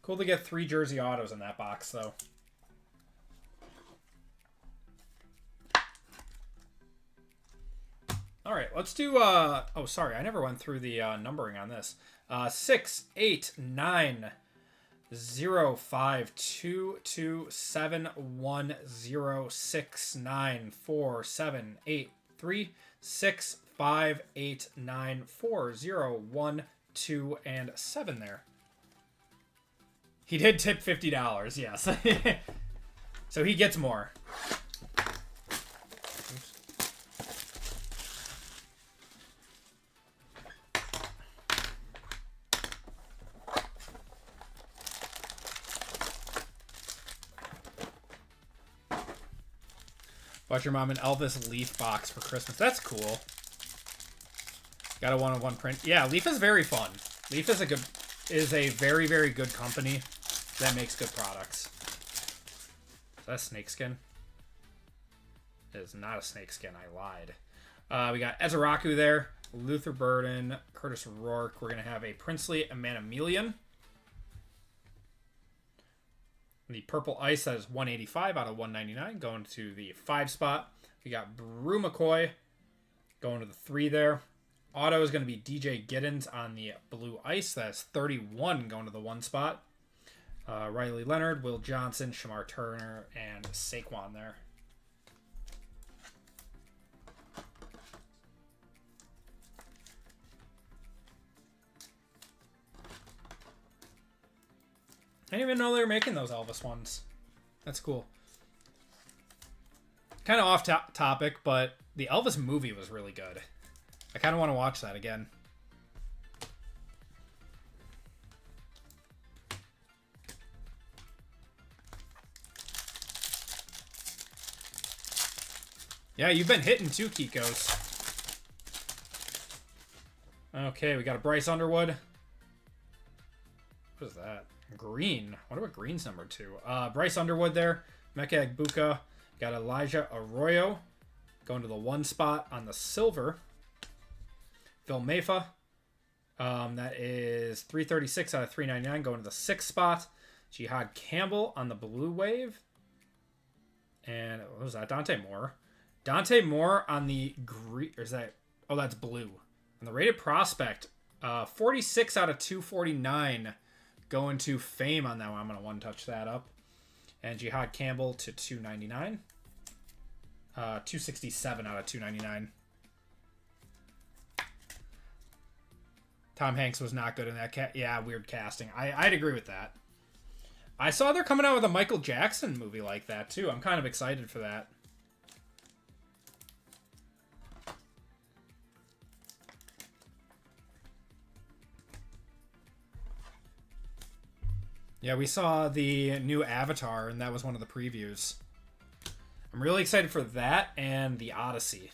Cool to get 3 jersey autos in that box, though. All right, let's do... oh, sorry. I never went through the numbering on this. 6, 8, 9... 0, 5, 2, 2, 7, 1, 0, 6, 9, 4, 7, 8, 3, 6, 5, 8, 9, 4, 0, 1, 2, and 7 there. He did tip $50, yes. So he gets more. Bought your mom an Elvis Leaf box for Christmas. That's cool. Got a one-on-one print. Yeah, Leaf is very fun. Leaf is a very, very good company that makes good products. Is that a snakeskin? It is not a snakeskin. I lied. We got Ezeraku there. Luther Burden. Curtis Rourke. We're going to have a Princely Manamelian. The Purple Ice, that is 185 out of 199, going to the 5 spot. We got Brew McCoy going to the 3 there. Auto is going to be DJ Giddens on the Blue Ice. That's 31 going to the 1 spot. Riley Leonard, Will Johnson, Shamar Turner, and Saquon there. I didn't even know they were making those Elvis ones. That's cool. Kind of off topic, but the Elvis movie was really good. I kind of want to watch that again. Yeah, you've been hitting 2 Kikos. Okay, we got a Bryce Underwood. What is that? Green. What about green's number 2? Bryce Underwood there. Meka Egbuka. Got Elijah Arroyo going to the 1 spot on the silver. Phil Maffa. That is 336 out of 399 going to the 6th spot. Jihad Campbell on the blue wave. And what was that? Dante Moore. Dante Moore on the green. Or is that... Oh, that's blue. And the rated prospect, 46 out of 249 going to Fame on that one. I'm going to one-touch that up. And Jihad Campbell to 299. 267 out of 299. Tom Hanks was not good in that. Yeah, weird casting. I'd agree with that. I saw they're coming out with a Michael Jackson movie like that, too. I'm kind of excited for that. Yeah, we saw the new Avatar, and that was one of the previews. I'm really excited for that and the Odyssey.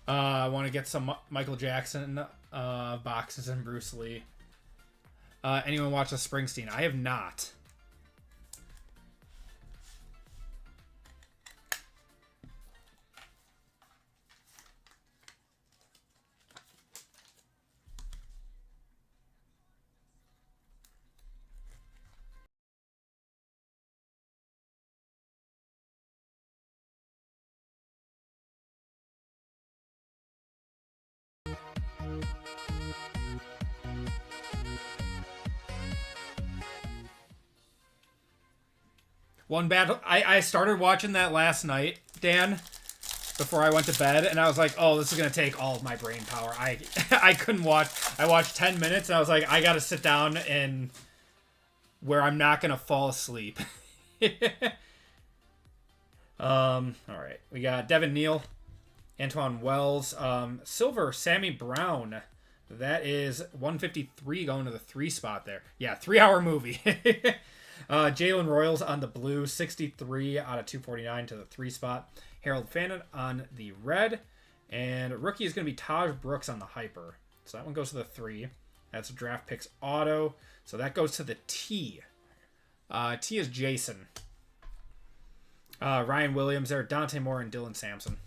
I want to get some Michael Jackson boxes and Bruce Lee. Anyone watch the Springsteen? I have not. One bad... I started watching that last night, Dan, before I went to bed, and I was like, oh, this is going to take all of my brain power. I couldn't watch... I watched 10 minutes, and I was like, I got to sit down and... where I'm not going to fall asleep. Alright. We got Devin Neal, Antoine Wells, Silver, Sammy Brown. That is 153 going to the 3 spot there. Yeah, 3-hour movie. Jalen Royals on the blue, 63 out of 249 to the 3 spot. Harold Fannin on the red. And rookie is going to be Taj Brooks on the hyper. So that one goes to the 3. That's a draft picks auto. So that goes to the T. T is Jason. Ryan Williams there, Dante Moore, and Dylan Sampson.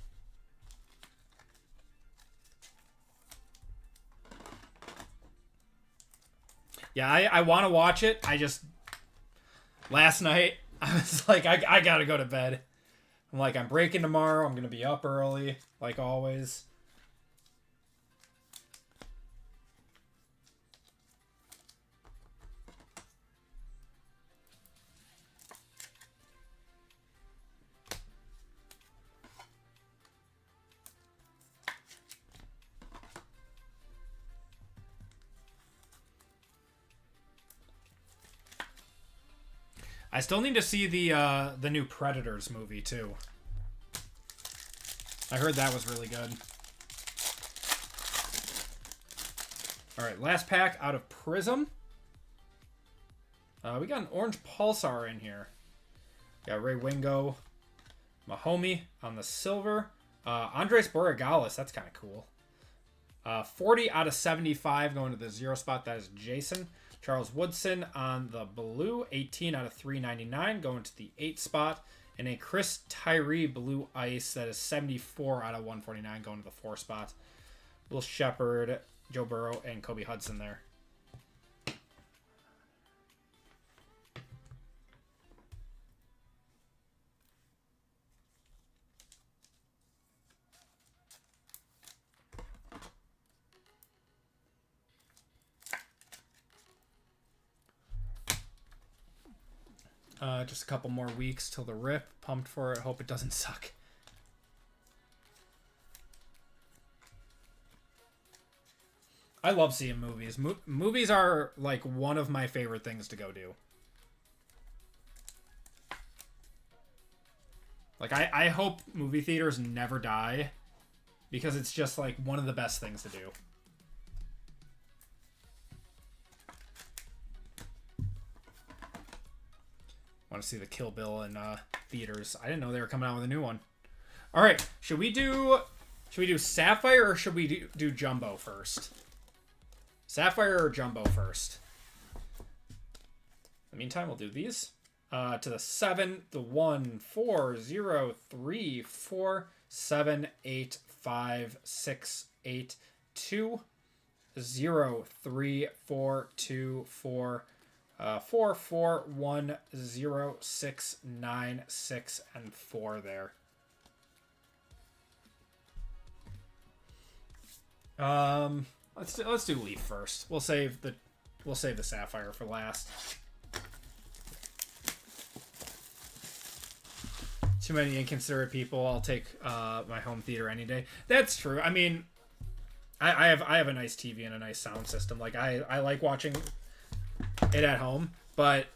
Yeah, I want to watch it. I just... Last night, I was like, I gotta go to bed. I'm like, I'm breaking tomorrow. I'm going to be up early, like always. I still need to see the new Predators movie, too. I heard that was really good. Alright, last pack out of Prism. We got an orange Pulsar in here. Got Ray Wingo. Mahomey on the silver. Andres Borregales, that's kind of cool. 40 out of 75 going to the 0 spot. That is Jason. Charles Woodson on the blue, 18 out of 399 going to the 8 spot. And a Chris Tyree blue ice that is 74 out of 149 going to the 4 spot. Will Shepard, Joe Burrow, and Kobe Hudson there. Just a couple more weeks till the rip. Pumped for it. Hope it doesn't suck. I love seeing movies. Movies are like one of my favorite things to go do. Like I hope movie theaters never die because it's just like one of the best things to do. Want to see the Kill Bill in theaters. I didn't know they were coming out with a new one. All right, should we do Sapphire or should we do Jumbo first? Sapphire or Jumbo first? In the meantime, we'll do these. To the 7, the 1, 4, 0, 3, 4, 7, 8, 5, 6, 8, 2, 0, 3, 4, 2, 4, 4, 4, 1, 0, 6, 9, 6, and 4 there. Let's do Leaf first. We'll save the Sapphire for last. Too many inconsiderate people. I'll take my home theater any day. That's true. I mean, I have a nice TV and a nice sound system. Like I like watching it at home, but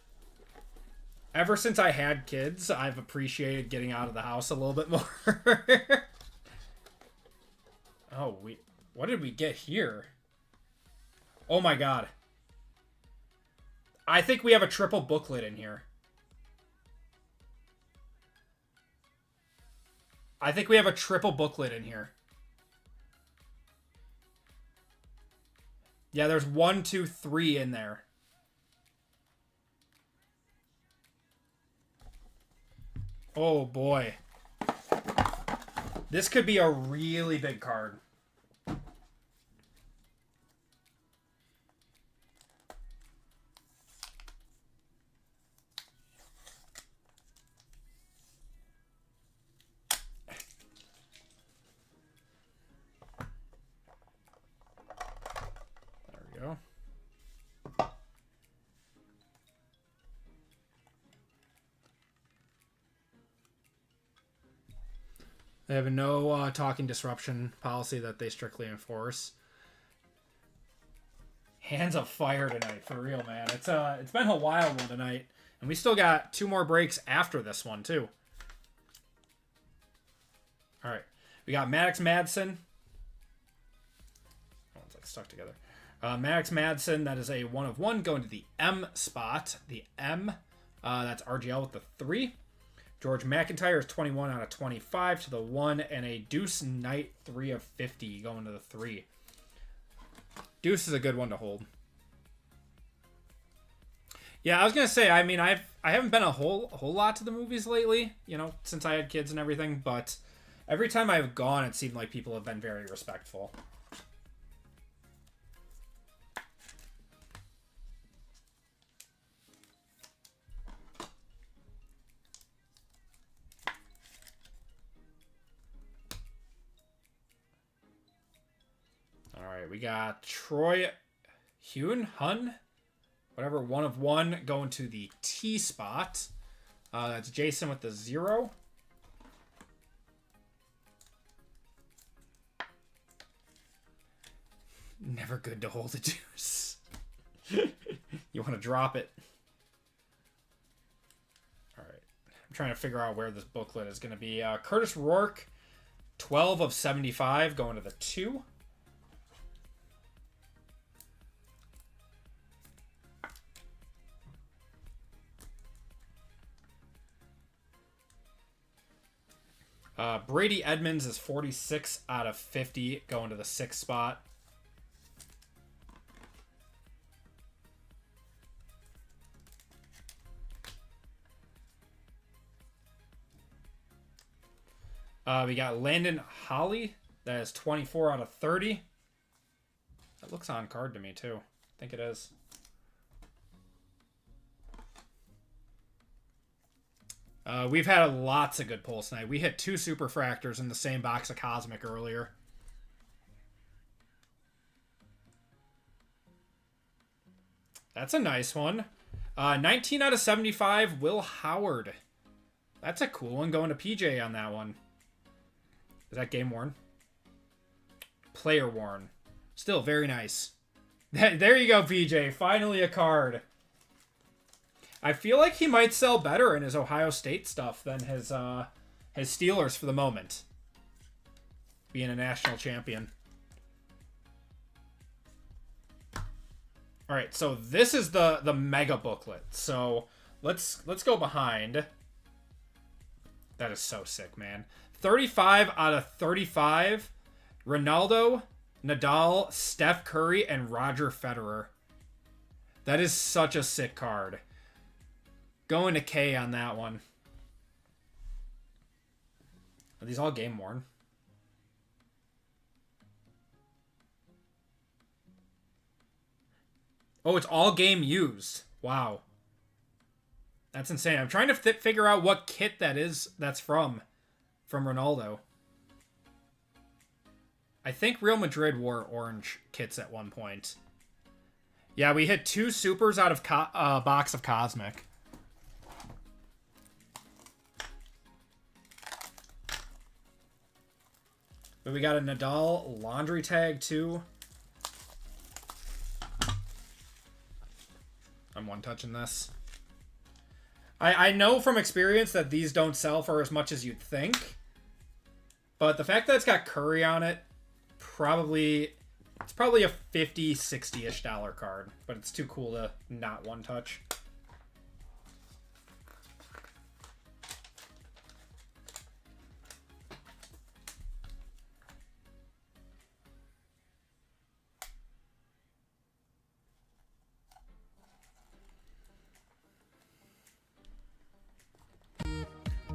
ever since I had kids, I've appreciated getting out of the house a little bit more. Oh, what did we get here? Oh my god. I think we have a triple booklet in here. I think we have a triple booklet in here. Yeah, there's 1, 2, 3 in there. Oh boy. This could be a really big card. They have a no talking disruption policy that they strictly enforce. Hands of fire tonight, for real, man. It's been a wild one tonight, and we still got 2 more breaks after this one too. All right, we got Maddox Madsen. Oh, it's like stuck together. Maddox Madsen, that is a 1 of 1 going to the M spot. The M, that's RGL with the 3. George McIntyre is 21 out of 25 to the 1, and a Deuce Knight 3 of 50 going to the 3. Deuce is a good one to hold. Yeah, I was gonna say, I mean, I haven't been a whole lot to the movies lately, you know, since I had kids and everything, but every time I've gone, it seemed like people have been very respectful. We got Troy Hun, whatever, 1 of 1 going to the T spot. That's Jason with the 0. Never good to hold a deuce. You want to drop it. All right. I'm trying to figure out where this booklet is going to be. Curtis Rourke, 12 of 75 going to the 2. Brady Edmonds is 46 out of 50 going to the 6th spot. We got Landon Holly. That is 24 out of 30. That looks on card to me too. I think it is. We've had lots of good pulls tonight. We hit 2 Superfractors in the same box of Cosmic earlier. That's a nice one. 19 out of 75, Will Howard. That's a cool one going to PJ on that one. Is that game worn? Player worn. Still very nice. There you go, PJ. Finally a card. I feel like he might sell better in his Ohio State stuff than his Steelers for the moment. Being a national champion. All right, so this is the mega booklet. So let's go behind. That is so sick, man. 35 out of 35. Ronaldo, Nadal, Steph Curry, and Roger Federer. That is such a sick card. Going to K on that one. Are these all game worn? Oh, it's all game used. Wow. That's insane. I'm trying to figure out what kit that is that's from Ronaldo. I think Real Madrid wore orange kits at one point. Yeah, we hit 2 supers out of box of Cosmic. But we got a Nadal laundry tag too. I'm one-touching this. I know from experience that these don't sell for as much as you'd think. But the fact that it's got Curry on it, it's probably a $50, $60-ish card. But it's too cool to not one-touch.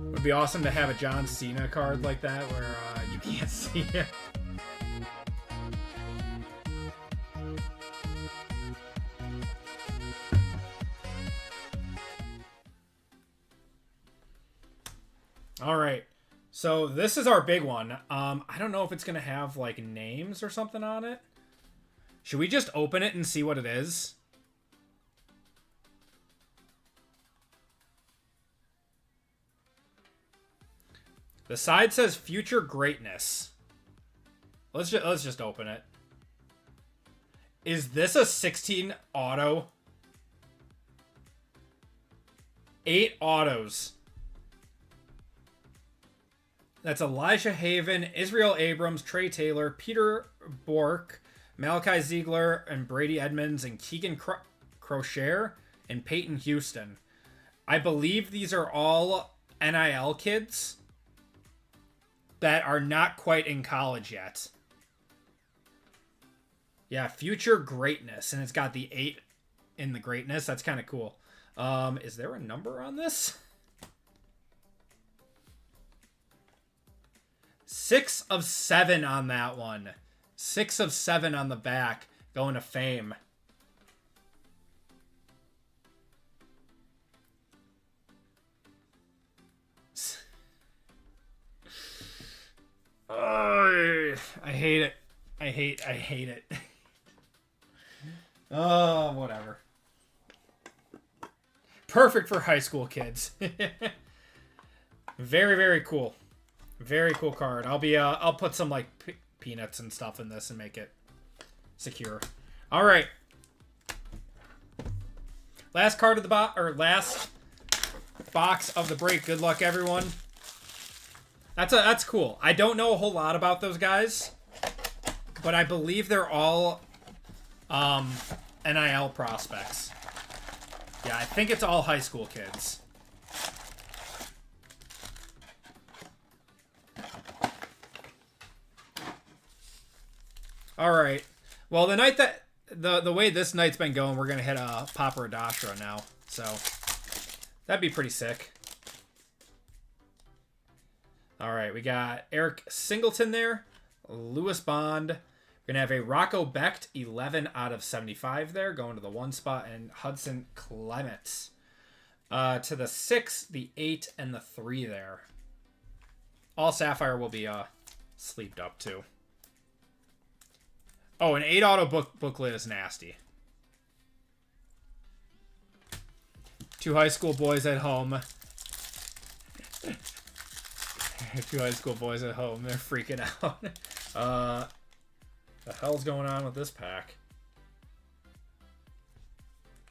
Would be awesome to have a John Cena card like that where you can't see it. All right, so this is our big one. I don't know if it's gonna have like names or something on it. Should we just open it and see what it is? The side says future greatness. Let's just open it. Is this a 16 auto? 8 autos. That's Elijah Haven, Israel Abrams, Trey Taylor, Peter Bork, Malachi Ziegler, and Brady Edmonds, and Keegan Crochet, and Peyton Houston. I believe these are all NIL kids that are not quite in college yet. Yeah, future greatness, and it's got the 8 in the greatness. That's kind of cool. Is there a number on this? 6 of 7 on that one. 6 of 7 on the back, going to Fame. Oh, I hate it. I hate it. Oh, whatever. Perfect for high school kids. Very, very cool. Very cool card. I'll put some like peanuts and stuff in this and make it secure. All right. Last card of the box, or last box of the break. Good luck, everyone. That's cool. I don't know a whole lot about those guys, but I believe they're all NIL prospects. Yeah, I think it's all high school kids. All right. Well, the night that the way this night's been going, we're gonna hit a Papa Radashra now, so that'd be pretty sick. All right, we got Eric Singleton there, Lewis Bond. We're gonna have a Rocco Becht 11 out of 75 there, going to the 1 spot, and Hudson Clements to the 6, the 8, and the 3 there. All Sapphire will be sleeved up too. Oh, an 8 auto booklet is nasty. 2 high school boys at home. 2 high school boys at home. They're freaking out. The hell's going on with this pack?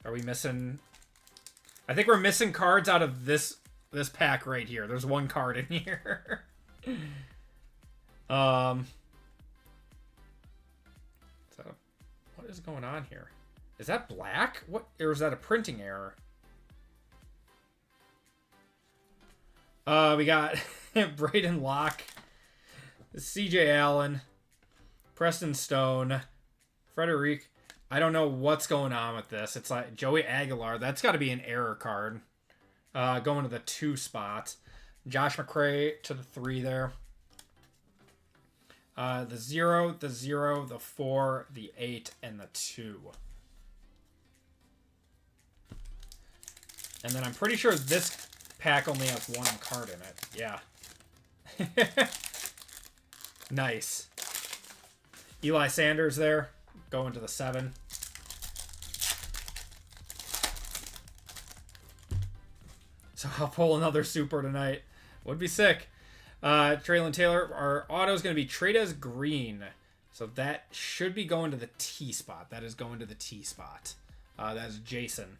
Are we missing? I think we're missing cards out of this pack right here. There's 1 card in here. So, what is going on here? Is that black? What? Or is that a printing error? We got Braden Locke, CJ Allen, Preston Stone, Frederic. I don't know what's going on with this. It's like Joey Aguilar. That's got to be an error card. Going to the 2 spot. Josh McRae to the 3 there. The 0, the 0, the 4, the 8, and the 2. And then I'm pretty sure this pack only has one card in it. Yeah. Nice. Eli Sanders there, going to the 7. So I'll pull another super tonight. Would be sick. Traylon Taylor, our auto is going to be Trades Green. So that should be going to the T spot. That is going to the T spot. That's Jason.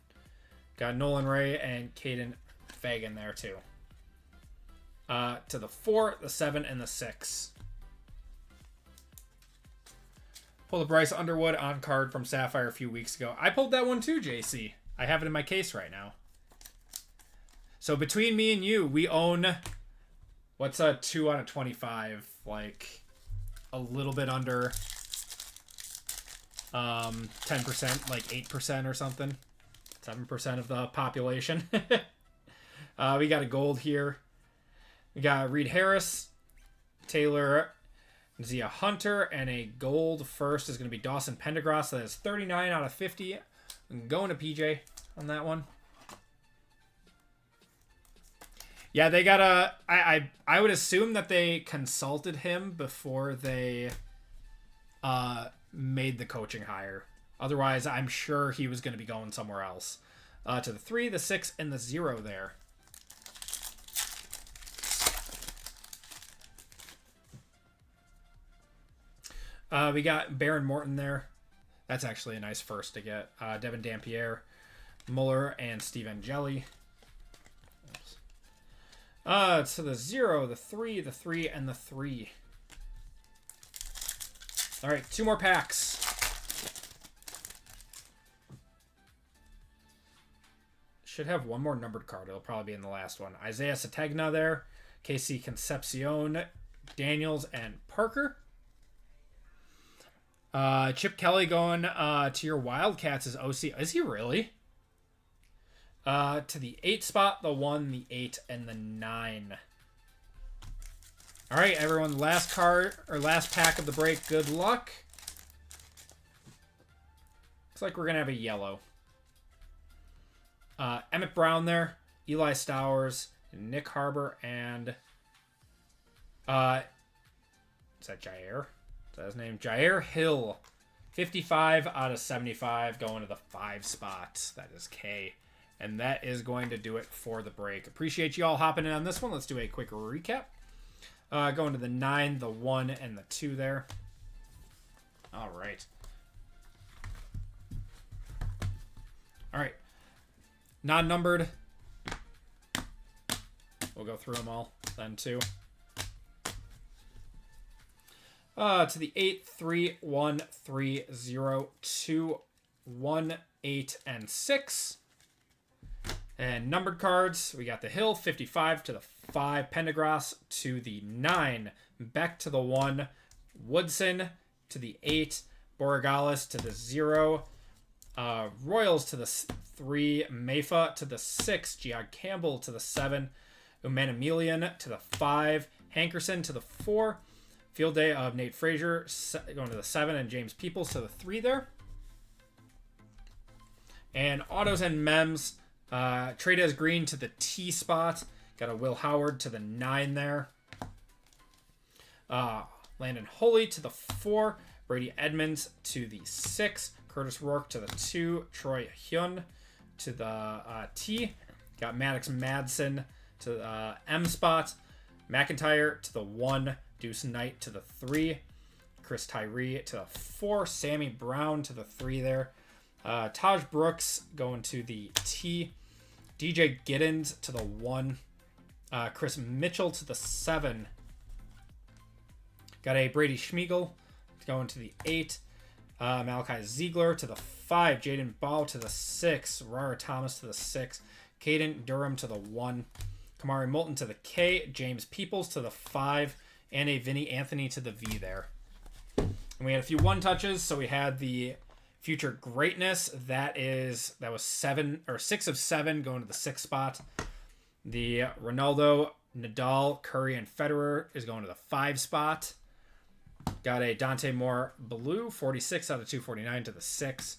Got Nolan Ray and Caden Fagan there too. To the 4, the 7, and the 6. Pulled a Bryce Underwood on card from Sapphire a few weeks ago. I pulled that one too, JC. I have it in my case right now. So between me and you, we own, what's a 2 out of 25? Like a little bit under 10%, like 8% or something. 7% of the population. We got a gold here. We got Reed Harris, Taylor, Zia Hunter, and a gold first is going to be Dawson Pendergrass. That is 39 out of 50. I'm going to PJ on that one. Yeah, they got a... I would assume that they consulted him before they made the coaching hire. Otherwise, I'm sure he was going to be going somewhere else. To the 3, the 6, and the 0 there. We got Baron Morton there. That's actually a nice first to get. Devin Dampierre, Muller, and Steve Angeli. To the 0, the 3, the 3, and the 3. All right, 2 more packs. Should have one more numbered card. It'll probably be in the last one. Isaiah Sategna there. Casey Concepcion, Daniels, and Parker. Chip Kelly going to your Wildcats as OC. Is he really? To the 8 spot, the 1, the 8, and the 9. All right, everyone. Last card or last pack of the break. Good luck. Looks like we're gonna have a yellow. Emmett Brown there, Eli Stowers, Nick Harbor, and is that Jair? Is that his name? Jair Hill. 55 out of 75 going to the 5 spot. That is K. And that is going to do it for the break. Appreciate you all hopping in on this one. Let's do a quick recap. Going to the 9, the 1, and the 2 there. All right. All right. Non-numbered. We'll go through them all then too. To the 8, 3, 1, 3, 0, 2, 1, 8, and 6. And numbered cards, we got the Hill, 55 to the 5, Pendergrass to the 9, Beck to the 1, Woodson to the 8, Borregales to the 0, Royals to the 3, Mayfa to the 6, Giog Campbell to the 7, Umanamelian to the 5, Hankerson to the 4, Field Day of Nate Frazier going to the 7, and James Peoples to the 3 there. And autos and mems, Trades Green to the T spot. Got a Will Howard to the 9 there. Landon Holy to the 4. Brady Edmonds to the 6. Curtis Rourke to the 2. Troy Hyun to the T. Got Maddox Madsen to the M spot. McIntyre to the 1. Deuce Knight to the 3. Chris Tyree to the 4. Sammy Brown to the 3 there. Taj Brooks going to the T. DJ Giddens to the 1. Chris Mitchell to the 7. Got a Brady Schmiegel going to the 8. Malachi Ziegler to the 5. Jaden Ball to the 6. Rara Thomas to the 6. Caden Durham to the 1. Kamari Moulton to the K. James Peoples to the 5. And a Vinny Anthony to the V there. And we had a few 1 touches. So we had the Future Greatness. That was 6 of 7 going to the 6th spot. The Ronaldo, Nadal, Curry, and Federer is going to the 5 spot. Got a Dante Moore Blue, 46 out of 249 to the 6.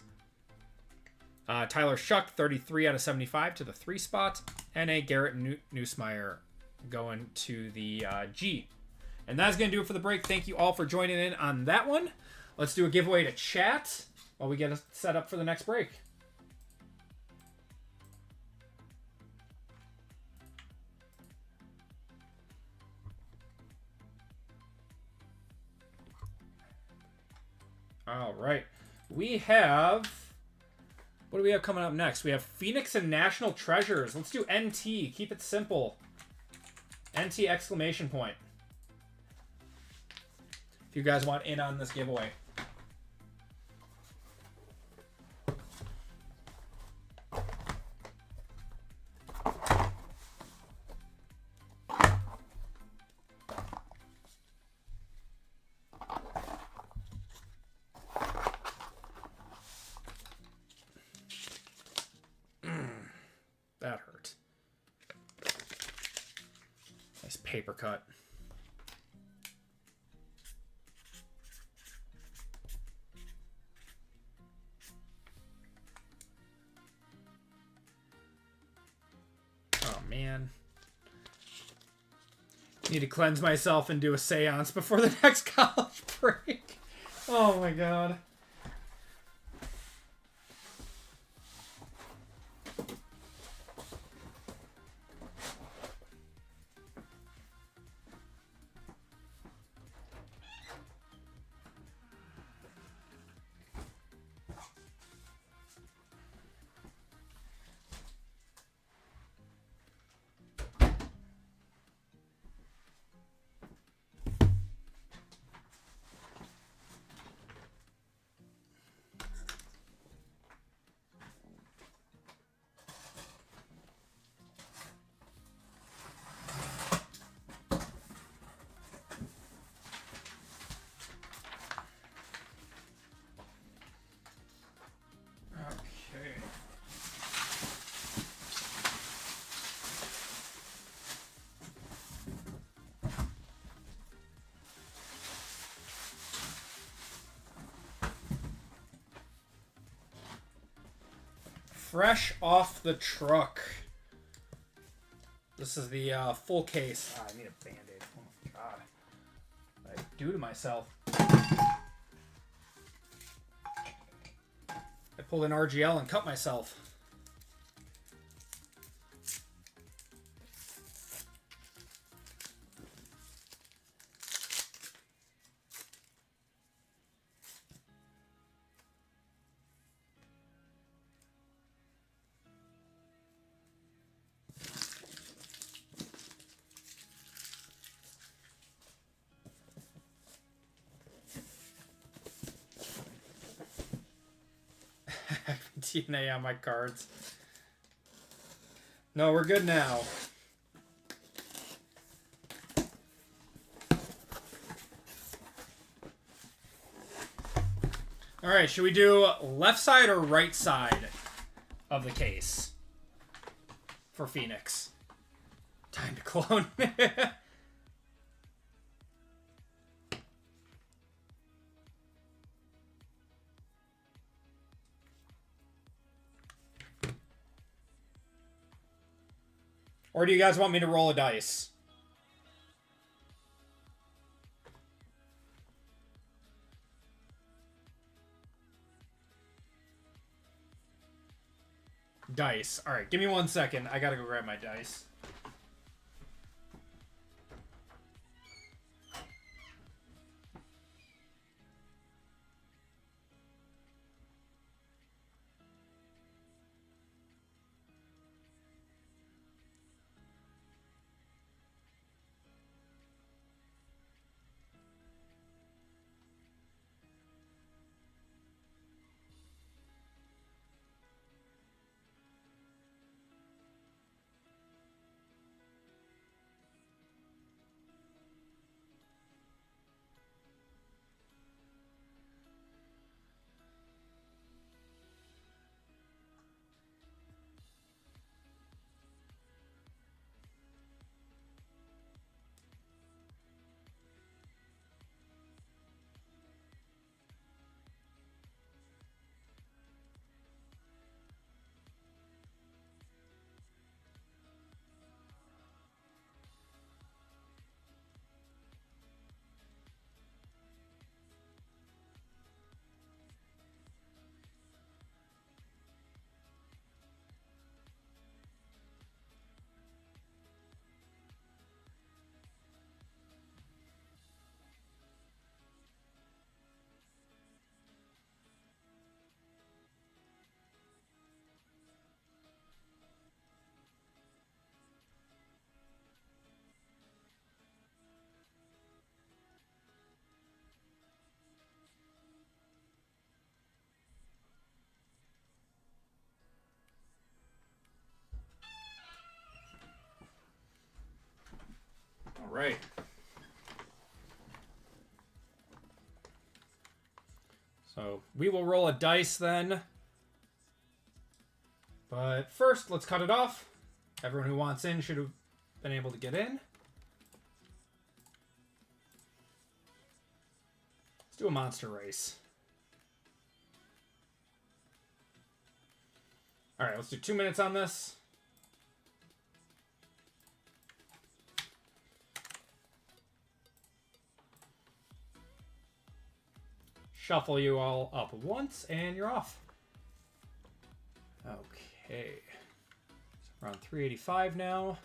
Tyler Shuck, 33 out of 75 to the 3 spot. And a Garrett Nussmeier going to the G. And that's going to do it for the break. Thank you all for joining in on that one. Let's do a giveaway to chat while we get us set up for the next break. All right. We have... What do we have coming up next? We have Phoenix and National Treasures. Let's do NT. Keep it simple. NT exclamation point. If you guys want in on this giveaway. That hurt. Nice paper cut. Oh, man. Need to cleanse myself and do a seance before the next college break. Oh, my God. Fresh off the truck. This is the full case. Oh, I need a Band-Aid. Oh my God. What did I do to myself? I pulled an RGL and cut myself. DNA on my cards. No, we're good now. All right, should we do left side or right side of the case for Phoenix? Time to clone. Or do you guys want me to roll a dice? Dice. All right, give me 1 second. I gotta go grab my dice. right. So we will roll a dice then. But first, let's cut it off. Everyone who wants in should have been able to get in. Let's do a monster race. All right, let's do 2 minutes on this. Shuffle you all up once, and you're off. Okay. So around 385 now.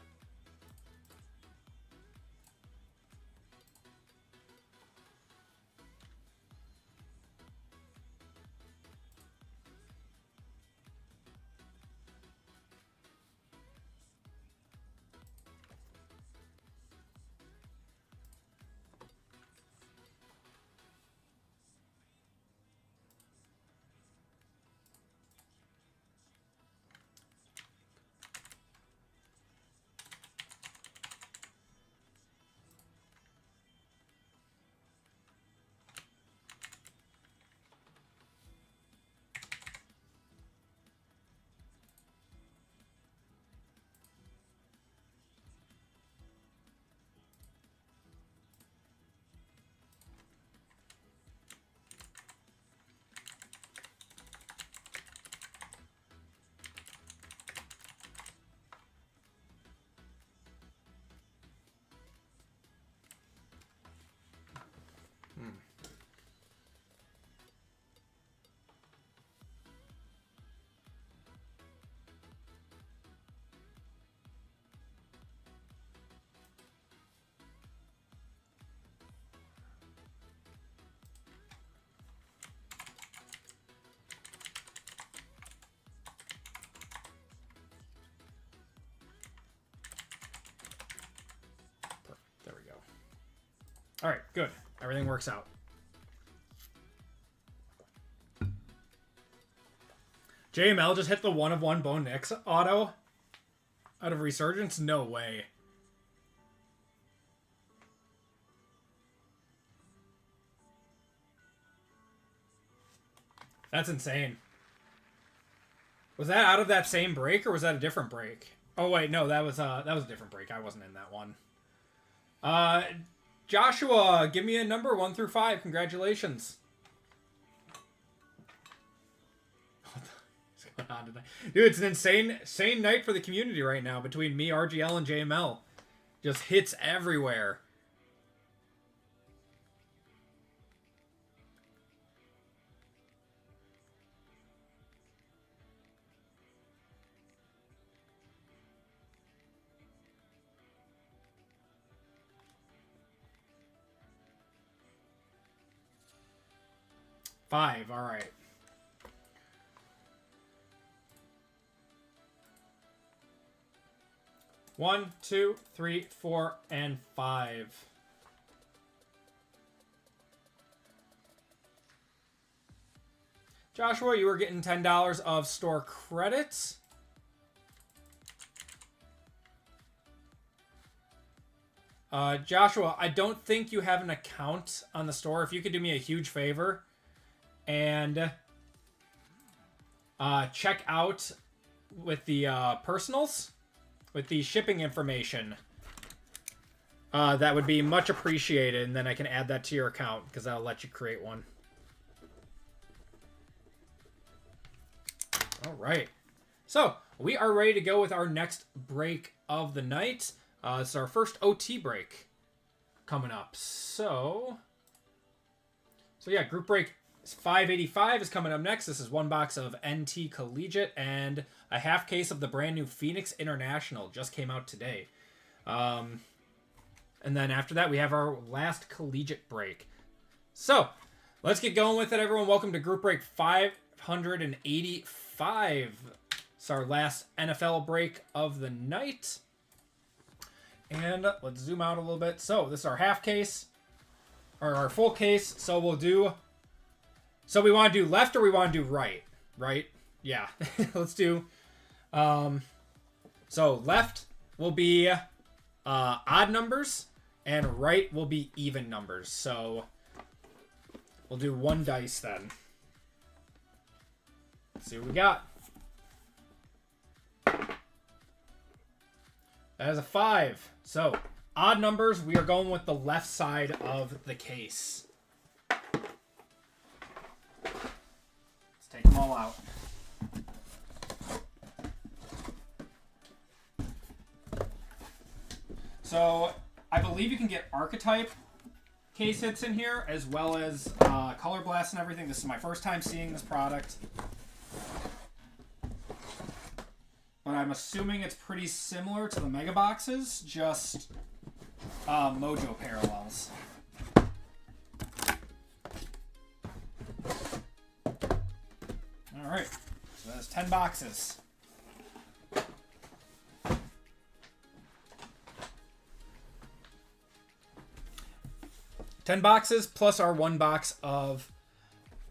All right, good. Everything works out. JML just hit the 1 of 1 Bo Nix auto out of Resurgence? No way. That's insane. Was that out of that same break or was that a different break? Oh wait, no, that was a different break. I wasn't in that one. Joshua, give me a number 1 through 5. Congratulations. What's going on tonight? Dude, it's an insane night for the community right now between me, RGL, and JML. Just hits everywhere. Five, all right. One, two, three, 4, and 5. Joshua, you were getting $10 of store credits. Joshua, I don't think you have an account on the store. If you could do me a huge favor and check out with the personals, with the shipping information, that would be much appreciated, and then I can add that to your account because that'll let you create one. All right, so we are ready to go with our next break of the night. It's our first OT break coming up. So yeah, group break 585 is coming up next. This is 1 box of NT Collegiate and a half case of the brand new Phoenix International. Just came out today. And then after that, we have our last Collegiate break. So let's get going with it, everyone. Welcome to group break 585. It's our last NFL break of the night. And let's zoom out a little bit. So this is our half case, or our full case. So we'll do... So we want to do left or we want to do right? Right? Yeah. Let's do... so left will be odd numbers. And right will be even numbers. So we'll do 1 dice then. Let's see what we got. That is a 5. So odd numbers, we are going with the left side of the case. Let's take them all out. So I believe you can get archetype case hits in here, as well as color blast and everything. This is my first time seeing this product. But I'm assuming it's pretty similar to the Mega Boxes, just Mojo parallels. Alright, so that's 10 boxes. $10 boxes plus our 1 box of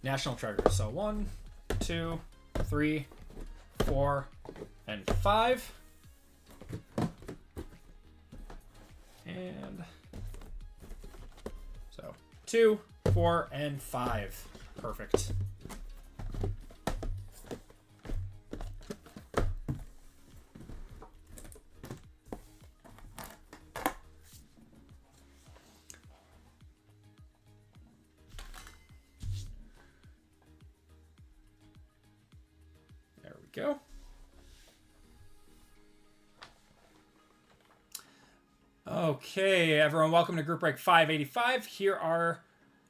National Treasures. So 1, 2, 3, 4, and 5. And so 2, 4, and 5. Perfect. There we go. Okay, everyone, welcome to Group Break 585. Here are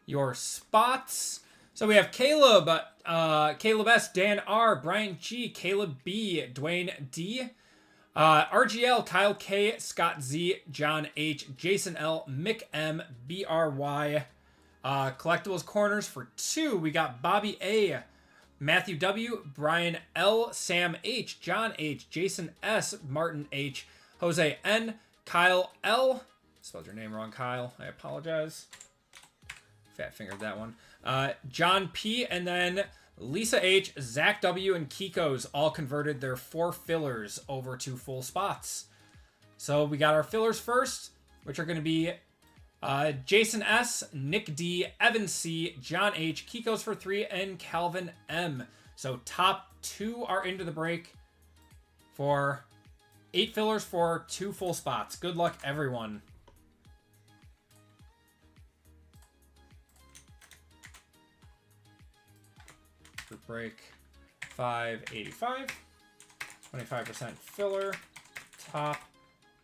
your spots. So we have Caleb, Caleb S, Dan R, Brian G, Caleb B, Dwayne D, RGL, Kyle K, Scott Z, John H, Jason L, Mick M, BRY. Collectibles corners for 2. We got Bobby A, Matthew W, Brian L, Sam H, John H, Jason S, Martin H, Jose N, Kyle L. Spelled your name wrong, Kyle. I apologize. Fat fingered that one. John P. And then Lisa H., Zach W., and Kiko's all converted their 4 fillers over to full spots. So we got our fillers first, which are going to be Jason S., Nick D., Evan C., John H., Kiko's for 3, and Calvin M. So top 2 are into the break for 8 fillers for 2 full spots. Good luck, everyone. Group break 585. 25% filler. Top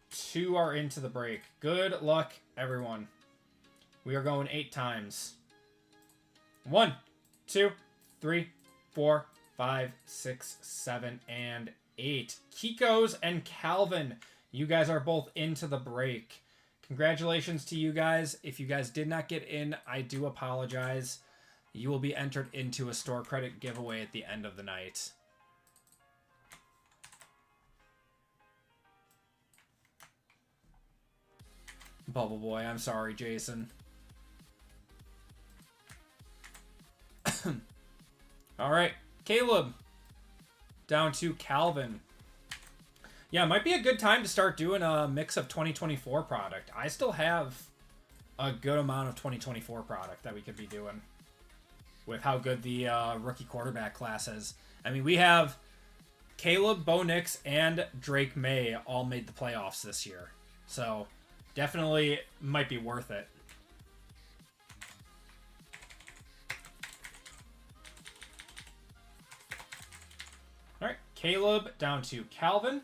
2 are into the break. Good luck, everyone. We are going 8 times. 1, 2, 3, 4, 5, 6, 7, and 8. Kiko's and Calvin, you guys are both into the break. Congratulations to you guys. If you guys did not get in, I do apologize. You will be entered into a store credit giveaway at the end of the night. Bubble Boy, I'm sorry, Jason. All right, Caleb. Down to Calvin. Yeah, it might be a good time to start doing a mix of 2024 product. I still have a good amount of 2024 product that we could be doing with how good the rookie quarterback class is. I mean, we have Caleb, Bo Nix, and Drake May all made the playoffs this year. So definitely might be worth it. All right, Caleb down to Calvin.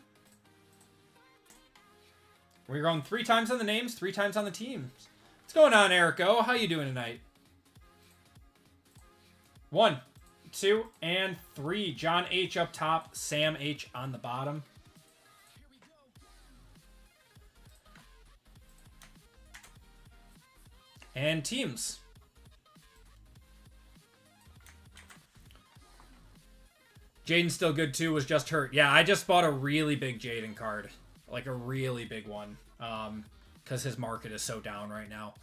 We're going 3 times on the names, 3 times on the teams. What's going on, Erico? How you doing tonight? 1, 2, and 3. John H up top, Sam H on the bottom. And teams. Jaden's still good too, was just hurt. Yeah, I just bought a really big Jaden card. Like a really big one. Because his market is so down right now.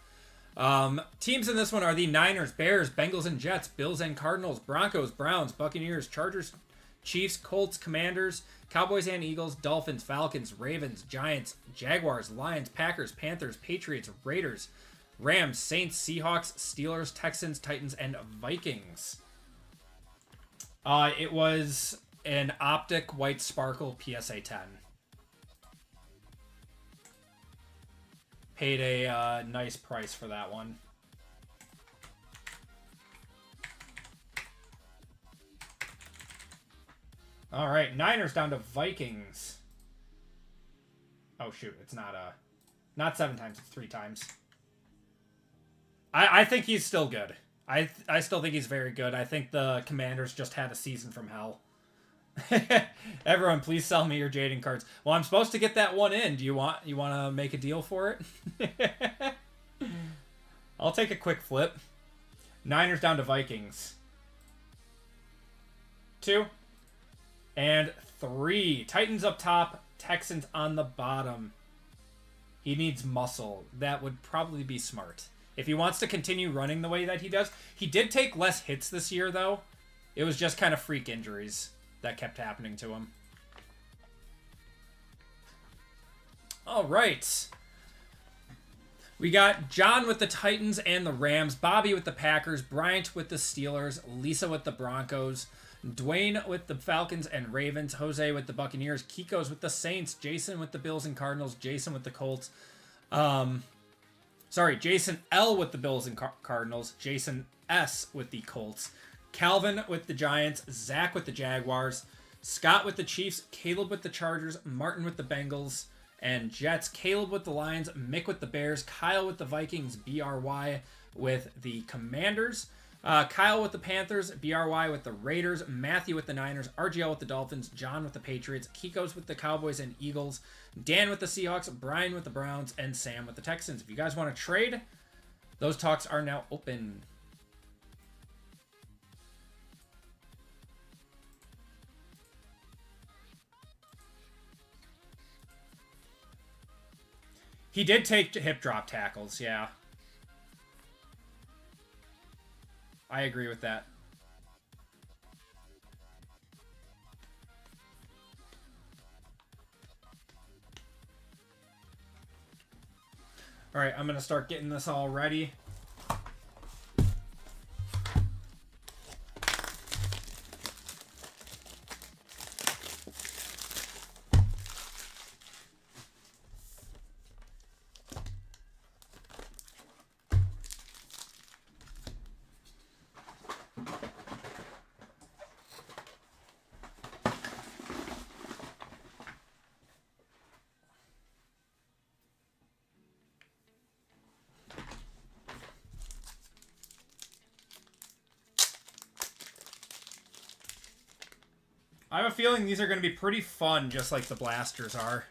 Teams in this one are the Niners, Bears, Bengals and Jets, Bills and Cardinals, Broncos, Browns, Buccaneers, Chargers, Chiefs, Colts, Commanders, Cowboys and Eagles, Dolphins, Falcons, Ravens, Giants, Jaguars, Lions, Packers, Panthers, Patriots, Raiders, Rams, Saints, Seahawks, Steelers, Texans, Titans, and Vikings. It was an Optic White Sparkle PSA 10. Paid a nice price for that one. All right, Niners down to Vikings. Oh shoot, it's not 7 times, it's 3 times. I think he's still good. I still think he's very good. I think the Commanders just had a season from hell. Everyone, please sell me your Jaden cards. Well, I'm supposed to get that one in. Do you want to make a deal for it? I'll take a quick flip. Niners down to Vikings. 2 and 3. Titans up top, Texans on the bottom. He needs muscle. That would probably be smart. If he wants to continue running the way that he does. He did take less hits this year, though. It was just kind of freak injuries that kept happening to him. All right. We got John with the Titans and the Rams, Bobby with the Packers, Bryant with the Steelers, Lisa with the Broncos, Dwayne with the Falcons and Ravens, Jose with the Buccaneers, Kiko's with the Saints, Jason with the Bills and Cardinals, Jason with the Colts. Jason L with the Bills and Cardinals, Jason S with the Colts, Calvin with the Giants, Zach with the Jaguars, Scott with the Chiefs, Caleb with the Chargers, Martin with the Bengals and Jets, Caleb with the Lions, Mick with the Bears, Kyle with the Vikings, BRY with the Commanders, Kyle with the Panthers, BRY with the Raiders, Matthew with the Niners, RGL with the Dolphins, John with the Patriots, Kiko's with the Cowboys and Eagles, Dan with the Seahawks, Brian with the Browns, and Sam with the Texans. If you guys want to trade, those talks are now open. He did take hip drop tackles, yeah. I agree with that. All right, I'm going to start getting this all ready. I have a feeling these are going to be pretty fun, just like the blasters are.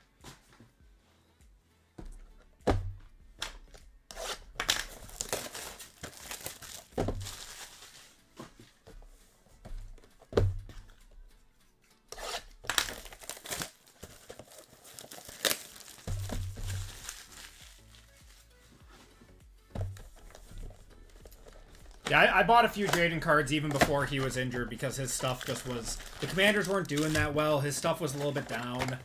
Yeah, I bought a few Jaden cards even before he was injured because his stuff just was... The Commanders weren't doing that well. His stuff was a little bit down.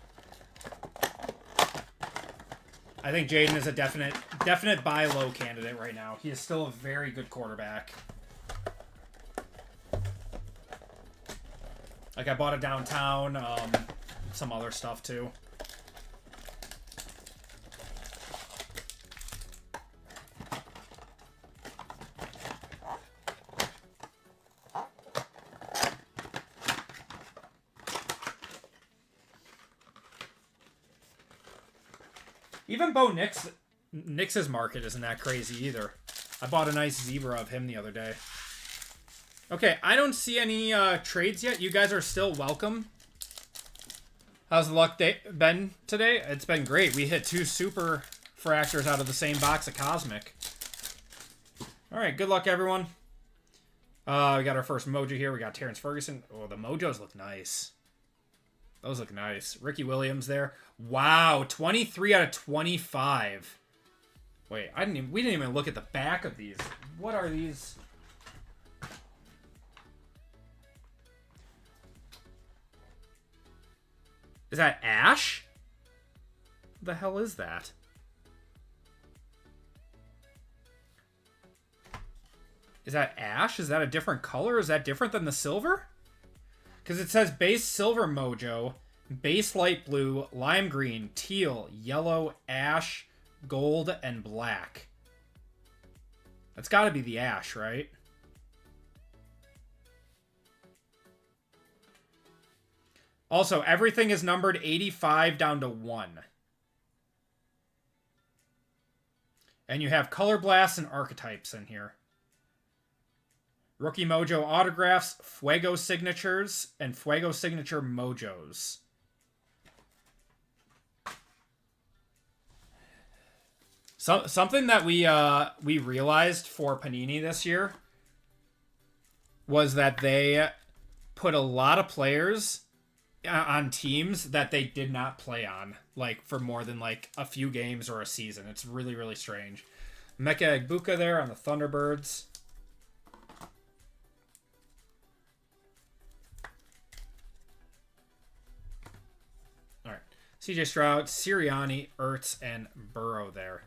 I think Jaden is a definite buy low candidate right now. He is still a very good quarterback. Like, I bought a downtown, some other stuff too. Even Bo Nix's market isn't that crazy either. I bought a nice zebra of him the other day. Okay, I don't see any trades yet. You guys are still welcome. How's the luck been today? It's been great. We hit 2 super fractors out of the same box of Cosmic. All right, good luck, everyone. We got our first Mojo here. We got Terrence Ferguson. Oh, the Mojos look nice. Those look nice. Ricky Williams there. Wow, 23 out of 25. Wait, we didn't even look at the back of these. What are these? Is that Ash? What the hell is that? Is that Ash? Is that a different color? Is that different than the silver? Because it says base silver mojo, base light blue, lime green, teal, yellow, ash, gold, and black. That's got to be the Ash, right? Also, everything is numbered 85 down to 1. And you have color blasts and archetypes in here. Rookie Mojo autographs, Fuego signatures, and Fuego signature mojos. Something that we realized for Panini this year was that they put a lot of players on teams that they did not play on, like for more than like a few games or a season. It's really, really strange. Mecha Egbuka there on the Thunderbirds. All right, CJ Stroud, Sirianni, Ertz, and Burrow there.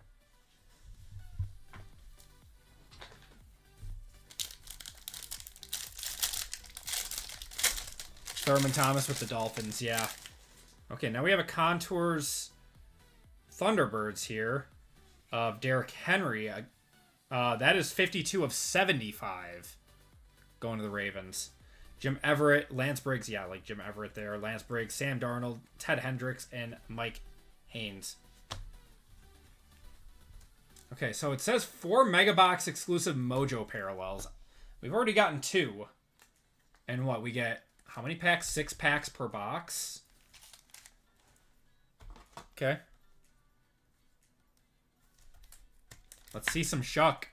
Thurman Thomas with the Dolphins, yeah. Okay, now we have a Contours Thunderbirds here of Derrick Henry. That is 52 of 75 going to the Ravens. Jim Everett, Lance Briggs, yeah, like Jim Everett there. Lance Briggs, Sam Darnold, Ted Hendricks, and Mike Haynes. Okay, so it says 4 Megabox exclusive Mojo parallels. We've already gotten 2. And what, we get... How many packs? 6 packs per box. Okay. Let's see some Shuck.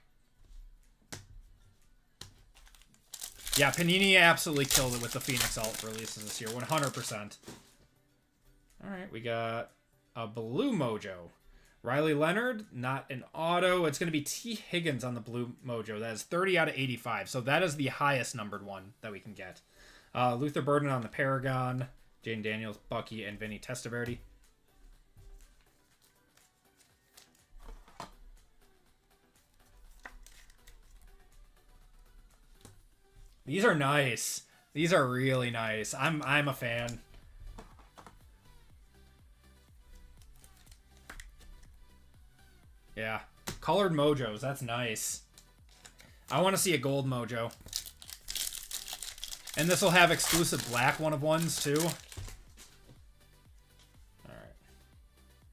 Yeah, Panini absolutely killed it with the Phoenix Alt releases this year. 100%. Alright, we got a Blue Mojo. Riley Leonard, not an auto. It's going to be T. Higgins on the Blue Mojo. That is 30 out of 85. So that is the highest numbered one that we can get. Luther Burden on the Paragon, Jane Daniels, Bucky, and Vinny Testaverde. These are nice. These are really nice. I'm a fan. Yeah. Colored Mojos. That's nice. I want to see a gold Mojo. And this will have exclusive black one-of-ones, too. Alright.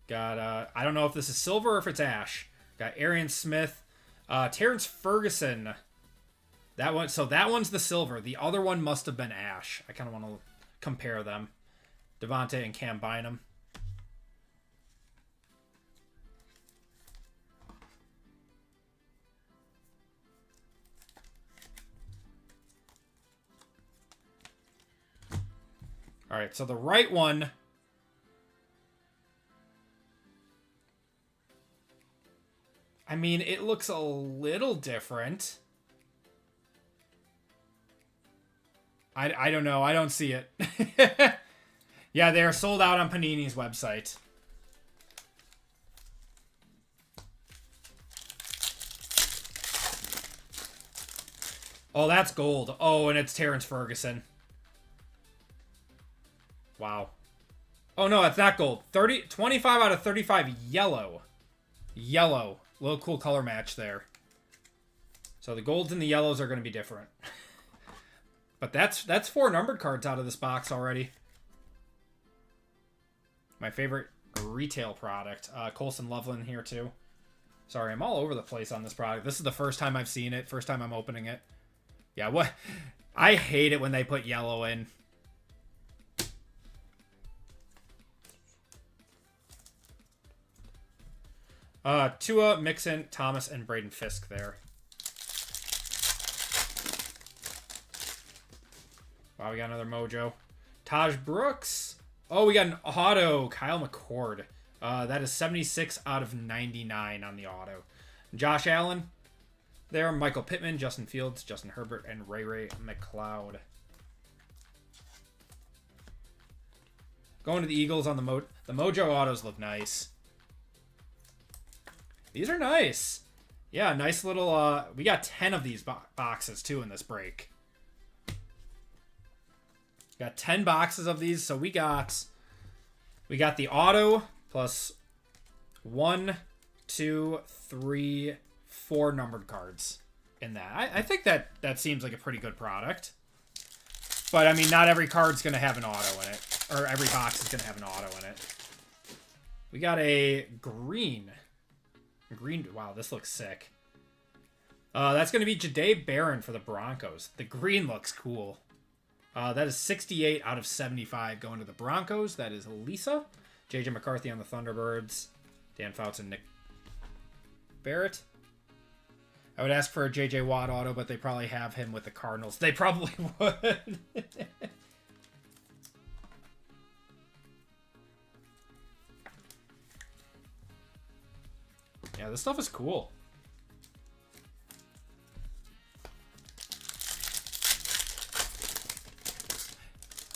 Got, I don't know if this is silver or if it's ash. Got Arian Smith. Terrence Ferguson. That one, so that one's the silver. The other one must have been ash. I kind of want to compare them. Devontae and Cam Bynum. All right, so the right one. I mean, it looks a little different. I don't know. I don't see it. Yeah, they are sold out on Panini's website. Oh, that's gold. Oh, and it's Terrence Ferguson. Wow. Oh, no, it's not gold. 25 out of 35 yellow. Yellow. Little cool color match there. So the golds and the yellows are going to be different. But that's 4 numbered cards out of this box already. My favorite retail product. Colson Loveland here, too. Sorry, I'm all over the place on this product. This is the first time I've seen it. First time I'm opening it. Yeah, what? I hate it when they put yellow in. Tua, Mixon, Thomas, and Braden Fisk there. Wow, we got another Mojo. Taj Brooks. Oh, we got an auto. Kyle McCord. That is 76 out of 99 on the auto. Josh Allen. There. Michael Pittman, Justin Fields, Justin Herbert, and Ray McLeod. Going to the Eagles on the Mojo autos look nice. These are nice. Yeah, nice little, we got 10 of these boxes, too, in this break. Got 10 boxes of these, so we got the auto plus 1, 2, 3, 4 numbered cards in that. I think that seems like a pretty good product. But, I mean, not every card's going to have an auto in it. Or every box is going to have an auto in it. We got a green. Wow, this looks sick. That's going to be Jahdae Barron for the Broncos. The green looks cool. That is 68 out of 75 going to the Broncos. That is Lisa. J.J. McCarthy on the Thunderbirds. Dan Fouts and Nick Barrett. I would ask for a J.J. Watt auto, but they probably have him with the Cardinals. They probably would. Yeah, this stuff is cool.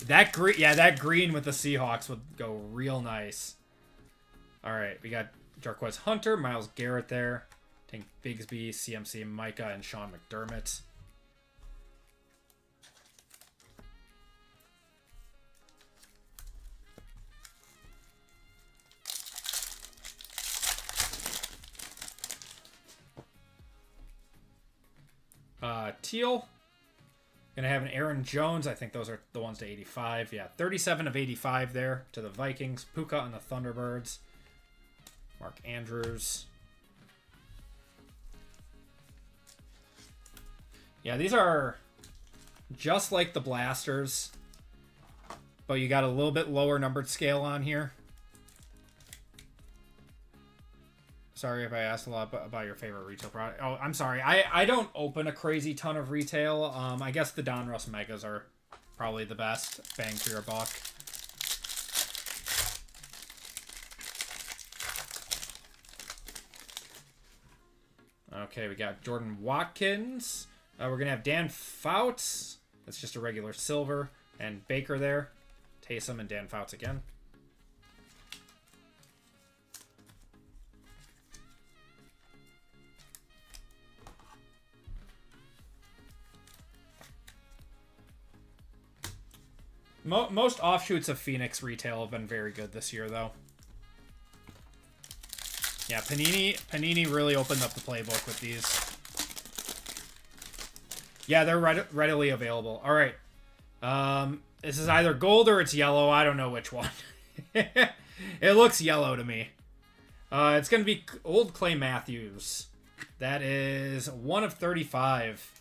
That green with the Seahawks would go real nice. All right, we got Jarquez Hunter, Myles Garrett there. Tank Bigsby, CMC, Micah, and Sean McDermott. Teal. Gonna have an Aaron Jones. I think those are the ones to 85. Yeah, 37 of 85 there to the Vikings. Puka on the Thunderbirds. Mark Andrews. Yeah, these are just like the Blasters, but you got a little bit lower numbered scale on here. Sorry if I asked a lot about your favorite retail product. Oh, I'm sorry. I don't open a crazy ton of retail. I guess the Donruss Megas are probably the best bang for your buck. Okay, we got Jordan Watkins. We're going to have Dan Fouts. That's just a regular silver. And Baker there. Taysom and Dan Fouts again. Most offshoots of Phoenix retail have been very good this year, though. Yeah, Panini really opened up the playbook with these. Yeah, they're readily available. All right. This is either gold or it's yellow. I don't know which one. It looks yellow to me. It's going to be old Clay Matthews. That is 1 of 35.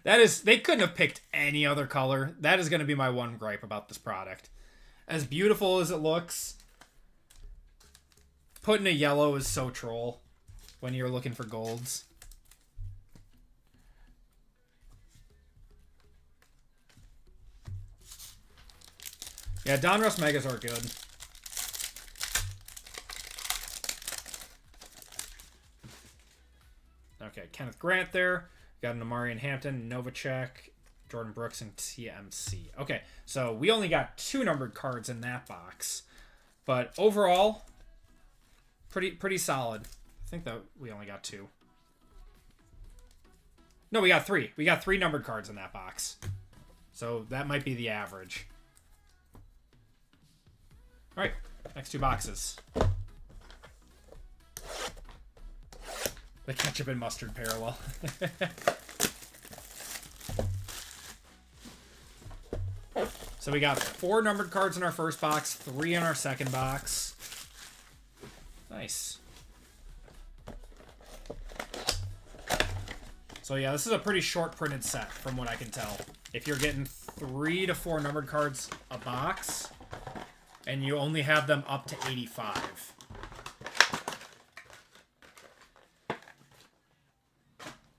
That is, they couldn't have picked any other color. That is going to be my one gripe about this product. As beautiful as it looks, putting a yellow is so troll when you're looking for golds. Yeah, Donruss Megas are good. Okay, Kenneth Grant there. Got an Amarian Hampton, Novacek, Jordan Brooks, and TMC. Okay, so we only got 2 numbered cards in that box. But overall, pretty solid. I think that we only got 2. No, we got 3. We got 3 numbered cards in that box. So that might be the average. All right, next 2 boxes. The ketchup and mustard parallel. So we got 4 numbered cards in our first box, 3 in our second box. Nice. So yeah, this is a pretty short printed set from what I can tell. If you're getting 3 to 4 numbered cards a box, and you only have them up to 85.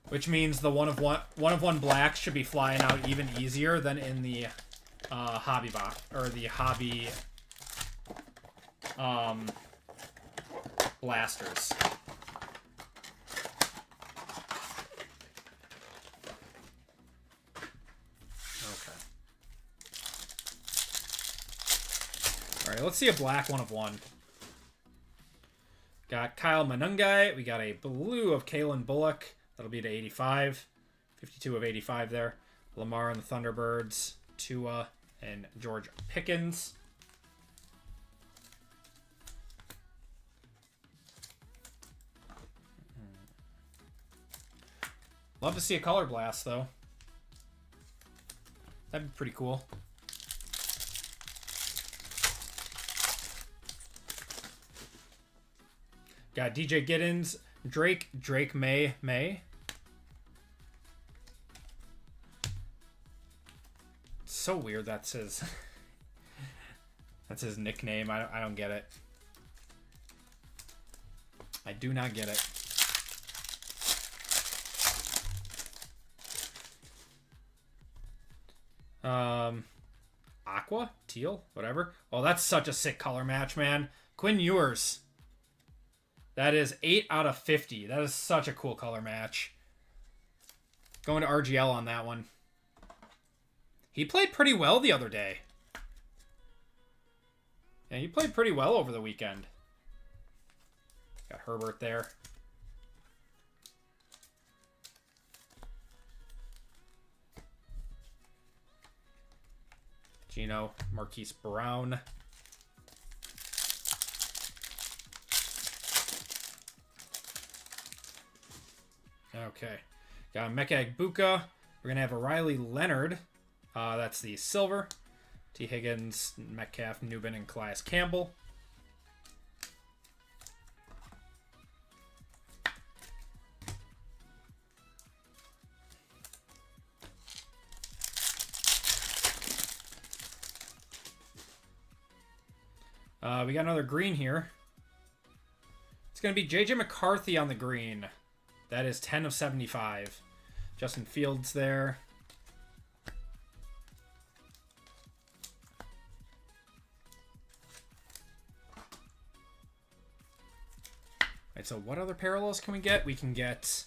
Which means the one of one black should be flying out even easier than in the hobby box or the hobby blasters. Okay. right, let's see a black 1/1. Got Kyle Manungai. We got a blue of Kalen Bullock. That'll be to 85. 52 of 85 there. Lamar and the Thunderbirds. Tua and George Pickens. Love to see a color blast, though. That'd be pretty cool. Got DJ Giddens, Drake May. It's so weird that's his that's his nickname. I don't get it. I do not get it. Aqua? Teal? Whatever. Oh, that's such a sick color match, man. Quinn Ewers. That is 8 out of 50. That is such a cool color match. Going to RGL on that one. He played pretty well the other day. Yeah, he played pretty well over the weekend. Got Herbert there. Gino, Marquise Brown. Okay. Got Meka Egbuka. We're going to have a Riley Leonard. That's the silver. T. Higgins, Metcalf, Newman, and Calais Campbell. We got another green here. It's going to be J.J. McCarthy on the green. That is 10 of 75. Justin Fields there. Alright, so what other parallels can we get? We can get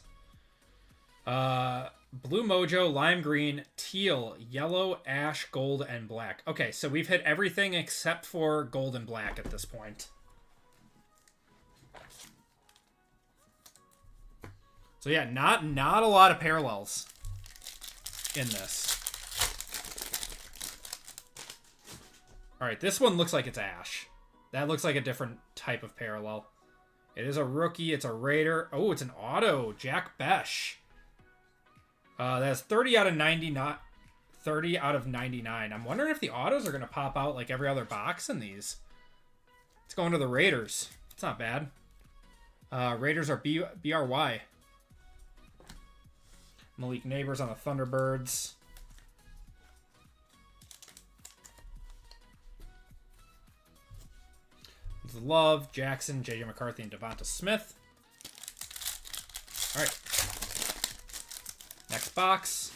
Blue Mojo, Lime Green, Teal, Yellow, Ash, Gold, and Black. Okay, so we've hit everything except for Gold and Black at this point. So yeah, not a lot of parallels in this. Alright, this one looks like it's Ash. That looks like a different type of parallel. It is a rookie, it's a Raider. Oh, it's an auto, Jack Besh. That's 30 out of 90, not 30 out of 99. I'm wondering if the autos are going to pop out like every other box in these. It's going to the Raiders. It's not bad. Raiders are BRY. Malik Neighbors on the Thunderbirds. Love, Jackson, J.J. McCarthy, and Devonta Smith. All right. Next box.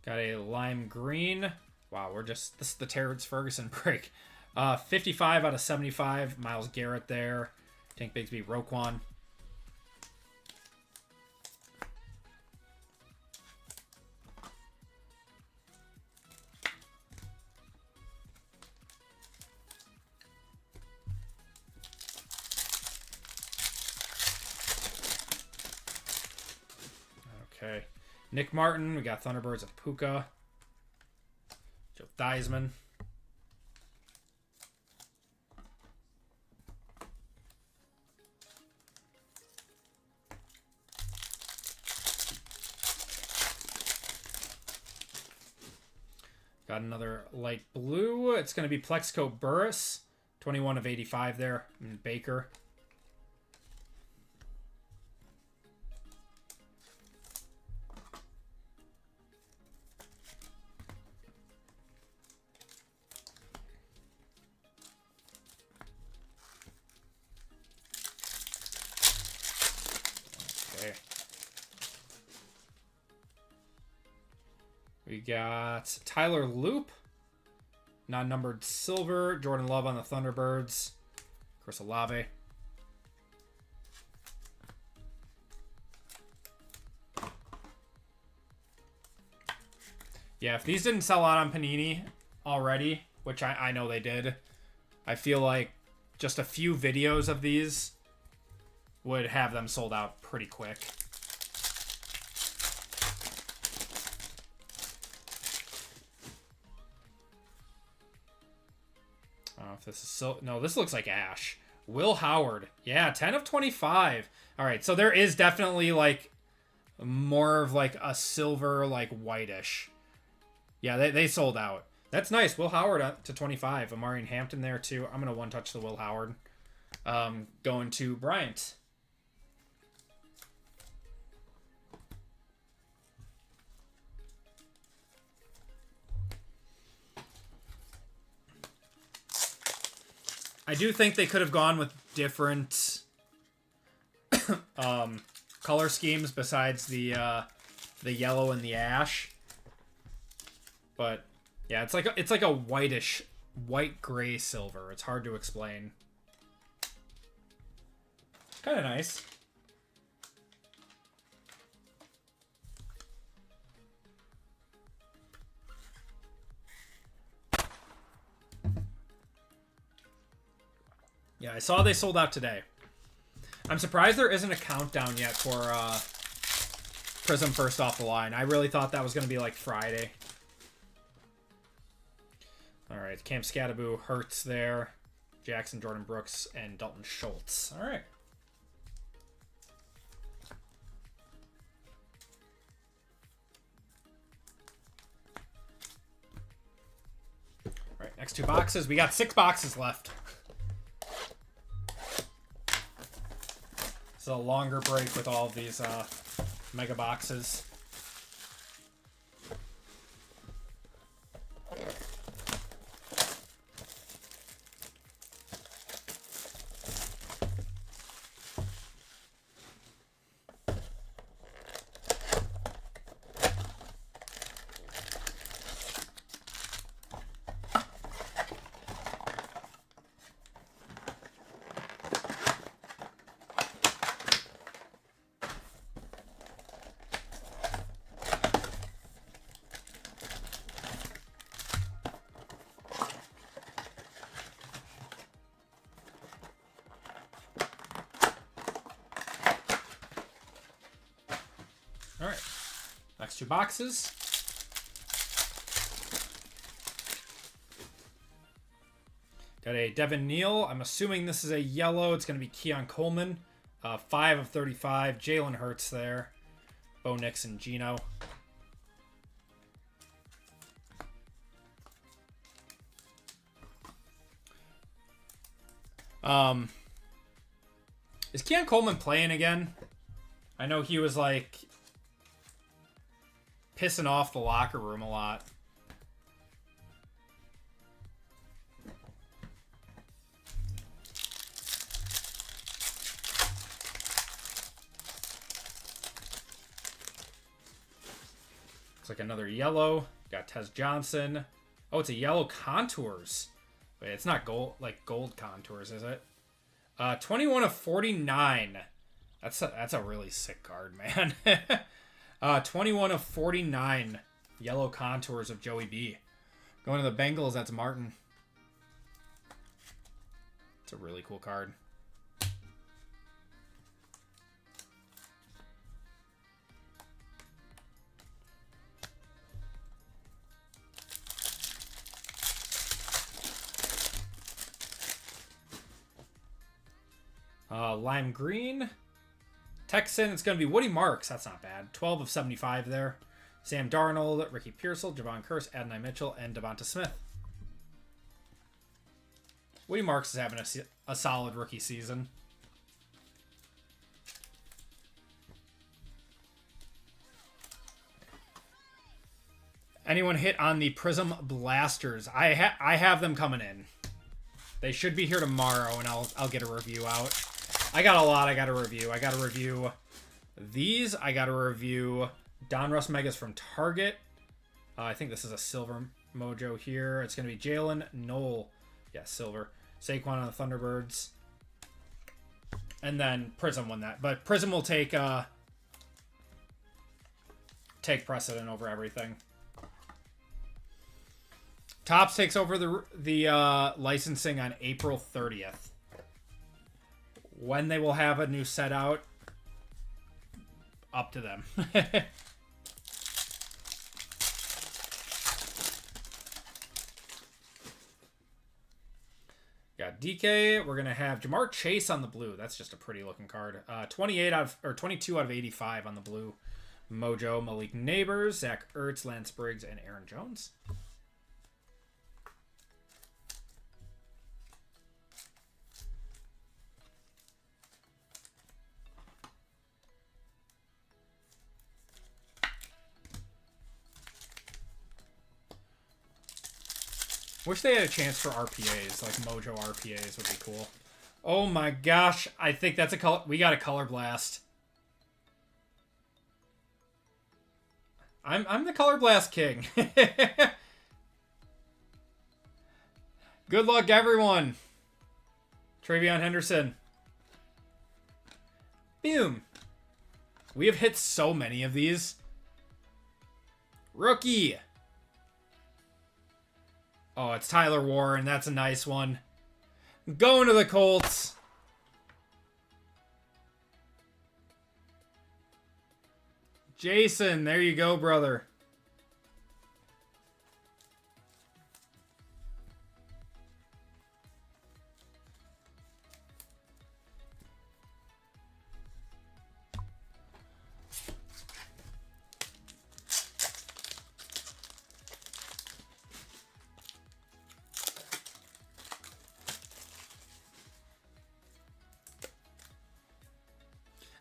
Got a lime green. Wow, this is the Terrence Ferguson break. 55 out of 75. Myles Garrett there. Tank Bigsby, Roquan. Okay. Nick Martin. We got Thunderbirds of Puka. Joe Theismann. Got another light blue. It's going to be Plexico Burris. 21 of 85 there. And Baker. We got Tyler Loop, non-numbered silver. Jordan Love on the Thunderbirds. Chris Olave. Yeah, if these didn't sell out on Panini already, which I know they did. I feel like just a few videos of these would have them sold out pretty quick. I don't know if this is so... No, this looks like Ash. Will Howard. Yeah, 10 of 25. All right, so there is definitely, like, more of, like, a silver, like, whitish. Yeah, they sold out. That's nice. Will Howard up to 25. Amari and Hampton there, too. I'm going to one-touch the Will Howard. Going to Bryant. I do think they could have gone with different color schemes besides the yellow and the ash. But yeah, it's like a whitish, white gray silver. It's hard to explain. Kind of nice. Yeah, I saw they sold out today. I'm surprised there isn't a countdown yet for Prism first off the line. I really thought that was going to be like Friday. All right, Cam Scattaboo, Hurts there. Jackson, Jordan Brooks, and Dalton Schultz. All right. All right, next two boxes. We got 6 boxes left. It's a longer break with all of these mega boxes. All right, next 2 boxes. Got a Devin Neal. I'm assuming this is a yellow. It's going to be Keon Coleman. 5 of 35. Jalen Hurts there. Bo Nix and Gino. Is Keon Coleman playing again? I know he was like pissing off the locker room a lot. Looks like another yellow. Got Tez Johnson. Oh, it's a yellow contours. Wait, it's not gold, like gold contours, is it? 21 of 49. That's a really sick card, man. 21 of 49 yellow contours of Joey B. Going to the Bengals, that's Martin. It's a really cool card. Lime green. Texan, it's going to be Woody Marks. That's not bad. 12 of 75 there. Sam Darnold, Ricky Pearsall, Javon Curse, Adonai Mitchell, and Devonta Smith. Woody Marks is having a solid rookie season. Anyone hit on the Prism Blasters? I have them coming in. They should be here tomorrow, and I'll get a review out. I got a lot I got to review. I got to review these. I got to review Donruss Megas from Target. I think this is a silver mojo here. It's going to be Jalen Knoll. Yeah, silver. Saquon on the Thunderbirds. And then Prism won that. But Prism will take precedent over everything. Topps takes over the licensing on April 30th. When they will have a new set out, up to them. Got DK. We're gonna have Jamar Chase on the blue. That's just a pretty looking card. 22 out of 85 on the blue. Mojo, Malik Neighbors, Zach Ertz, Lance Briggs, and Aaron Jones. Wish they had a chance for RPAs, like Mojo RPAs would be cool. Oh my gosh, I think that's a color. We got a color blast. I'm the color blast king. Good luck, everyone. Travion Henderson. Boom. We have hit so many of these. Rookie. Oh, it's Tyler Warren. That's a nice one. Going to the Colts. Jason, there you go, brother.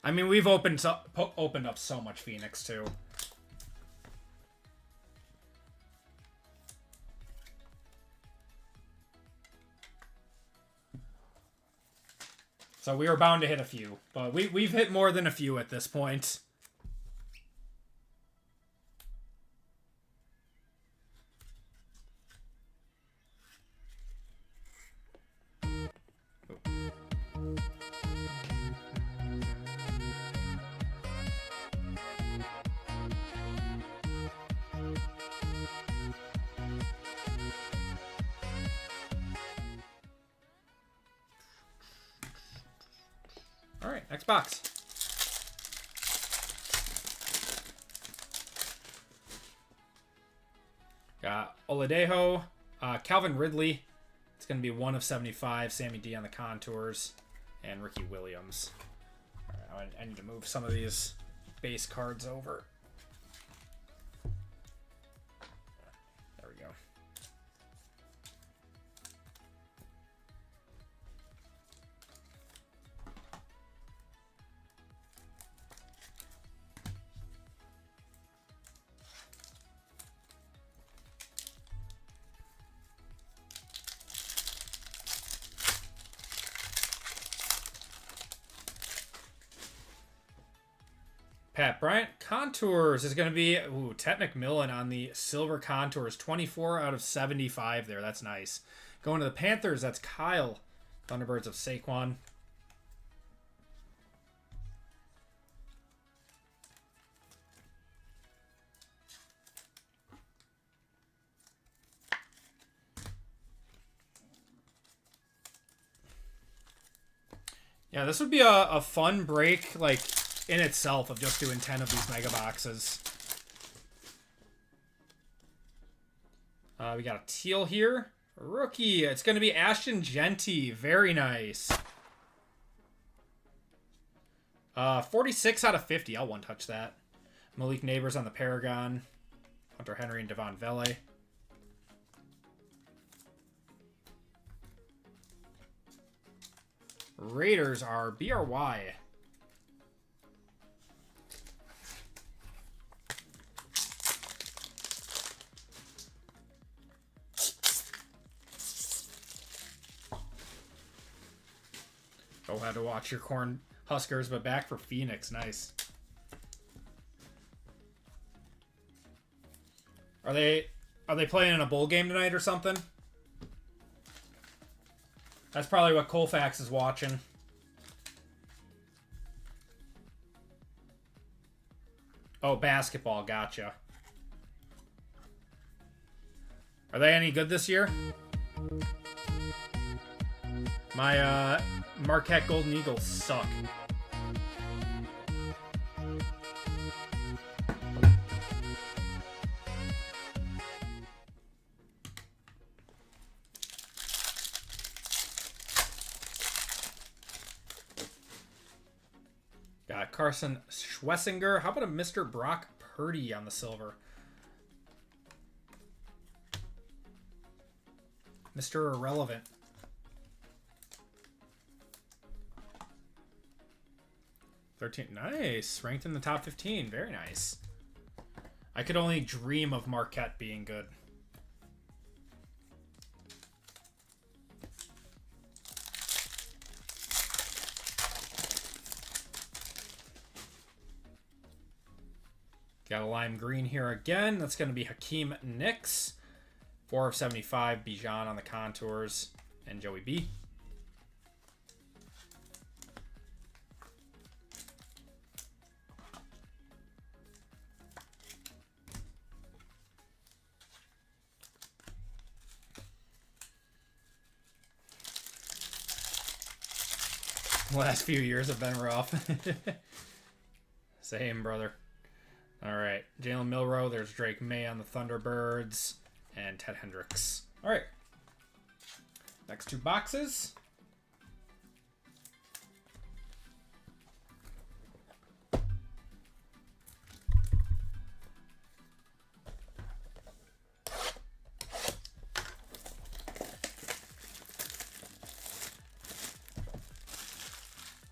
I mean, we've opened up so much Phoenix, too. So we were bound to hit a few. But we've hit more than a few at this point. All right, next box. Got Oladejo, Calvin Ridley. It's going to be 1 of 75. Sammy D on the contours, and Ricky Williams. All right, I need to move some of these base cards over. There we go. Pat Bryant. Contours is going to be, Ted McMillan on the silver contours. 24 out of 75 there. That's nice. Going to the Panthers, that's Kyle. Thunderbirds of Saquon. Yeah, this would be a fun break, like, in itself, of just doing 10 of these mega boxes. We got a teal here. Rookie. It's going to be Ashton Genty. Very nice. 46 out of 50. I'll one-touch that. Malik Neighbors on the Paragon. Hunter Henry and Devon Vele. Raiders are BRY. Oh, had to watch your Corn Huskers, but back for Phoenix. Nice. Are they playing in a bowl game tonight or something? That's probably what Colfax is watching. Oh, basketball. Gotcha. Are they any good this year? My Marquette Golden Eagles suck. Got Carson Schwessinger. How about a Mr. Brock Purdy on the silver? Mr. Irrelevant. Nice. Ranked in the top 15. Very nice. I could only dream of Marquette being good. Got a lime green here again. That's going to be Hakeem Nicks. 4 of 75. Bijan on the contours. And Joey B. The last few years have been rough. Same, brother. All right. Jalen Milroe. There's Drake May on the Thunderbirds. And Ted Hendricks. All right. Next two boxes.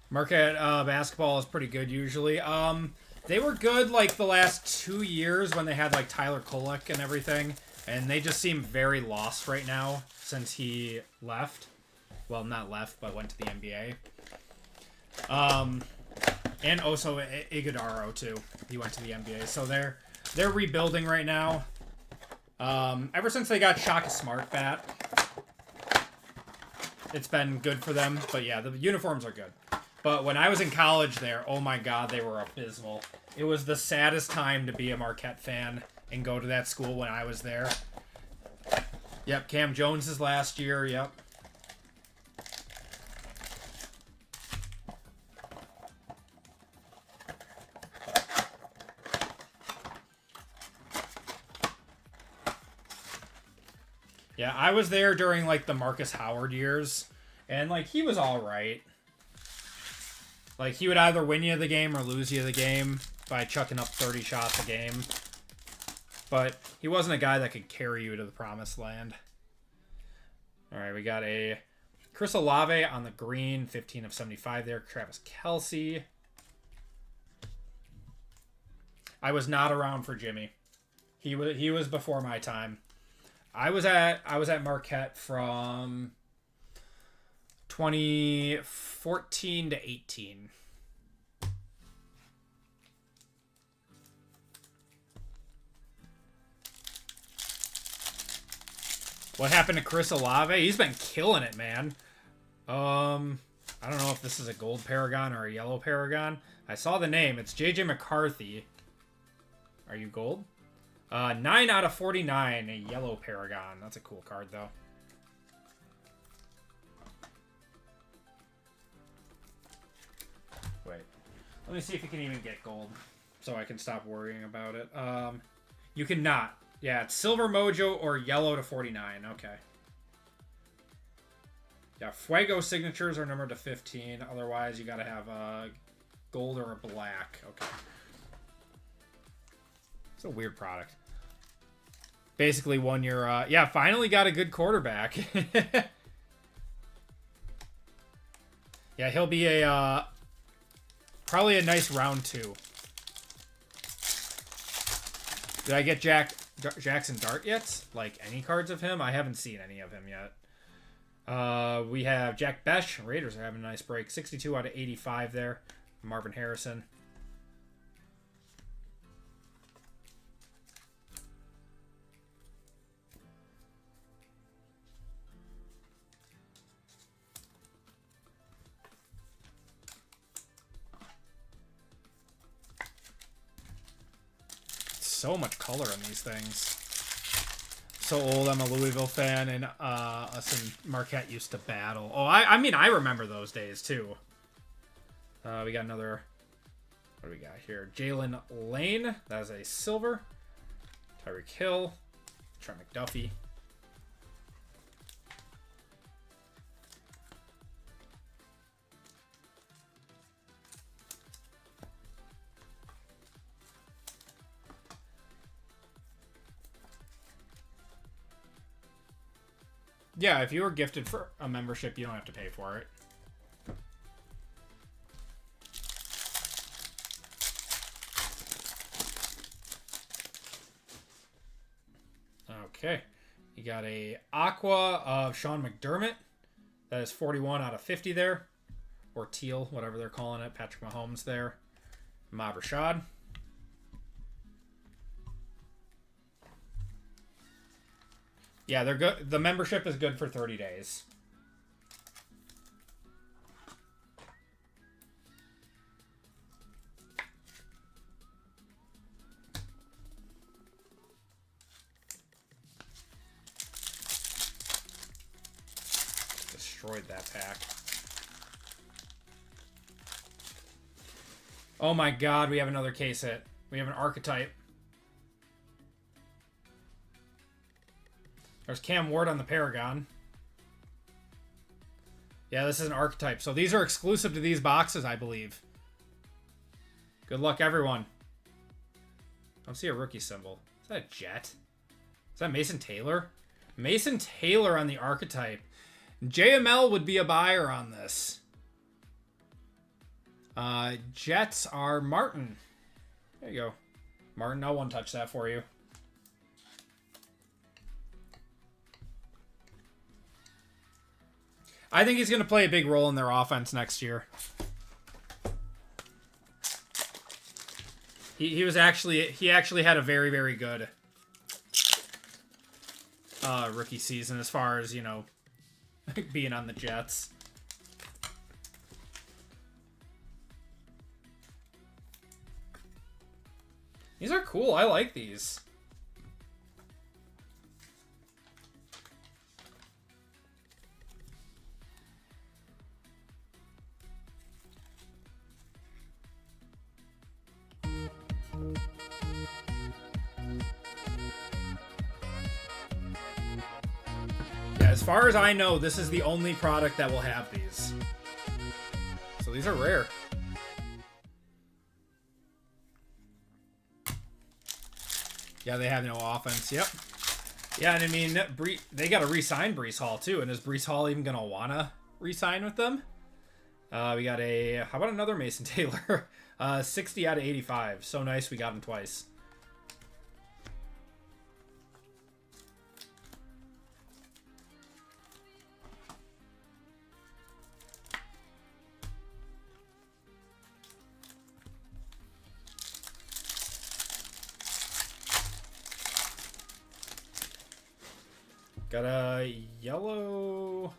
Marquette basketball is pretty good usually. They were good like the last 2 years when they had like Tyler Kolek and everything, and they just seem very lost right now since he left. Well, not left, but went to the NBA. And also Iguodaro too. He went to the NBA, so they're rebuilding right now. Ever since they got Shaka Smart back, it's been good for them. But yeah, the uniforms are good. But when I was in college there, oh my god, they were abysmal. It was the saddest time to be a Marquette fan and go to that school when I was there. Yep, Cam Jones' last year, yep. Yeah, I was there during like the Marcus Howard years, and like he was all right. Like, he would either win you the game or lose you the game by chucking up 30 shots a game. But he wasn't a guy that could carry you to the promised land. All right, we got a Chris Olave on the green, 15 of 75 there. Travis Kelce. I was not around for Jimmy. He was before my time. I was at Marquette from 2014 to 18. What happened to Chris Olave? He's been killing it, man. I don't know if this is a gold Paragon or a yellow Paragon. I saw the name. It's JJ McCarthy. Are you gold? 9 out of 49, a yellow Paragon. That's a cool card, though. Wait. Let me see if you can even get gold so I can stop worrying about it. You cannot. Yeah, it's Silver Mojo or yellow to 49. Okay. Yeah, Fuego signatures are numbered to 15. Otherwise, you got to have a gold or a black. Okay. It's a weird product. Basically won your... yeah, finally got a good quarterback. Yeah, he'll be a... probably a nice round 2. Did I get Jackson Dart yet? Like, any cards of him? I haven't seen any of him yet. We have Jack Besh. Raiders are having a nice break. 62 out of 85 there. Marvin Harrison. So much color in these things. so old. I'm a Louisville fan, and us and Marquette used to battle. Oh, I mean, I remember those days, too. We got another... What do we got here? Jalen Lane. That is a silver. Tyreek Hill. Trent McDuffie. Yeah, if you were gifted for a membership, you don't have to pay for it. Okay. You got a Aqua of Sean McDermott. That is 41 out of 50 there. Or teal, whatever they're calling it. Patrick Mahomes there. Mob Rashad. Yeah, they're good. The membership is good for 30 days. Destroyed that pack. Oh my god, we have another case hit. We have an archetype. There's Cam Ward on the Paragon. Yeah, this is an archetype. So these are exclusive to these boxes, I believe. Good luck, everyone. I don't see a rookie symbol. Is that a Jet? Is that Mason Taylor? Mason Taylor on the archetype. JML would be a buyer on this. Jets are Martin. There you go. Martin, I'll one-touch that for you. I think he's going to play a big role in their offense next year. He actually had a very, very good rookie season as far as, you know, being on the Jets. These are cool. I like these. As far as I know, this is the only product that will have these. So these are rare. Yeah, they have no offense. Yep. Yeah, and I mean, they got to re-sign Breece Hall, too. And is Breece Hall even going to want to re-sign with them? We got a... How about another Mason Taylor? 60 out of 85. So nice we got him twice. Got a yellow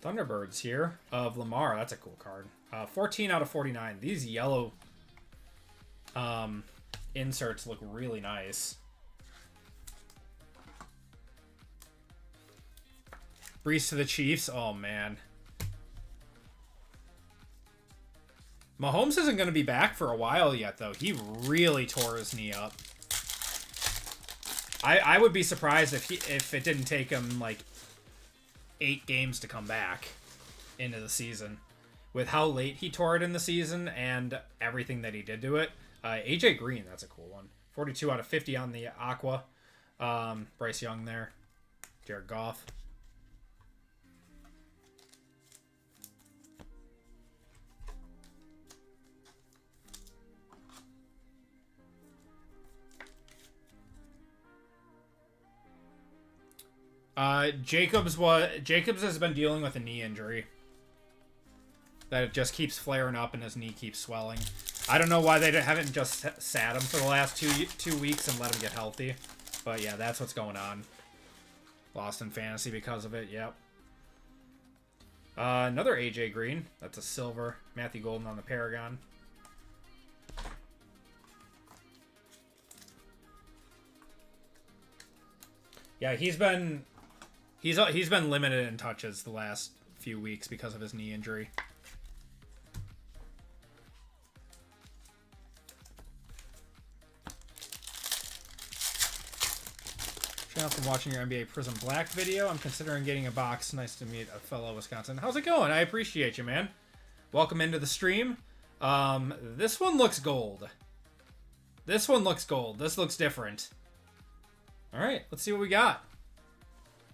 Thunderbirds here of Lamar. That's a cool card. 14 out of 49. These yellow inserts look really nice. Breece to the Chiefs. Oh, man. Mahomes isn't going to be back for a while yet, though. He really tore his knee up. I would be surprised if it didn't take him like 8 games to come back into the season. With how late he tore it in the season and everything that he did to it. AJ Green, that's a cool one. 42 out of 50 on the Aqua. Bryce Young there. Jared Goff. Jacobs has been dealing with a knee injury. That it just keeps flaring up and his knee keeps swelling. I don't know why they haven't just sat him for the last two weeks and let him get healthy. But yeah, that's what's going on. Lost in fantasy because of it, yep. Another AJ Green. That's a silver. Matthew Golden on the Paragon. Yeah, he's been limited in touches the last few weeks because of his knee injury. From watching your NBA Prism Black video. I'm considering getting a box. Nice to meet a fellow Wisconsin. How's it going? I appreciate you, man. Welcome into the stream. This one looks gold. This one looks gold. This looks different. All right, let's see what we got.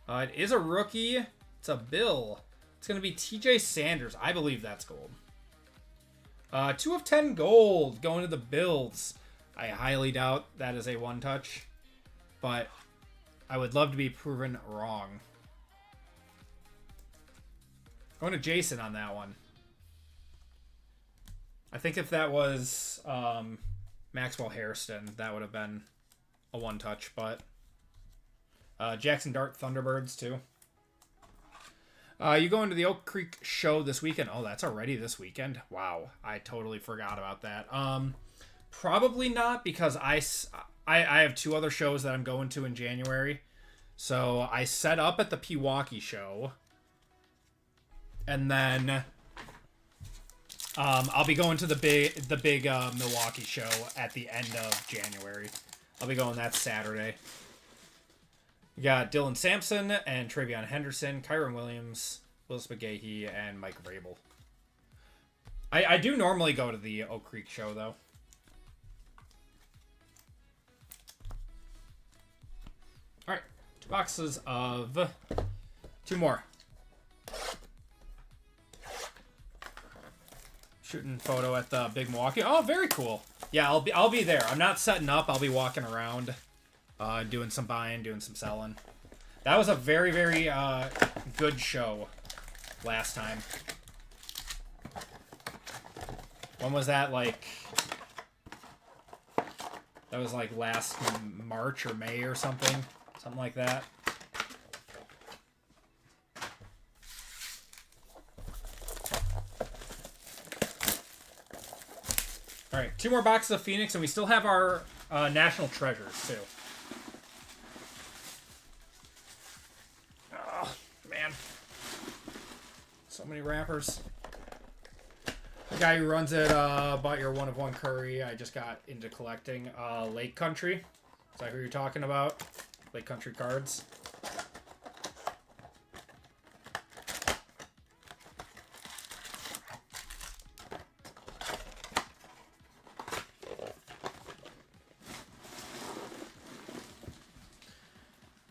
It is a rookie. It's a Bill. It's going to be TJ Sanders. I believe that's gold. 2 of 10 gold going to the Bills. I highly doubt that is a one-touch, but I would love to be proven wrong. Going to Jason on that one. I think if that was Maxwell Hairston, that would have been a one-touch, but Jackson Dart Thunderbirds, too. You going to the Oak Creek show this weekend? Oh, that's already this weekend? Wow, I totally forgot about that. Probably not, because I have 2 other shows that I'm going to in January. So I set up at the Pewaukee show. And then I'll be going to the big Milwaukee show at the end of January. I'll be going that Saturday. We got Dylan Sampson and Travion Henderson, Kyron Williams, Will Spaghetti, and Mike Vrabel. I do normally go to the Oak Creek show, though. All right, 2 boxes of 2 more. Shooting photo at the big Milwaukee. Oh, very cool. Yeah, I'll be there. I'm not setting up. I'll be walking around, doing some buying, doing some selling. That was a very, very good show last time. When was that? Like, that was like last March or May or something. Something like that. All right, 2 more boxes of Phoenix, and we still have our National Treasures, too. Oh, man. So many wrappers. The guy who runs it bought your 1 of 1 Curry. I just got into collecting Lake Country. Is that who you're talking about? Lake Country cards.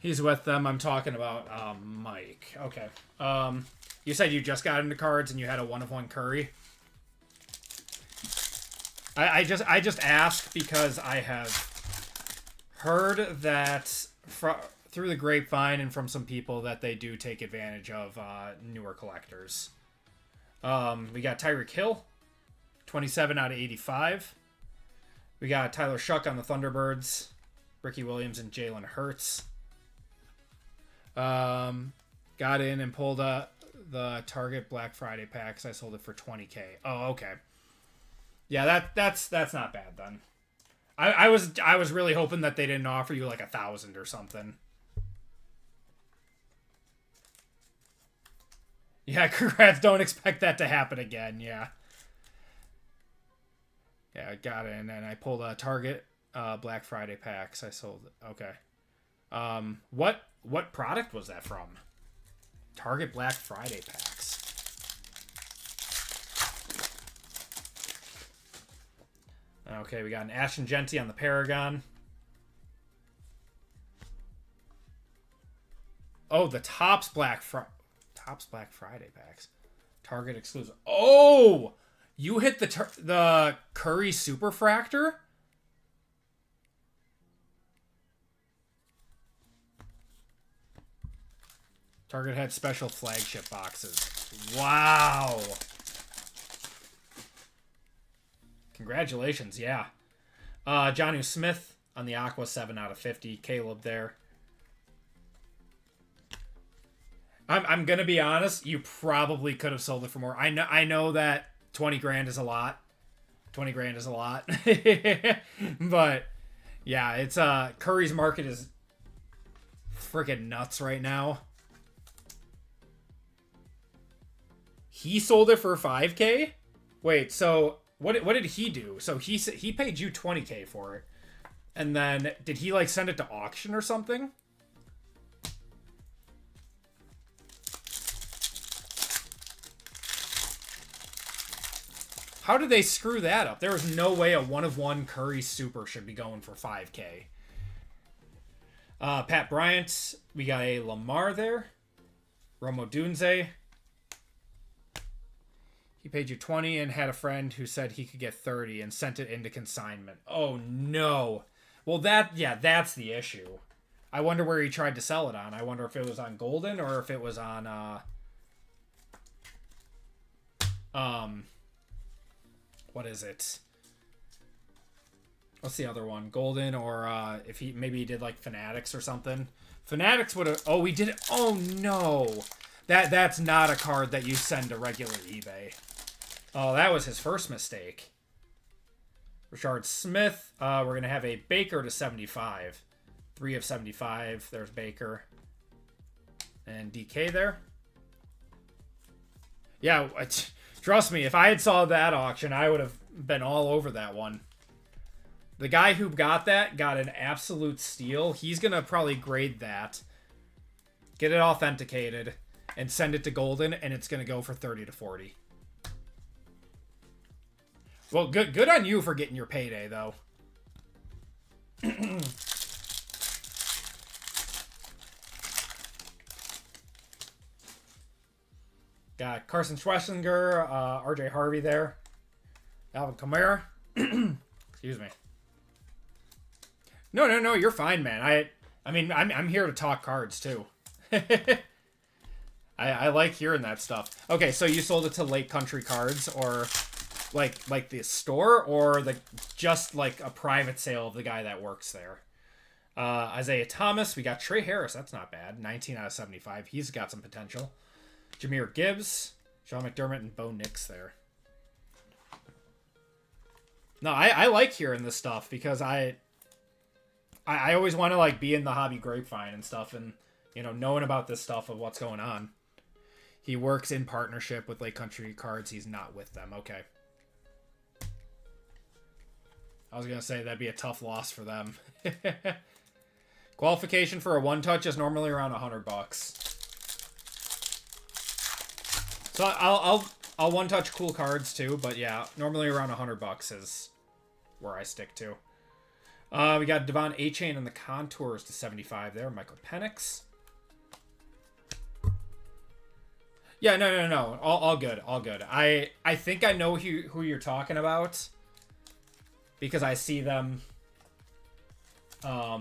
He's with them. I'm talking about Mike. Okay. You said you just got into cards and you had a 1 of 1 Curry. I just asked because I have heard that through the grapevine and from some people that they do take advantage of newer collectors. We got Tyreek Hill, 27 out of 85. We got Tyler Shuck on the Thunderbirds, Ricky Williams and Jalen Hurts. Got in and pulled the Target Black Friday packs. I sold it for $20K. Oh, okay. Yeah, that's not bad then. I was really hoping that they didn't offer you like 1,000 or something. Yeah, congrats. Don't expect that to happen again. Yeah. Yeah, I got it, and then I pulled a Target Black Friday packs. I sold it. Okay. What product was that from? Target Black Friday packs. Okay, we got an Ashton Genty on the Paragon. Oh, the Topps Black Friday packs. Target exclusive. Oh, you hit the Curry Superfractor? Target had special flagship boxes. Wow. Congratulations, yeah. Jonnu Smith on the Aqua, 7 out of 50. Caleb there. I'm gonna be honest. You probably could have sold it for more. I know that 20 grand is a lot. 20 grand is a lot. But yeah, it's Curry's market is freaking nuts right now. He sold it for 5K? Wait, so what did he do? So he paid you 20K for it. And then did he like send it to auction or something? How did they screw that up? There was no way a 1-of-1 Curry Super should be going for 5K. Pat Bryant. We got a Lamar there. Romo Dunze. He paid you 20 and had a friend who said he could get 30 and sent it into consignment. Oh, no. Well, that's the issue. I wonder where he tried to sell it on. I wonder if it was on Golden or if it was on, what is it? What's the other one? Golden, or if he did like Fanatics or something. Fanatics would have. Oh, we did it. Oh no, that's not a card that you send to regular eBay. Oh, that was his first mistake. Rashard Smith. We're gonna have a Baker to 75. 3 of 75. There's Baker. And DK there. Yeah, trust me, if I had saw that auction, I would have been all over that one. The guy who got that got an absolute steal. He's going to probably grade that, get it authenticated, and send it to Golden, and it's going to go for 30 to 40. Well, good on you for getting your payday, though. Got Carson Schwarzenegger, RJ Harvey there. Alvin Kamara. Excuse me. No, you're fine, man. I mean, I'm here to talk cards, too. I like hearing that stuff. Okay, so you sold it to Lake Country Cards, or like the store, or just like a private sale of the guy that works there. Isaiah Thomas. We got Trey Harris. That's not bad. 19 out of 75. He's got some potential. Jahmyr Gibbs, Sean McDermott, and Bo Nix there. No, I like hearing this stuff because I always want to like be in the hobby grapevine and stuff, and knowing about this stuff of what's going on. He works in partnership with Lake Country Cards. He's not with them. Okay. I was gonna say that'd be a tough loss for them. Qualification for a one-touch is normally around $100. So I'll one-touch cool cards too, but yeah, normally around $100 is where I stick to. We got Devon A-Chain and the Contours to 75 there. Michael Penix. Yeah, no. All good. I think I know who you're talking about because I see them. I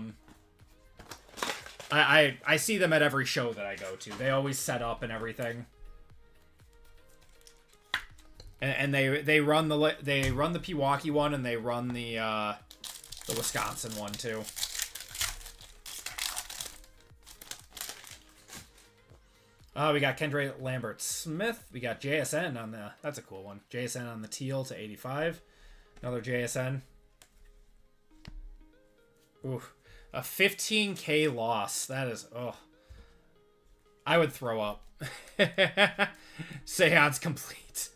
see them at every show that I go to. They always set up and everything. And they run the Pewaukee one, and they run the Wisconsin one too. We got Kendra Lambert Smith. We got JSN on the. That's a cool one. JSN on the teal to 85. Another JSN. Ooh, a 15K loss. That is. Oh, I would throw up. Seance complete.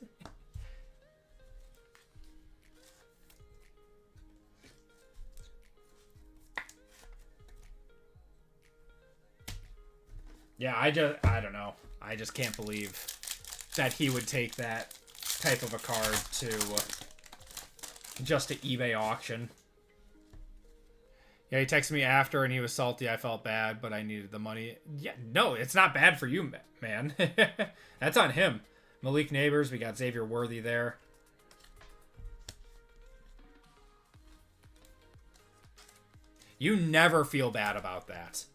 Yeah, I don't know. I just can't believe that he would take that type of a card to just to eBay auction. Yeah, he texted me after and he was salty. I felt bad, but I needed the money. Yeah, no, it's not bad for you, man. That's on him. Malik Neighbors, we got Xavier Worthy there. You never feel bad about that.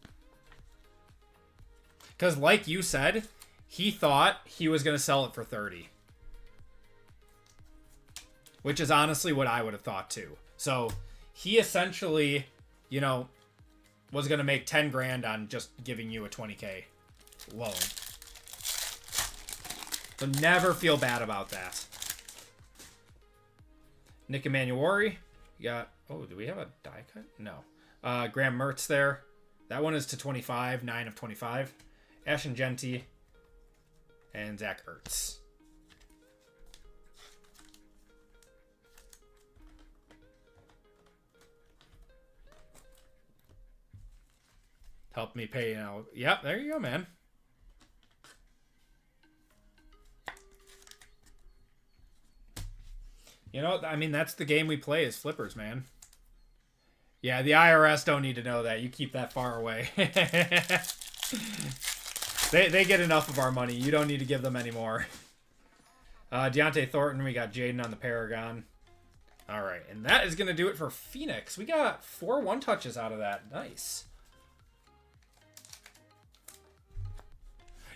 Because like you said, he thought he was going to sell it for 30. Which is honestly what I would have thought too. So he essentially, was going to make 10 grand on just giving you a 20K loan. So never feel bad about that. Nick Emanuori. You got, do we have a die cut? No. Graham Mertz there. That one is to 25, 9 of 25. Ashton Genty and Zach Ertz. Help me pay now. Yep, there you go, man. You know, I mean, that's the game we play as flippers, man. Yeah, the IRS don't need to know that. You keep that far away. They get enough of our money. You don't need to give them any more. Deontay Thornton, we got Jaden on the Paragon. All right, and that is going to do it for Phoenix. We got 4 one-touches out of that. Nice.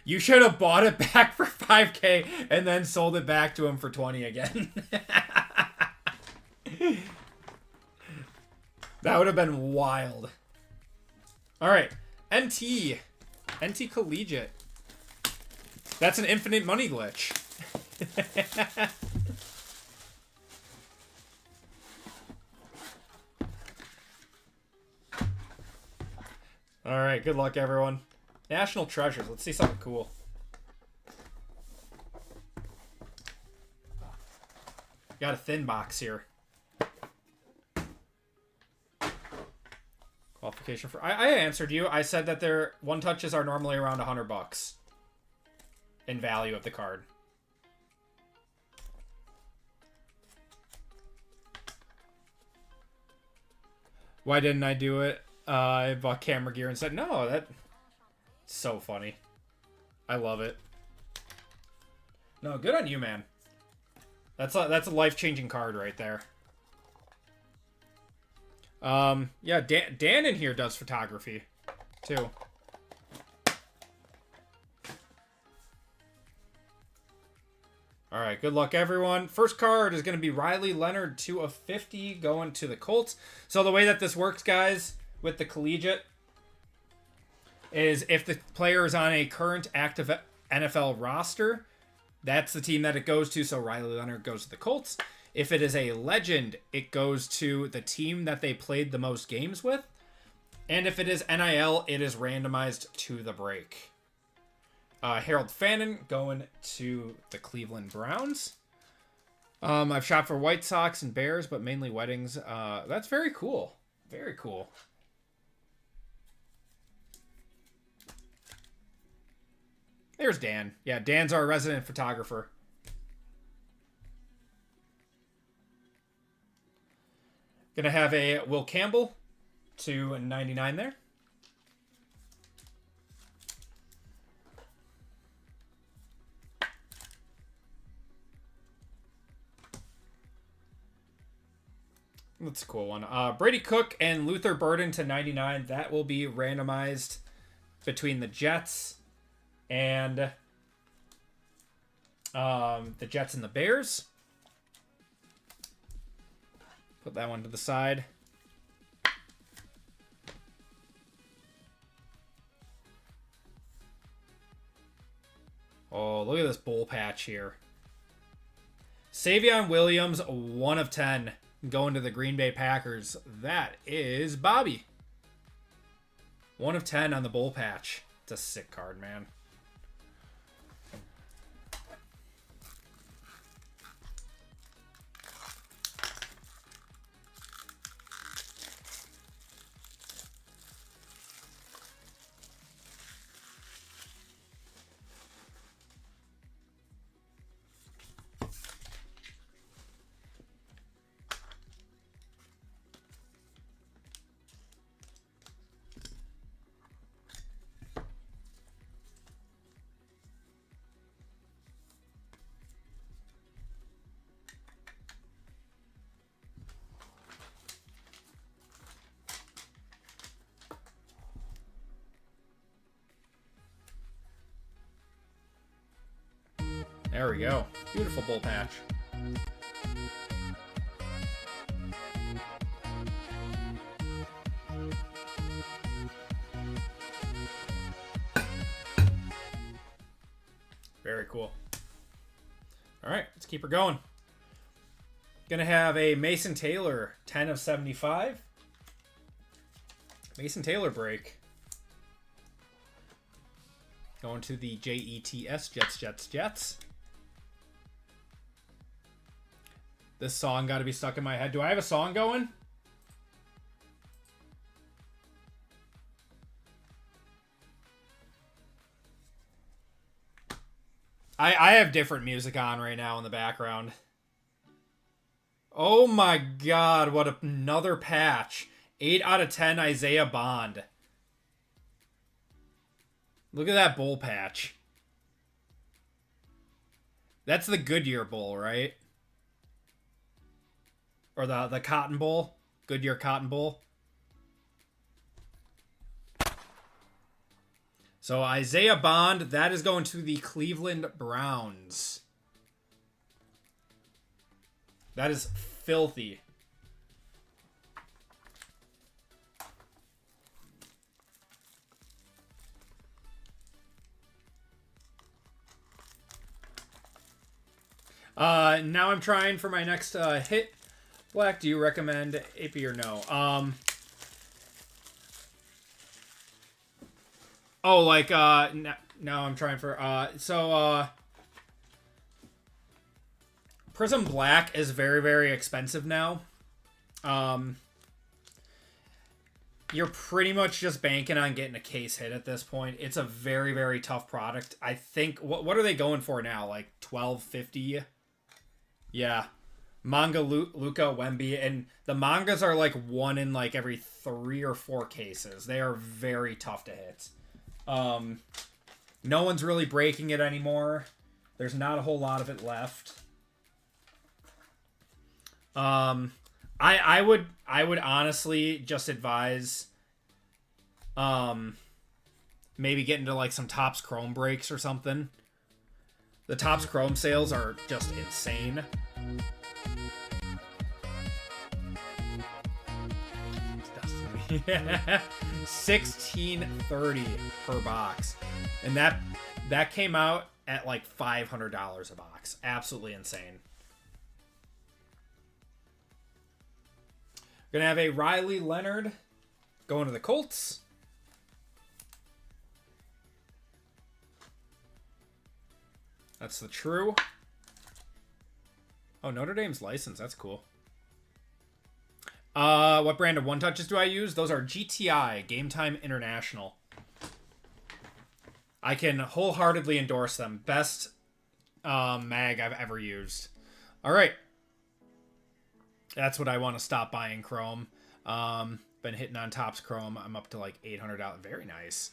You should have bought it back for $5K and then sold it back to him for 20 again. That would have been wild. All right, NT Collegiate. That's an infinite money glitch. All right, good luck, everyone. National Treasures. Let's see something cool. Got a thin box here. Qualification for... I answered you. I said that their one-touches are normally around $100 in value of the card. Why didn't I do it? I bought camera gear and said, no, that's so funny. I love it. No, good on you, man. That's a life-changing card right there. Yeah, Dan in here does photography, too. All right, good luck, everyone. First card is going to be Riley Leonard, 2 of 50, going to the Colts. So the way that this works, guys, with the Collegiate, is if the player is on a current active NFL roster, that's the team that it goes to. So Riley Leonard goes to the Colts. If it is a legend, it goes to the team that they played the most games with. And if it is NIL, it is randomized to the break. Harold Fannin going to the Cleveland Browns. I've shot for White Sox and Bears, but mainly weddings. That's very cool. Very cool. There's Dan. Yeah, Dan's our resident photographer. Gonna have a Will Campbell to 99 there. That's a cool one. Brady Cook and Luther Burden to 99. That will be randomized between the Jets and the Jets and the Bears. Put that one to the side. Oh, look at this bowl patch here. Savion Williams, 1 of 10, going to the Green Bay Packers. That is Bobby. 1 of 10 on the bowl patch. It's a sick card, man. There we go. Beautiful bull patch. Very cool. All right, let's keep her going. Gonna have a Mason Taylor, 10 of 75. Mason Taylor break. Going to the Jets, Jets. This song got to be stuck in my head. Do I have a song going? I have different music on right now in the background. Oh my god, what another patch. 8 out of 10 Isaiah Bond. Look at that bowl patch. That's the Goodyear Bowl, right? Or the Cotton Bowl. Goodyear Cotton Bowl. So Isaiah Bond, that is going to the Cleveland Browns. That is filthy. Now I'm trying for my next hit. Black, do you recommend AP or no? Oh, like, now I'm trying for, Prism Black is very, very expensive now. You're pretty much just banking on getting a case hit at this point. It's a very, very tough product. I think, what are they going for now? Like $12.50? Yeah. Manga Luca Wemby, and the mangas are like 1 in like every 3 or 4 cases. They are very tough to hit. No one's really breaking it anymore. There's not a whole lot of it left. I would honestly just advise maybe get into like some Topps Chrome breaks or something. The Topps Chrome sales are just insane. Yeah. $16.30 per box, and that came out at like $500 a box. Absolutely insane. We're gonna have a Riley Leonard going to the Colts. That's the true. Oh, Notre Dame's license. That's cool. What brand of one touches do I use? Those are GTI, Game Time International. I can wholeheartedly endorse them. Best mag I've ever used. All right. That's what I want to stop buying Chrome. Been hitting on Topps Chrome. I'm up to like $800. Very nice.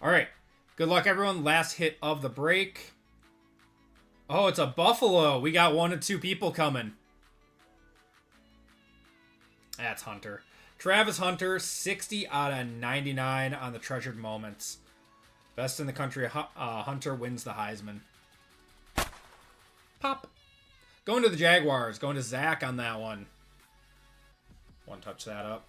All right. Good luck, everyone. Last hit of the break. Oh, it's a Buffalo. We got 1 to 2 people coming. That's Hunter. Travis Hunter, 60 out of 99 on the Treasured Moments. Best in the country. Hunter wins the Heisman. Pop. Going to the Jaguars. Going to Zach on that one. One touch that up.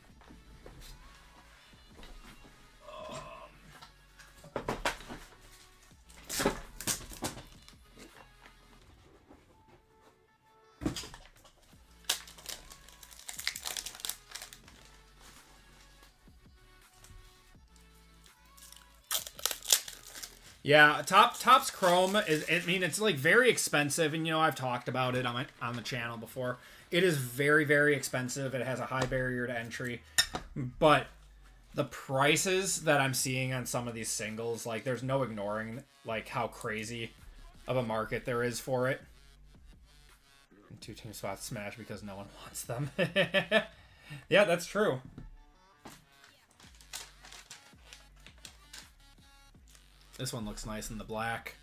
Yeah, Topps Chrome is, I mean, it's like very expensive, and you know, I've talked about it on the channel before. It is very, very expensive. It has a high barrier to entry, but the prices that I'm seeing on some of these singles, like, there's no ignoring like how crazy of a market there is for it. And 2-team spots smash because no one wants them. Yeah, that's true. This one looks nice in the black.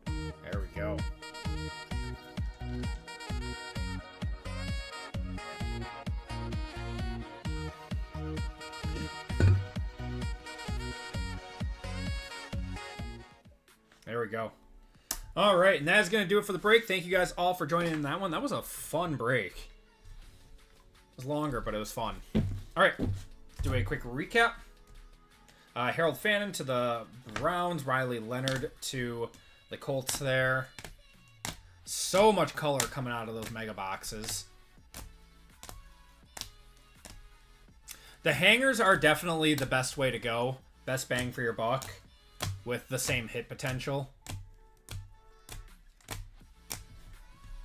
There we go. There we go. All right, and that is going to do it for the break. Thank you guys all for joining in that one. That was a fun break. It was longer, but it was fun. All right, do a quick recap. Harold Fannin to the Browns. Riley Leonard to the Colts there. So much color coming out of those mega boxes. The hangers are definitely the best way to go. Best bang for your buck with the same hit potential.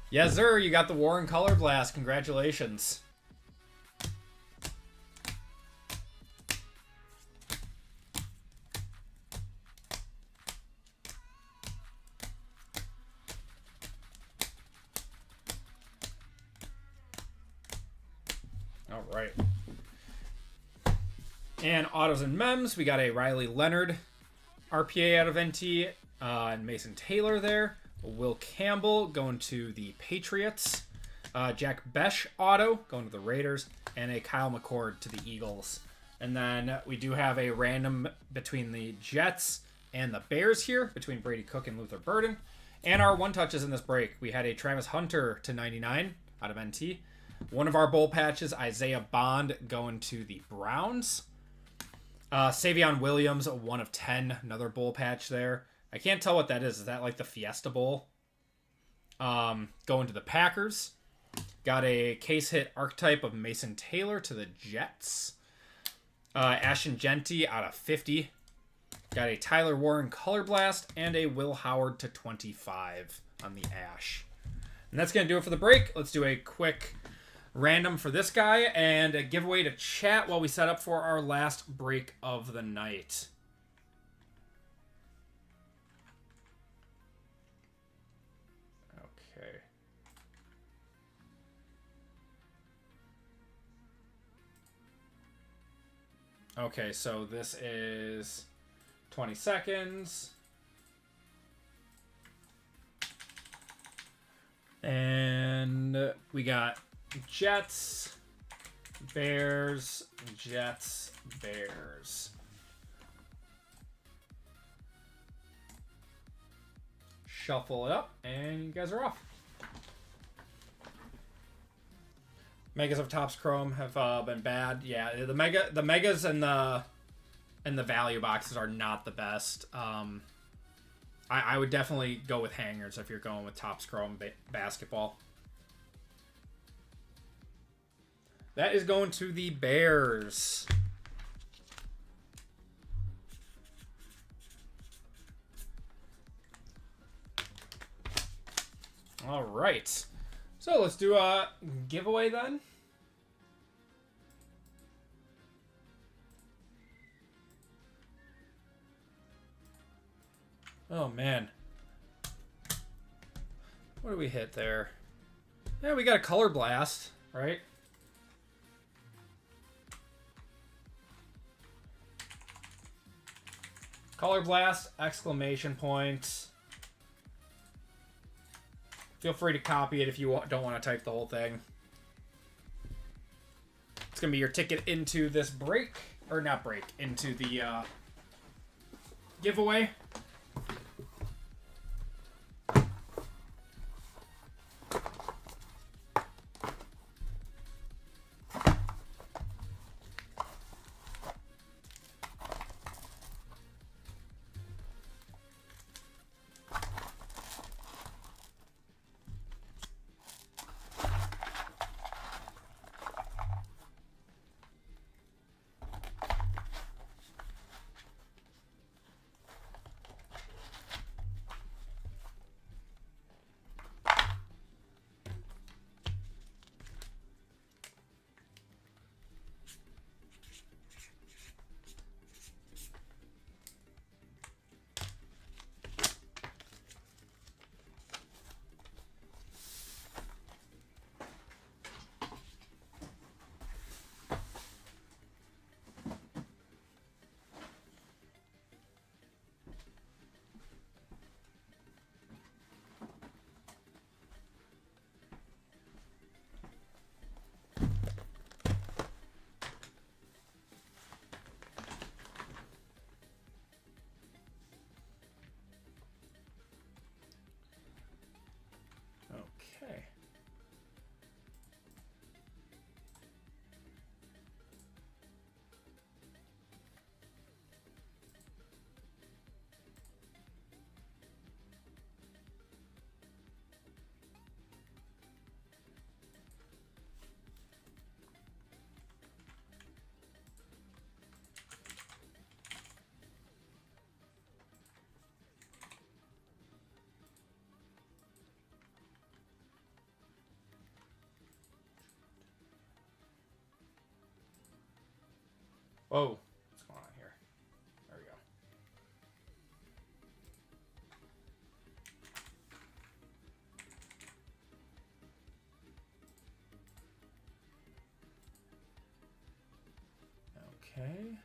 Yes, sir. You got the Warren Color Blast. Congratulations. All right. And autos and mems, we got a Riley Leonard RPA out of NT, and Mason Taylor there. Will Campbell going to the Patriots. Jack Besh auto going to the Raiders, and a Kyle McCord to the Eagles. And then we do have a random between the Jets and the Bears here, between Brady Cook and Luther Burden. And our one touches in this break, we had a Travis Hunter to 99 out of NT. One of our bowl patches, Isaiah Bond going to the Browns. Savion Williams, 1 of 10, another bowl patch there. I can't tell what that is. Is that like the Fiesta Bowl? Going to the Packers. Got a case hit archetype of Mason Taylor to the Jets. Ashton Genty out of 50. Got a Tyler Warren Color Blast and a Will Howard to 25 on the Ash. And that's going to do it for the break. Let's do a quick random for this guy and a giveaway to chat while we set up for our last break of the night. Okay. Okay, so this is 20 seconds. And we got Jets, Bears, Jets, Bears. Shuffle it up, and you guys are off. Megas of Topps Chrome have been bad. Yeah, the megas and the value boxes are not the best. I would definitely go with hangers if you're going with Topps Chrome basketball. That is going to the Bears. All right. So let's do a giveaway then. Oh, man. What do we hit there? Yeah, we got a Color Blast, right? Color Blast, exclamation point. Feel free to copy it if you don't want to type the whole thing. It's going to be your ticket into this break. Or not break, into the giveaway. Whoa. What's going on here? There we go. Okay.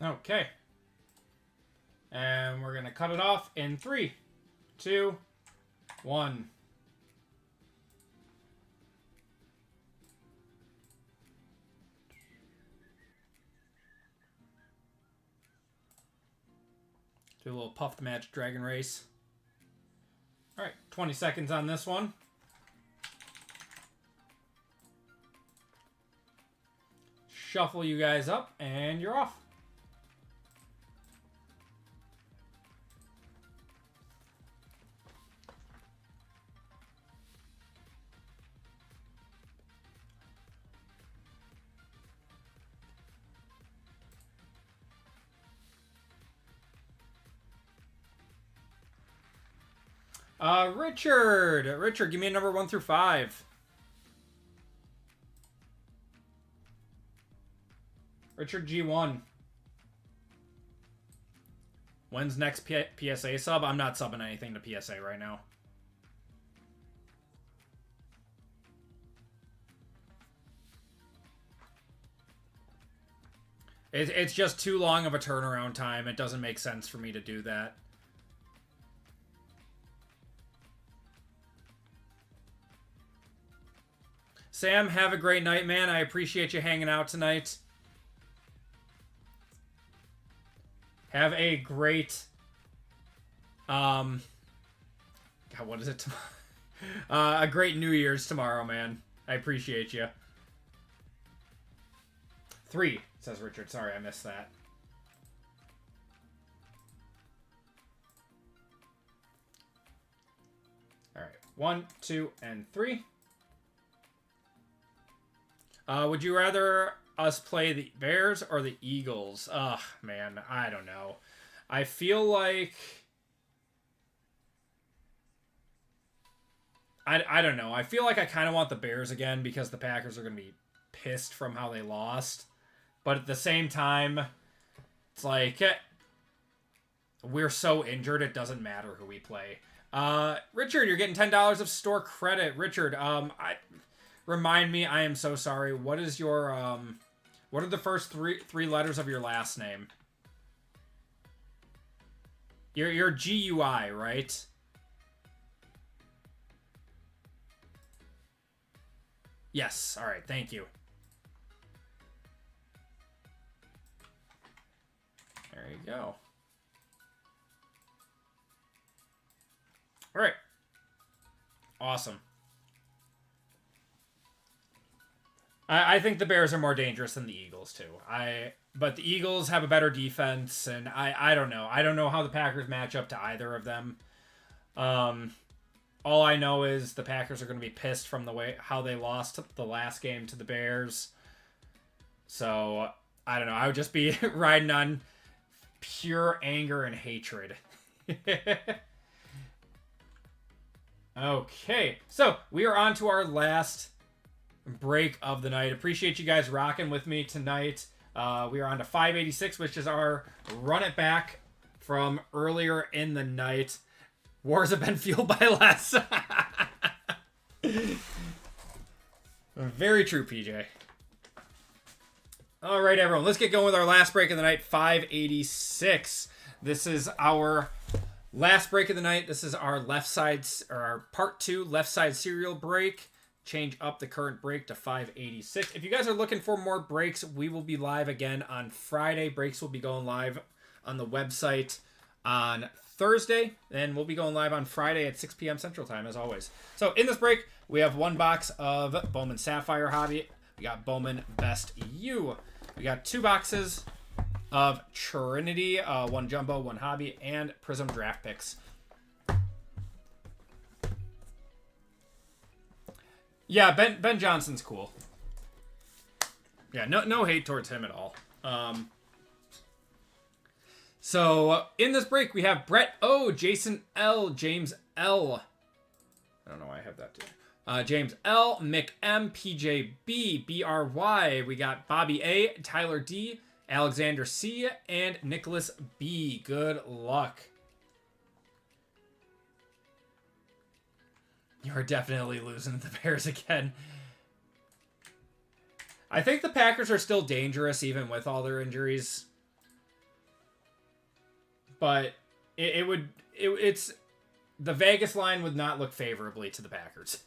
Okay. And we're going to cut it off in 3, 2, 1. Do a little puffed match Dragon Race. All right, 20 seconds on this one. Shuffle you guys up, and you're off. Richard. Richard, give me a number 1 through 5. Richard G1. When's next PSA sub? I'm not subbing anything to PSA right now. It's just too long of a turnaround time. It doesn't make sense for me to do that. Sam, have a great night, man. I appreciate you hanging out tonight. Have a great... God, what is it tomorrow? A great New Year's tomorrow, man. I appreciate you. 3, says Richard. Sorry, I missed that. All right. 1, 2, and 3. Would you rather us play the Bears or the Eagles? Ugh, man, I don't know. I feel like... I don't know. I feel like I kind of want the Bears again because the Packers are going to be pissed from how they lost. But at the same time, it's like... we're so injured, it doesn't matter who we play. Richard, you're getting $10 of store credit. Richard, remind me, I am so sorry. What is your, what are the first three letters of your last name? You're GUI, right? Yes. All right. Thank you. There you go. All right. Awesome. I think the Bears are more dangerous than the Eagles too. But the Eagles have a better defense, and I don't know. I don't know how the Packers match up to either of them. All I know is the Packers are going to be pissed from the way how they lost the last game to the Bears. So I don't know. I would just be riding on pure anger and hatred. Okay, so we are on to our last break of the night. Appreciate you guys rocking with me tonight. We are on to 586, which is our run it back from earlier in the night. Wars have been fueled by less. Very true, PJ. All right, everyone, let's get going with our last break of the night, 586. This is our Last break of the night. This is our left side, or our part 2 left side serial break. Change up the current break to 586. If you guys are looking for more breaks, we will be live again on Friday. Breaks will be going live on the website on Thursday, and we'll be going live on Friday at 6 p.m. Central Time, as always. So in this break, we have one box of Bowman Sapphire Hobby. We got Bowman Best U. We got 2 boxes of Trinity, 1 Jumbo, 1 Hobby, and Prism Draft Picks. Yeah, Ben Johnson's cool. Yeah, no hate towards him at all. So in this break, we have Brett O, Jason L, James L. I don't know why I have that too. James L, Mick M, PJ B, BRY. We got Bobby A, Tyler D, Alexander C, and Nicholas B. Good luck. You're definitely losing to the Bears again. I think the Packers are still dangerous even with all their injuries. But it's the Vegas line would not look favorably to the Packers.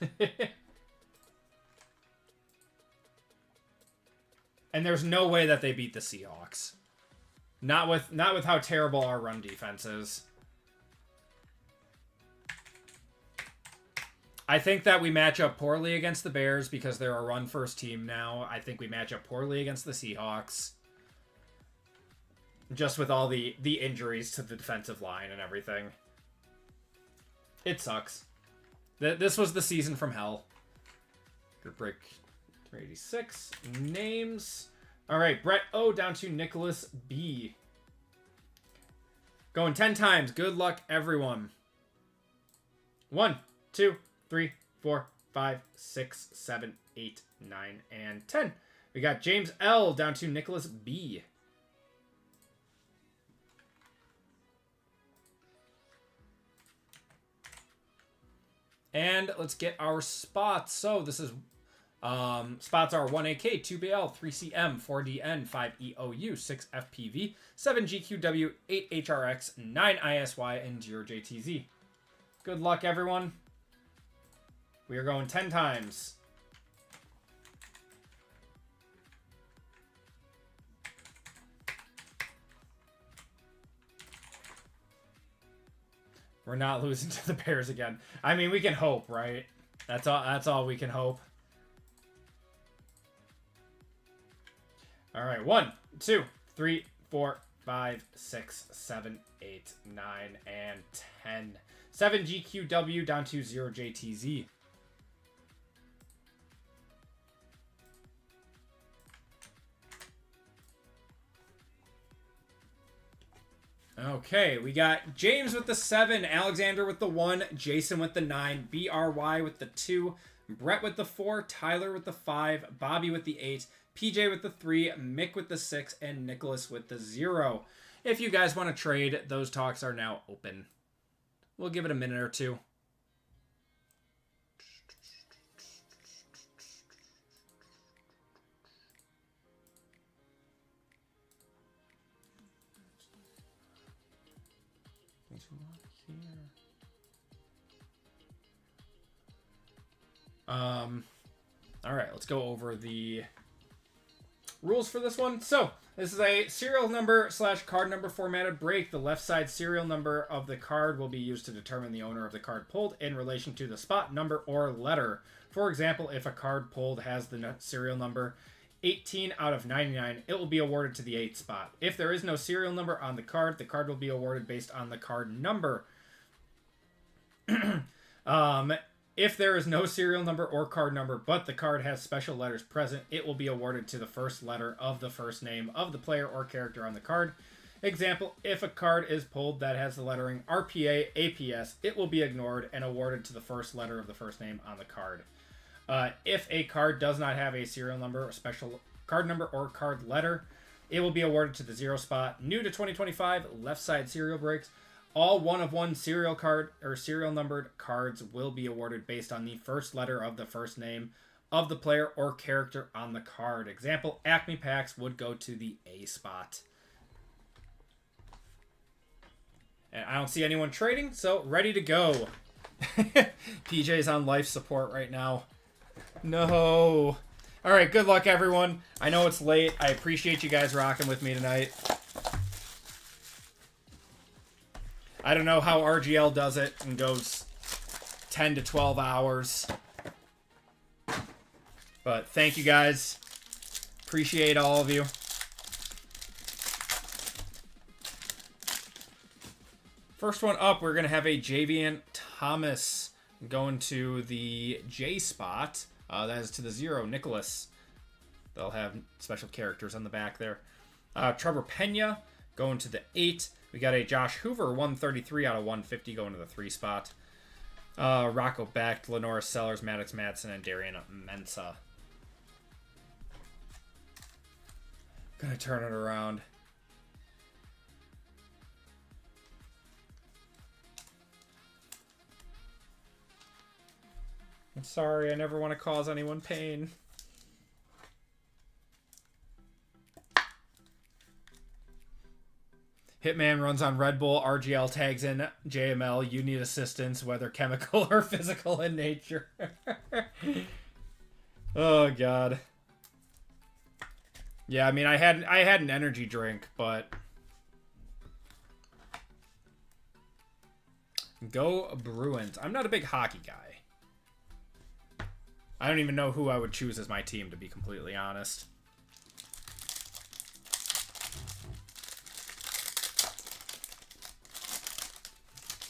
And there's no way that they beat the Seahawks. Not with how terrible our run defense is. I think that we match up poorly against the Bears because they're a run-first team now. I think we match up poorly against the Seahawks. Just with all the injuries to the defensive line and everything. It sucks. This was the season from hell. Good break. 386. Names. All right, Brett O down to Nicholas B. Going 10 times. Good luck, everyone. 1, 2, 3, 4, 5, 6, 7, 8, 9, and 10. We got James L down to Nicholas B. And let's get our spots. So this is spots are 1AK, 2BL, 3CM, 4DN, 5EOU, 6FPV, 7GQW, 8HRX, 9ISY, and 0JTZ. Good luck, everyone. We are going 10 times. We're not losing to the Bears again. I mean, we can hope, right? That's all we can hope. All right, 1, 2, 3, 4, 5, 6, 7, 8, 9, and 10. 7GQW down to 0JTZ. Okay, we got James with the 7, Alexander with the 1, Jason with the 9, BRY with the 2, Brett with the 4, Tyler with the 5, Bobby with the 8, PJ with the 3, Mick with the 6, and Nicholas with the 0. If you guys want to trade, those talks are now open. We'll give it a minute or two. All right, let's go over the rules for this one. So this is a serial number / card number formatted break. The left side serial number of the card will be used to determine the owner of the card pulled in relation to the spot, number, or letter. For example, if a card pulled has the serial number 18 out of 99, it will be awarded to the 8th spot. If there is no serial number on the card will be awarded based on the card number. If there is no serial number or card number, but the card has special letters present, it will be awarded to the first letter of the first name of the player or character on the card. Example, if a card is pulled that has the lettering RPA, APS, it will be ignored and awarded to the first letter of the first name on the card. If a card does not have a serial number, a special card number, or card letter, it will be awarded to the 0 spot. New to 2025, left side serial breaks. All 1-of-1 serial card or serial numbered cards will be awarded based on the first letter of the first name of the player or character on the card. Example, Acme Packs would go to the A spot. And I don't see anyone trading, so ready to go. PJ's on life support right now. No. All right, good luck, everyone. I know it's late. I appreciate you guys rocking with me tonight. I don't know how RGL does it and goes 10 to 12 hours. But thank you guys. Appreciate all of you. First one up, we're going to have a Javian Thomas going to the J spot. That is to the 0, Nicholas. They'll have special characters on the back there. Trevor Pena going to the 8. We got a Josh Hoover, 133 out of 150 going to the 3 spot. Rocco Becht, Lenora Sellers, Maddox Madsen, and Darian Mensa. Gonna turn it around. I'm sorry, I never want to cause anyone pain. Hitman runs on Red Bull. RGL tags in JML. You need assistance, whether chemical or physical in nature. Oh, God. Yeah, I mean, I had an energy drink, but... Go Bruins. I'm not a big hockey guy. I don't even know who I would choose as my team, to be completely honest.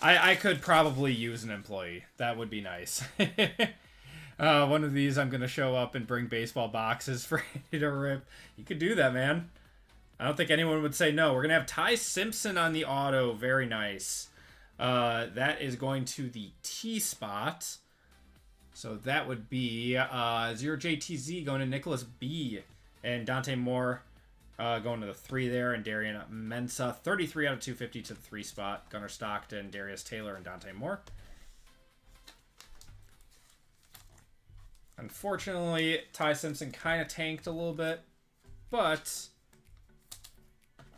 I could probably use an employee. That would be nice. One of these, I'm going to show up and bring baseball boxes for you to rip. You could do that, man. I don't think anyone would say no. We're going to have Ty Simpson on the auto. Very nice. That is going to the T spot. So that would be 0JTZ going to Nicholas B. And Dante Moore going to the 3 there. And Darian Mensa, 33 out of 250 to the 3 spot. Gunnar Stockton, Darius Taylor, and Dante Moore. Unfortunately, Ty Simpson kind of tanked a little bit. But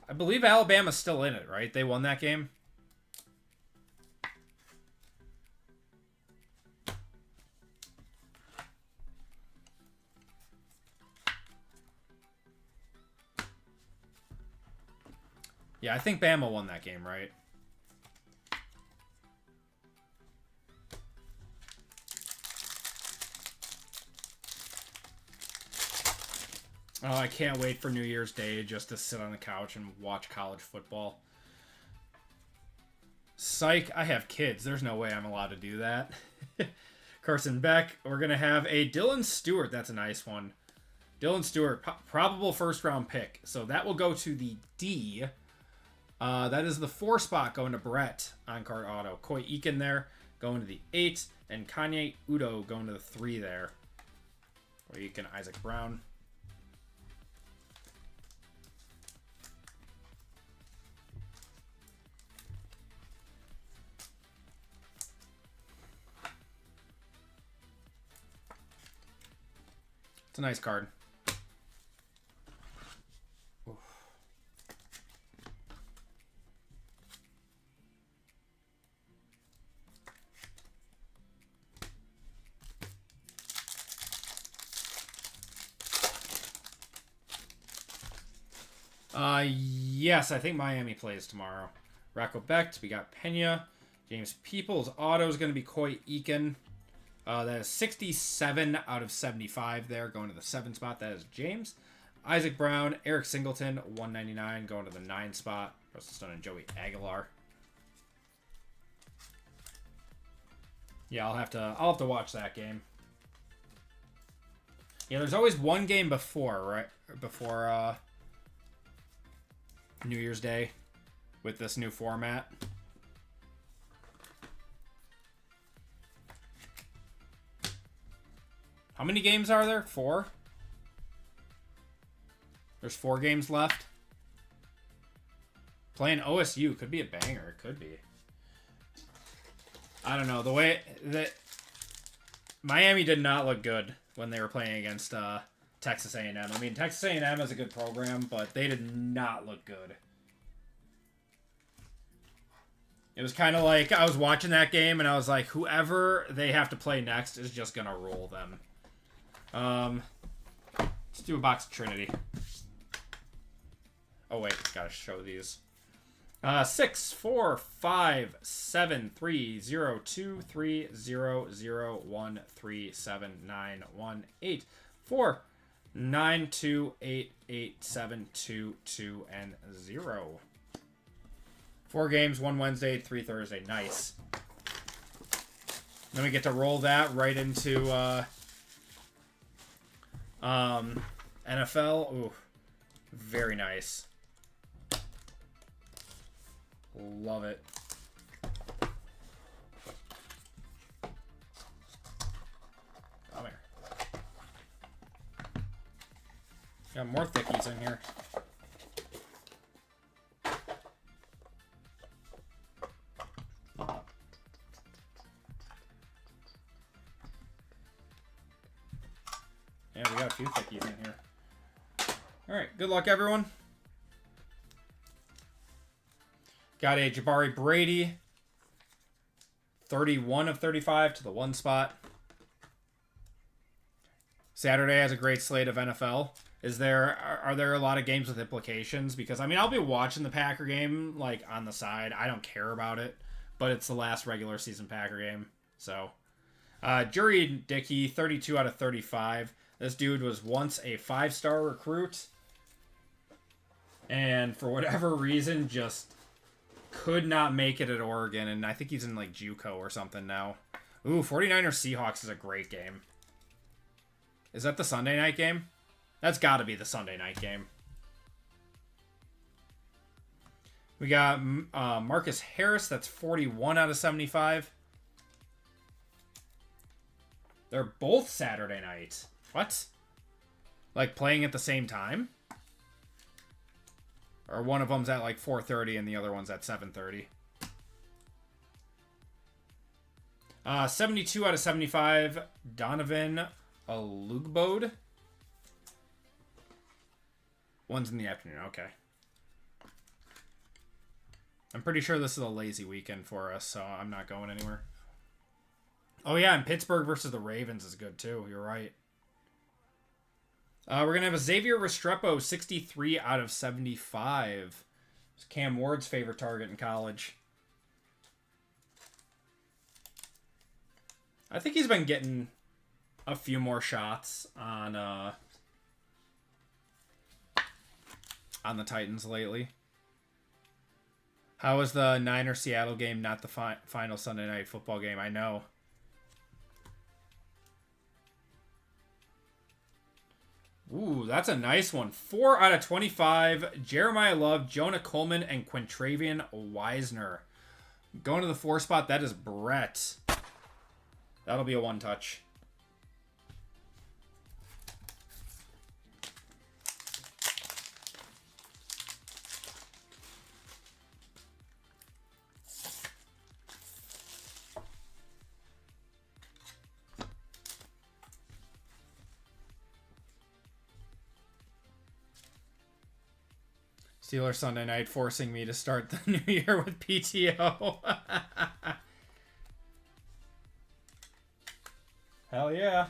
I believe Alabama's still in it, right? They won that game. Yeah, I think Bama won that game, right? Oh, I can't wait for New Year's Day just to sit on the couch and watch college football. Psych, I have kids. There's no way I'm allowed to do that. Carson Beck, we're going to have a Dylan Stewart. That's a nice one. Dylan Stewart, probable first-round pick. So that will go to the D. That is the 4 spot going to Brett on card auto. Koi Eakin there going to the 8. And Kanye Udo going to the 3 there. Koi Eakin, Isaac Brown. It's a nice card. Yes, I think Miami plays tomorrow. Rocco Becht, we got Pena. James Peoples, auto is going to be Koi Eakin. That is 67 out of 75 there, going to the 7 spot. That is James. Isaac Brown, Eric Singleton, 199, going to the 9 spot. Russell Stone and Joey Aguilar. Yeah, I'll have to watch that game. Yeah, there's always one game before, right? Before New Year's Day with this new format. How many games are there? 4? There's 4 games left. Playing OSU could be a banger. It could be. I don't know. The way that Miami did not look good when they were playing against Texas A&M. I mean, Texas A&M is a good program, but they did not look good. It was kind of like I was watching that game and I was like, whoever they have to play next is just gonna roll them. Let's do a box of Trinity. Oh wait, gotta show these. 6, 4, 5, 7, 3, 0, 2, 3, 0, 0, 1, 3, 7, 9, 1, 8, 4, 9, 2, 8, 8, 7, 2, 2, and 0. 4 games, 1 Wednesday, 3 Thursday. Nice. Then we get to roll that right into NFL. Ooh, very nice. Love it. Come here. Got more thickies in here. Yeah, we got a few thickies in here. Alright, good luck, everyone. Got a Jabari Brady. 31 of 35 to the 1 spot. Saturday has a great slate of NFL. Are there a lot of games with implications? Because, I mean, I'll be watching the Packer game, like, on the side. I don't care about it. But it's the last regular season Packer game. So, Jury Dickey, 32 out of 35. This dude was once a 5-star recruit. And for whatever reason, just could not make it at Oregon. And I think he's in, like, JUCO or something now. Ooh, 49ers Seahawks is a great game. Is that the Sunday night game? That's got to be the Sunday night game. We got Marcus Harris. That's 41 out of 75. They're both Saturday night. What? Like playing at the same time? Or one of them's at like 4:30 and the other one's at 7:30. 72 out of 75. Donovan Alugbode. One's in the afternoon. Okay. I'm pretty sure this is a lazy weekend for us, so I'm not going anywhere. Oh, yeah, and Pittsburgh versus the Ravens is good, too. You're right. We're going to have a Xavier Restrepo, 63 out of 75. It's Cam Ward's favorite target in college. I think he's been getting a few more shots on the Titans lately. How was the Niners-Seattle game not the final Sunday night football game? I know. Ooh, that's a nice one. 4 out of 25. Jeremiah Love, Jonah Coleman, and Quintravian Wisner. Going to the 4 spot, that is Brett. That'll be a 1-touch. Steelers Sunday night forcing me to start the new year with PTO. Hell yeah.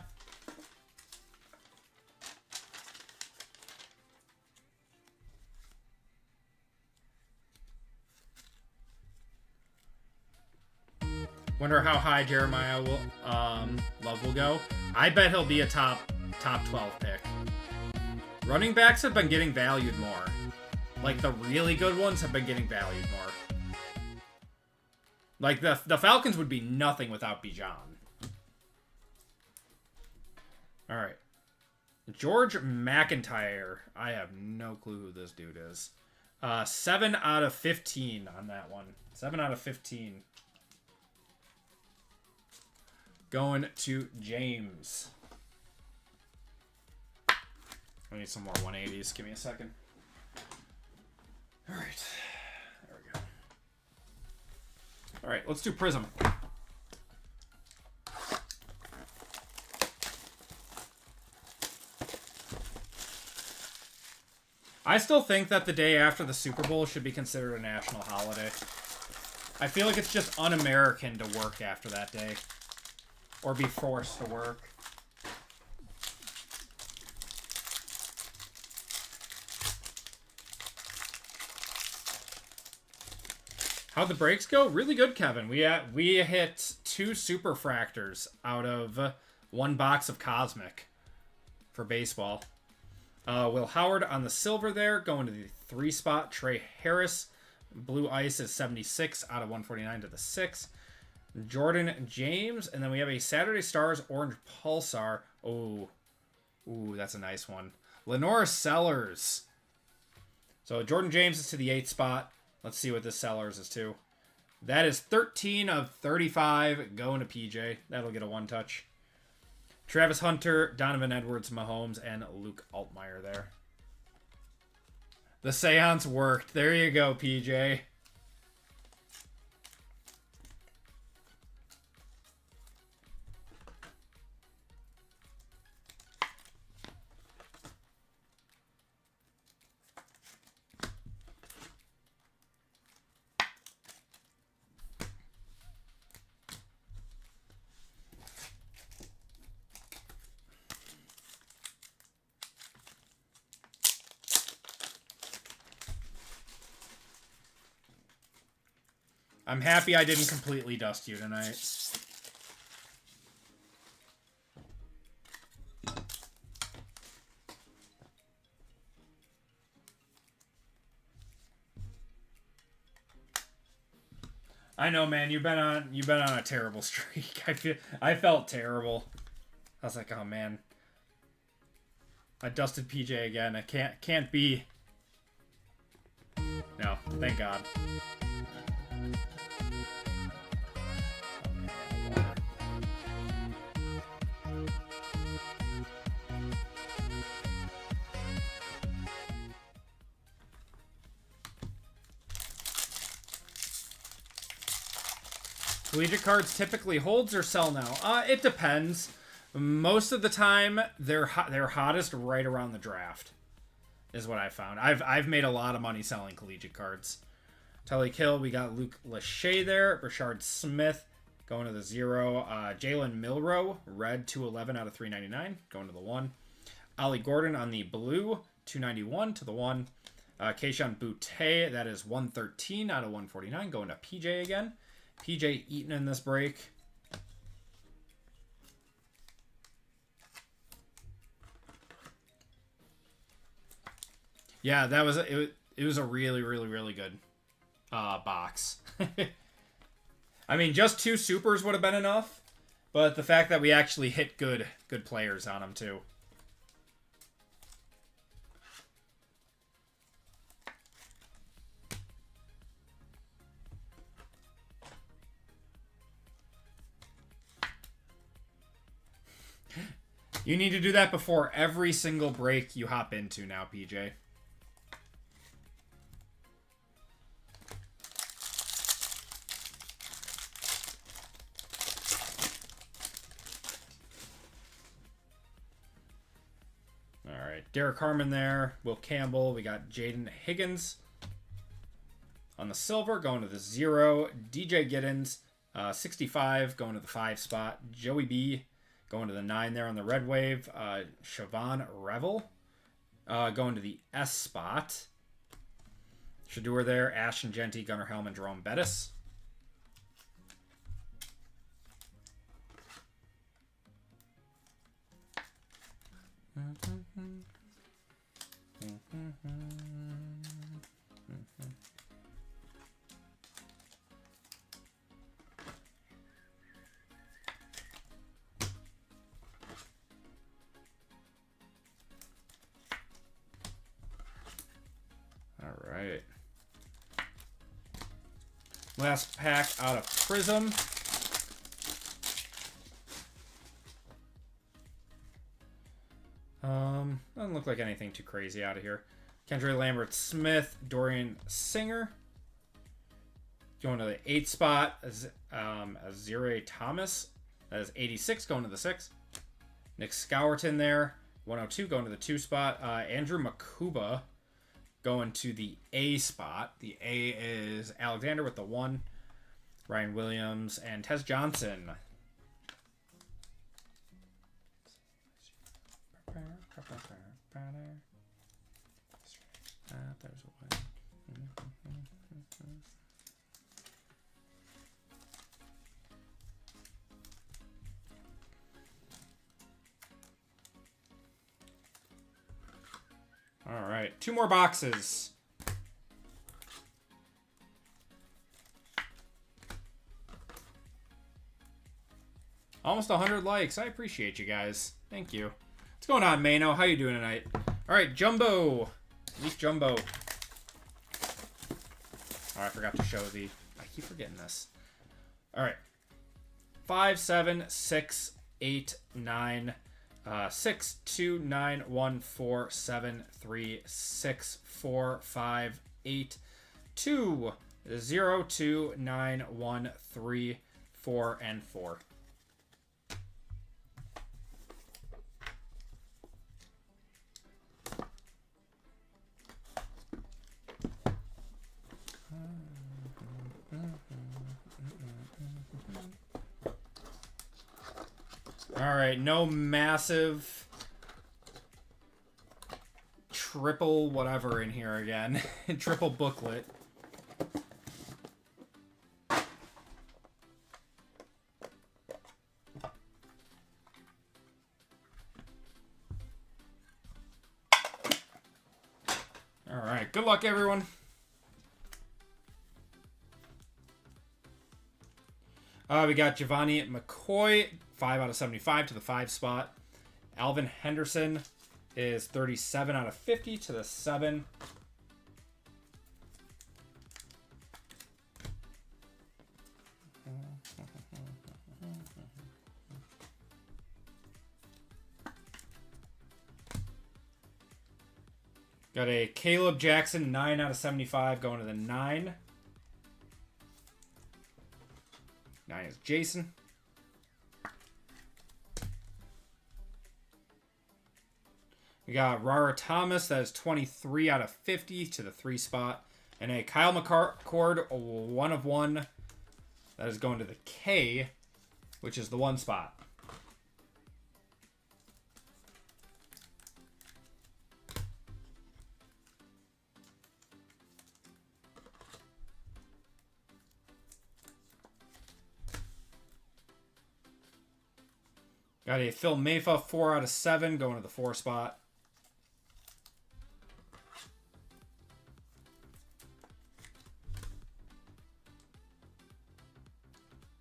Wonder how high Jeremiah Love will go. I bet he'll be a top 12 pick. Running backs have been getting valued more. Like, the really good ones have been getting valued more. Like, the Falcons would be nothing without Bijan. Alright. George McIntyre. I have no clue who this dude is. 7 out of 15 on that one. 7 out of 15. Going to James. I need some more 180s. Give me a second. All right. There we go. All right, let's do Prism. I still think that the day after the Super Bowl should be considered a national holiday. I feel like it's just un-American to work after that day. Or be forced to work. How'd the breaks go? Really good, Kevin. We hit 2 super fractors out of 1 box of Cosmic for baseball. Will Howard on the silver there, going to the 3 spot. Trey Harris, blue ice is 76 out of 149 to the 6. Jordan James, and then we have a Saturday Stars orange pulsar. Oh, ooh, that's a nice one. Lenora Sellers. So Jordan James is to the 8th spot. Let's see what this Sellers is to. That is 13 of 35 going to PJ. That'll get a 1 touch. Travis Hunter, Donovan Edwards, Mahomes, and Luke Altmaier there. The seance worked. There you go, PJ. I'm happy I didn't completely dust you tonight. I know, man. You've been on a terrible streak. I felt terrible. I was like, oh man, I dusted PJ again. I can't be. No, thank God. Collegiate cards typically holds or sell now. It depends. Most of the time, they're hottest right around the draft, is what I found. I've made a lot of money selling Collegiate cards. Tully Kill, we got Luke Lachey there. Rashard Smith going to the 0. Jalen Milrow, red 211 out of 399, going to the 1. Ollie Gordon on the blue, 291 to the 1. Keishon Boutte, that is 113 out of 149, going to PJ again. PJ Eaton in this break. Yeah, that was it was a really, really, really good box. I mean, just 2 supers would have been enough, but the fact that we actually hit good players on them too. You need to do that before every single break you hop into now, PJ. All right, Derek Harmon there, Will Campbell. We got Jaden Higgins on the silver, going to the 0. DJ Giddens, 65, going to the 5 spot. Joey B, going to the 9 there on the red wave. Siobhan Revel going to the S spot. Shador there. Ashton Genty, Gunnar Helm, and Jerome Bettis. All right. Last pack out of Prism. Doesn't look like anything too crazy out of here. Kendra Lambert Smith, Dorian Singer. Going to the 8th spot. Azire Thomas. That is 86, going to the 6. Nick Scowerton there. 102, going to the 2 spot. Andrew Makuba going to the A spot. The A is Alexander with the 1. Ryan Williams, and Tez Johnson. There's one. All right, 2 more boxes. Almost 100 likes. I appreciate you guys. Thank you. What's going on, Mano? How you doing tonight? All right, Jumbo. Leaf Jumbo. Oh, I forgot to show the... I keep forgetting this. All right. 5, 7, 6, 8, 9, 6, 2, 9, 1, 4, 7, 3, 6, 4, 5, 8, 2, 0, 2, 9, 1, 3, 4, and 4. All right, no massive triple whatever in here again. Triple booklet. All right, good luck, everyone. We got Giovanni McCoy, 5 out of 75 to the 5 spot. Alvin Henderson is 37 out of 50 to the 7. Got a Caleb Jackson, 9 out of 75, going to the 9. 9 is Jason. We got Rara Thomas, that is 23 out of 50 to the 3 spot. And a Kyle McCord, 1 of 1. That is going to the K, which is the 1 spot. Got a Phil Maffa, 4 out of 7, going to the 4 spot.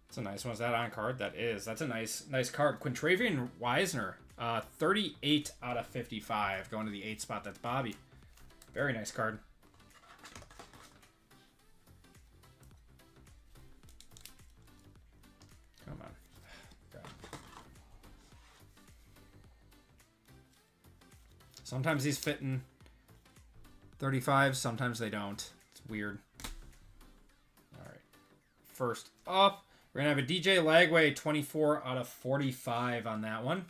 That's a nice one. Is that on card? That is. That's a nice card. Quintravian Wisner, 38 out of 55, going to the 8 spot. That's Bobby. Very nice card. Come on. God. Sometimes these fit in 35, sometimes they don't. It's weird. All right. First up, we're going to have a DJ Lagway, 24 out of 45 on that one.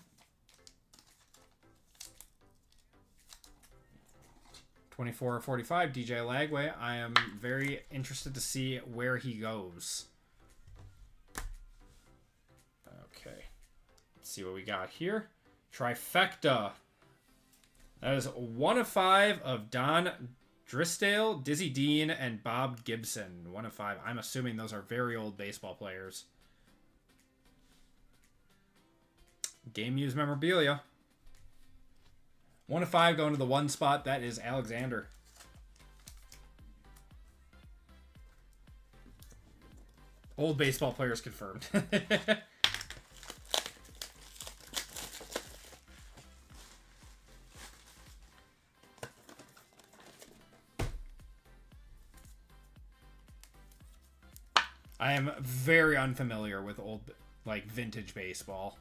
24 or 45, DJ Lagway. I am very interested to see where he goes. Okay. Let's see what we got here. Trifecta. That is 1 of 5 of Don Drysdale, Dizzy Dean, and Bob Gibson. 1 of 5. I'm assuming those are very old baseball players. Game used memorabilia. 1 of 5 going to the 1 spot. That is Alexander. Old baseball players confirmed. I am very unfamiliar with old, like, vintage baseball.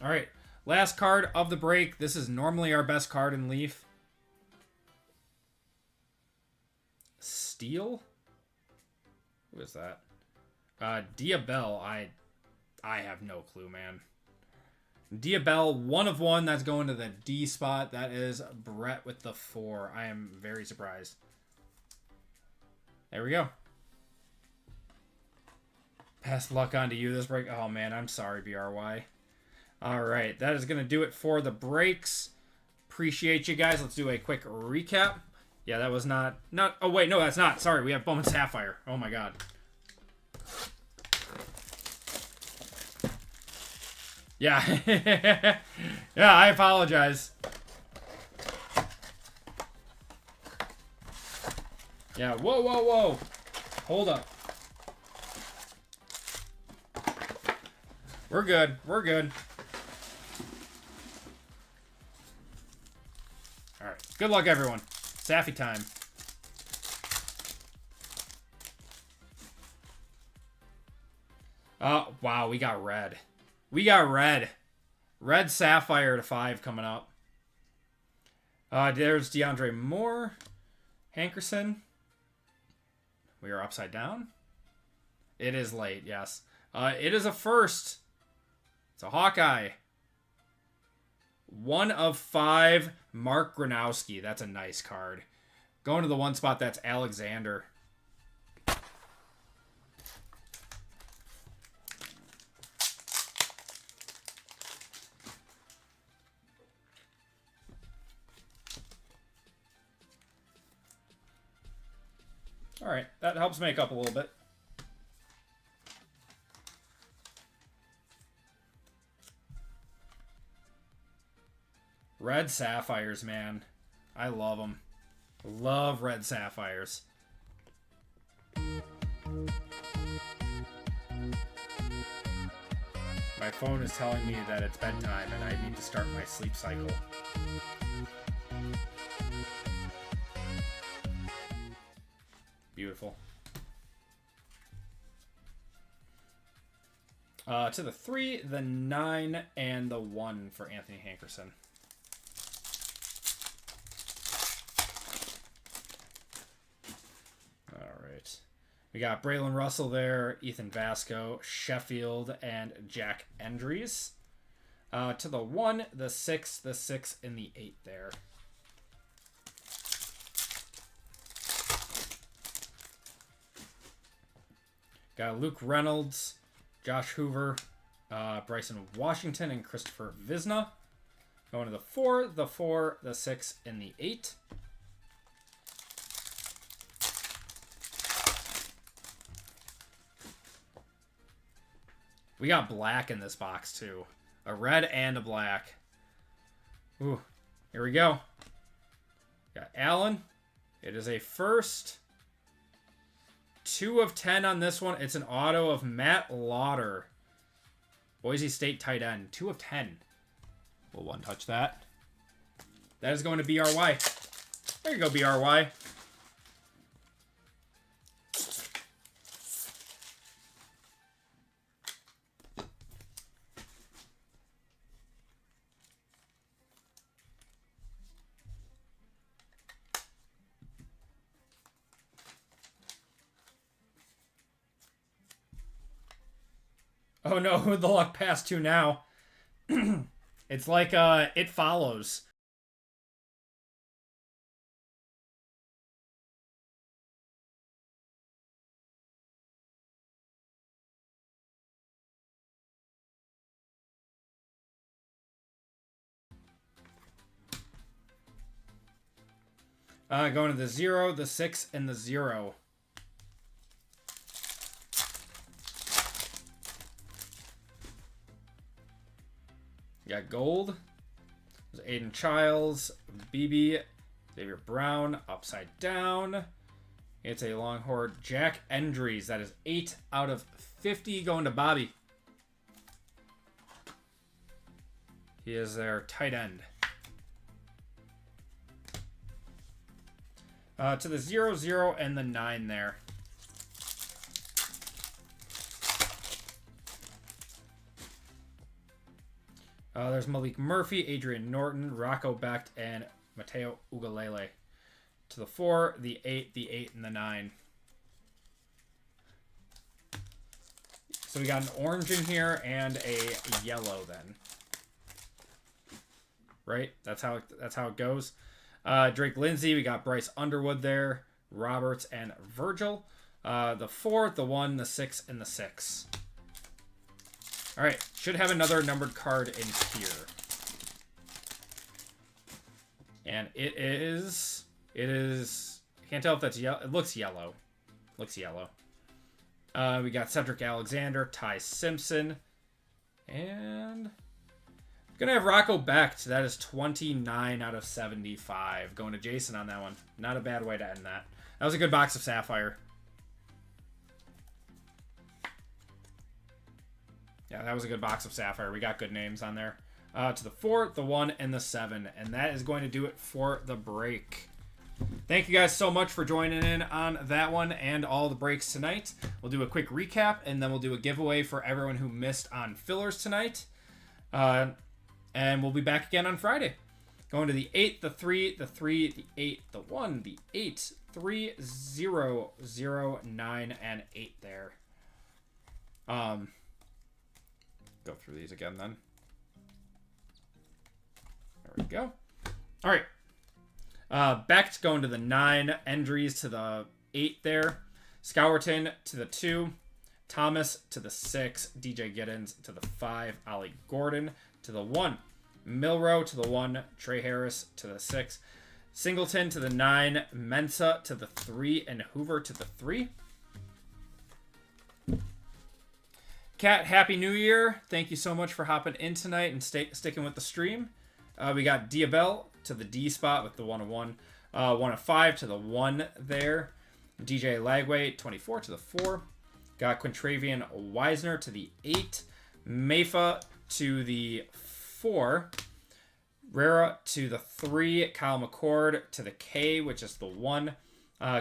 All right, last card of the break. This is normally our best card in Leaf. Steel? Who is that? Diabell. I have no clue, man. Diabell, 1 of 1. That's going to the D spot. That is Brett with the 4. I am very surprised. There we go. Pass luck on to you this break. Oh, man, I'm sorry, BRY. All right, that is going to do it for the breaks. Appreciate you guys. Let's do a quick recap. Yeah, that was not... Oh, wait, no, that's not. Sorry, we have Bowman Sapphire. Oh, my God. Yeah. Yeah, I apologize. Yeah, whoa, whoa, whoa. Hold up. We're good. We're good. All right. Good luck, everyone. Saffy time. Wow, we got red. We got red. Red Sapphire to 5 coming up. There's DeAndre Moore. Hankerson. We are upside down. It is late, yes. It is a first. It's a Hawkeye. 1 of 5, Mark Gronowski. That's a nice card. Going to the 1 spot, that's Alexander. All right, that helps make up a little bit. Red Sapphires, man. I love them. Love Red Sapphires. My phone is telling me that it's bedtime and I need to start my sleep cycle. Beautiful. To the 3, the 9, and the 1 for Anthony Hankerson. Alright. We got Braylon Russell there, Ethan Vasco, Sheffield, and Jack Endries. To the 1, the 6, the 6, and the 8 there. Got Luke Reynolds, Josh Hoover, Bryson Washington, and Christopher Visna. Going to the 4, the 4, the 6, and the 8. We got black in this box, too. A red and a black. Ooh, here we go. Got Allen. It is a first. 2 of 10 on this one. It's an auto of Matt Lauder. Boise State tight end. 2 of 10. We'll one-touch that. That is going to BRY. There you go, BRY. Oh no, who the luck pass to now? It's like It Follows. Going to the 0, the 6, and the 0. Got gold. There's Aiden Childs, BB, Xavier Brown, upside down. It's a Longhorn, Jack Endries. That is 8 out of 50 going to Bobby. He is their tight end. To the 0, 0, and the 9 there. There's Malik Murphy, Adrian Norton, Rocco Becht, and Mateo Ugalele. To the 4, the 8, the 8, and the 9. So we got an orange in here and a yellow then. Right? That's how it goes. Drake Lindsay, we got Bryce Underwood there. Roberts, and Virgil. The 4, the 1, the 6, and the 6. All right, should have another numbered card in here. And it is, I can't tell if that's yellow. It looks yellow. We got Cedric Alexander, Ty Simpson, and I'm going to have Rocco Becht. That is 29 out of 75. Going to Jason on that one. Not a bad way to end that. That was a good box of Sapphire. Yeah, that was a good box of Sapphire. We got good names on there. To the 4, the 1, and the 7. And that is going to do it for the break. Thank you guys so much for joining in on that one and all the breaks tonight. We'll do a quick recap, and then we'll do a giveaway for everyone who missed on fillers tonight. And we'll be back again on Friday. Going to the 8, the 3, the 3, the 8, the 1, the 8, 3, 0, 0, 9, and 8 there. Go through these again then. There we go. All right. Becht going to the 9. Endries to the 8 there. Scourton to the 2. Thomas to the 6. DJ Giddens to the 5. Ollie Gordon to the 1. Milrow to the 1. Trey Harris to the 6. Singleton to the 9. Mensa to the 3. And Hoover to the 3. Kat, Happy New Year. Thank you so much for hopping in tonight and sticking with the stream. We got Diabel to the D spot with the 1 of 1. 1 of 5 to the 1 there. DJ Lagway, 24 to the 4. Got Quintravian Wisner to the 8. Mayfa to the 4. Rara to the 3. Kyle McCord to the K, which is the 1.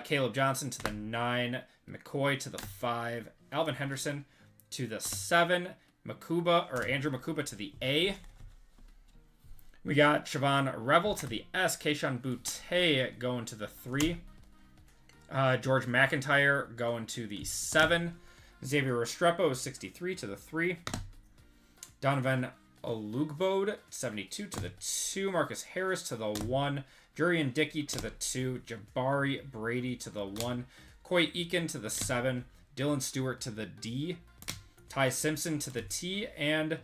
Caleb Johnson to the 9. McCoy to the 5. Alvin Henderson to the 7. Andrew Makuba to the A. We got Siobhan Revel to the S. Keishon Butte going to the 3. George McIntyre going to the 7. Xavier Restrepo is 63 to the 3. Donovan Olugbode, 72 to the 2. Marcus Harris to the 1. Jurian Dickey to the 2. Jabari Brady to the 1. Coy Eakin to the 7. Dylan Stewart to the D. Ty Simpson to the T. And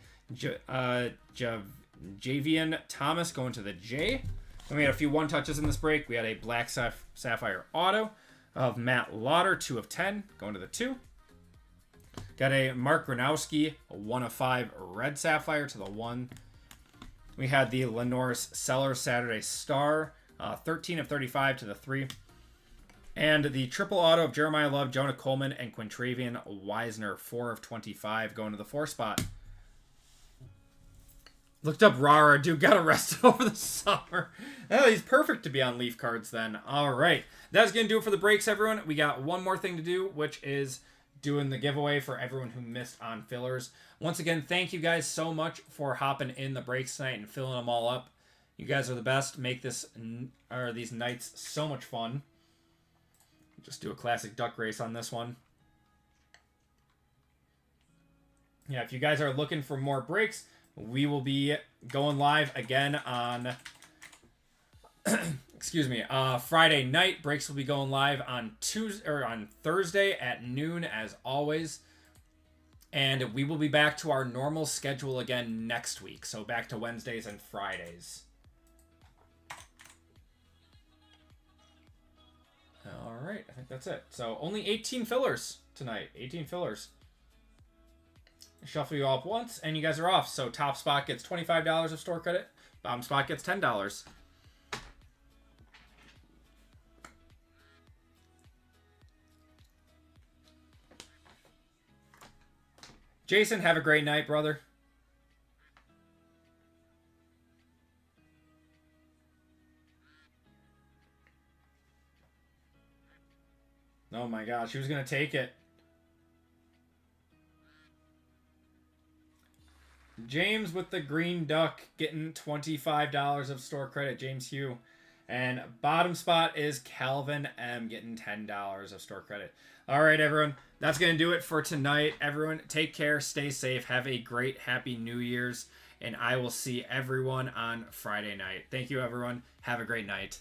Javian Thomas going to the J. Then we had a few one touches in this break. We had a black sapphire auto of Matt Lauder, 2 of 10, going to the 2. Got a Mark Gronowski, a 1 of 5 red sapphire to the 1. We had the Lenoris Sellers Saturday Star, 13 of 35 to the 3. And the triple auto of Jeremiah Love, Jonah Coleman, and Quintravian Wisner, 4 of 25, going to the 4 spot. Looked up Rara. Dude got arrested over the summer. Oh, he's perfect to be on Leaf cards then. All right. That's going to do it for the breaks, everyone. We got one more thing to do, which is doing the giveaway for everyone who missed on fillers. Once again, thank you guys so much for hopping in the breaks tonight and filling them all up. You guys are the best. Make these nights so much fun. Just do a classic duck race on this one. Yeah, if you guys are looking for more breaks, we will be going live again on Friday night. Breaks will be going live on Thursday at noon as always. And we will be back to our normal schedule again next week. So back to Wednesdays and Fridays. All right, I think that's it. So only 18 fillers tonight. 18 fillers. Shuffle you all up once, and you guys are off. So top spot gets $25 of store credit. Bottom spot gets $10. Jason, have a great night, brother. Oh my gosh, he was going to take it. James with the green duck getting $25 of store credit, James Hugh. And bottom spot is Calvin M getting $10 of store credit. All right, everyone. That's going to do it for tonight. Everyone, take care. Stay safe. Have a great, happy New Year's. And I will see everyone on Friday night. Thank you, everyone. Have a great night.